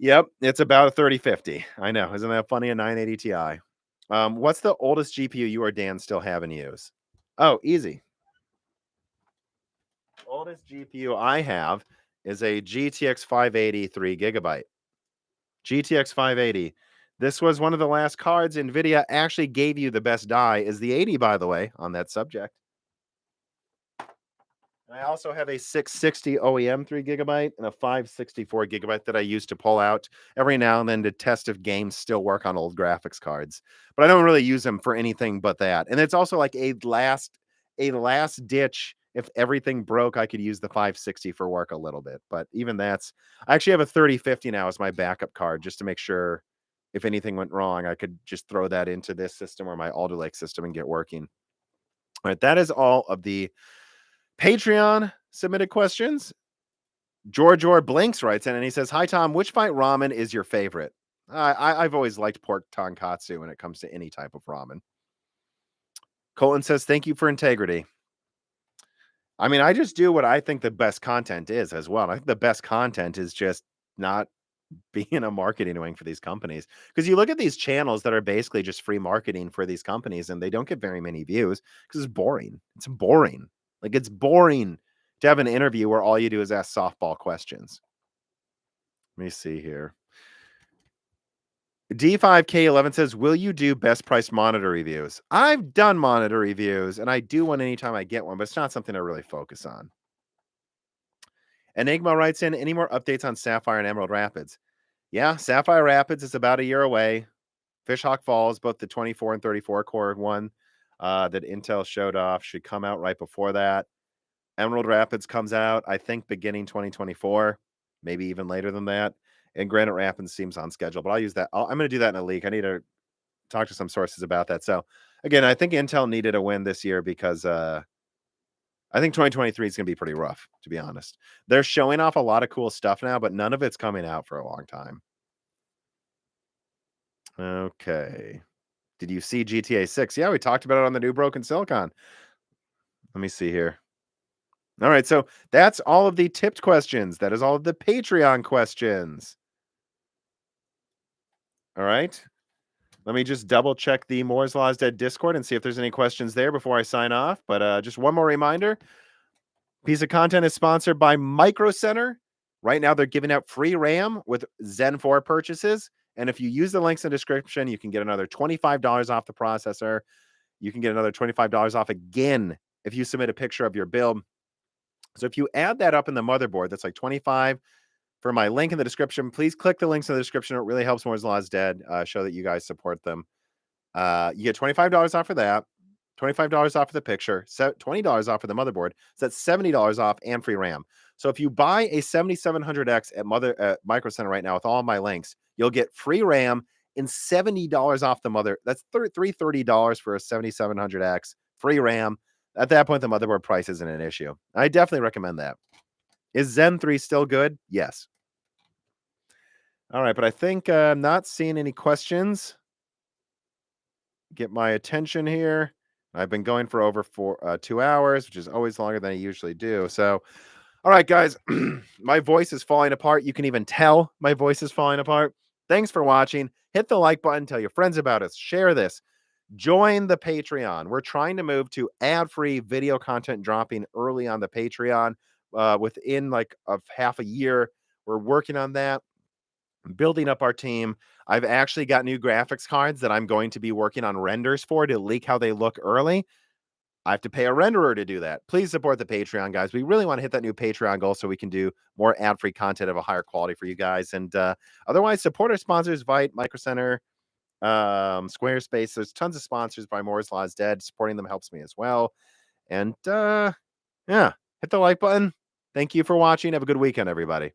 Yep, it's about a 3050. I know. Isn't that funny? A 980 Ti. What's the oldest GPU you or Dan still have and use? Oh, easy. Oldest GPU I have is a GTX 580 3 gigabyte. GTX 580. This was one of the last cards Nvidia actually gave you the best die is the 80, by the way, on that subject. I also have a 660 OEM 3 gigabyte and a 564 gigabyte that I use to pull out every now and then to test if games still work on old graphics cards. But I don't really use them for anything but that. And it's also like a last ditch. If everything broke, I could use the 560 for work a little bit. But even I actually have a 3050 now as my backup card just to make sure if anything went wrong, I could just throw that into this system or my Alder Lake system and get working. All right, that is all of the Patreon submitted questions. George Blinks writes in and he says, hi, Tom, which fight ramen is your favorite? I've always liked pork tonkatsu when it comes to any type of ramen. Colton says, "Thank you for integrity." I mean, I just do what I think the best content is as well. I think the best content is just not being a marketing wing for these companies. Because you look at these channels that are basically just free marketing for these companies, and they don't get very many views because it's boring. It's boring. Like, it's boring to have an interview where all you do is ask softball questions. Let me see here. D5K11 says, "Will you do best price monitor reviews?" I've done monitor reviews, and I do one anytime I get one, but it's not something I really focus on. Enigma writes in, "Any more updates on Sapphire and Emerald Rapids?" Yeah, Sapphire Rapids is about a year away. Fishhawk Falls, both the 24 and 34 core one that Intel showed off, should come out right before that. Emerald Rapids comes out, I think, beginning 2024, maybe even later than that. And Granite Rapids seems on schedule, but I'll use that. I'm going to do that in a leak. I need to talk to some sources about that. So, again, I think Intel needed a win this year because I think 2023 is going to be pretty rough, to be honest. They're showing off a lot of cool stuff now, but none of it's coming out for a long time. Okay. Did you see GTA 6? Yeah, we talked about it on the new Broken Silicon. Let me see here. All right, so that's all of the tipped questions. That is all of the Patreon questions. All right. Let me just double check the Moore's Law's Dead Discord and see if there's any questions there before I sign off. But just one more reminder. Piece of content is sponsored by Micro Center. Right now, they're giving out free RAM with Zen 4 purchases. And if you use the links in the description, you can get another $25 off the processor. You can get another $25 off again if you submit a picture of your build. So if you add that up in the motherboard, that's like 25 for my link in the description. Please click the links in the description. It really helps Moore's Law's Dead show that you guys support them. You get $25 off for that, $25 off for the picture, $20 off for the motherboard. So that's $70 off and free RAM. So if you buy a 7700X at Micro Center right now with all my links, you'll get free RAM and $70 off the mother. That's $330 for a 7700X, free RAM. At that point, the motherboard price isn't an issue. I definitely recommend that. Is Zen 3 still good? Yes. All right, but I think I'm not seeing any questions get my attention here. I've been going for over 2 hours, which is always longer than I usually do. So, all right, guys, my voice is falling apart. You can even tell my voice is falling apart. Thanks for watching. Hit the like button. Tell your friends about us. Share this. Join the Patreon. We're trying to move to ad-free video content dropping early on the Patreon within like of half a year. We're working on that, building up our team. I've actually got new graphics cards that I'm going to be working on renders for to leak how they look early. I have to pay a renderer to do that. Please support the Patreon, guys. We really want to hit that new Patreon goal so we can do more ad-free content of a higher quality for you guys. And otherwise, support our sponsors, Vite, Micro Center, Squarespace. There's tons of sponsors by Moore's Law's Dead. Supporting them helps me as well. And yeah, hit the like button. Thank you for watching. Have a good weekend, everybody.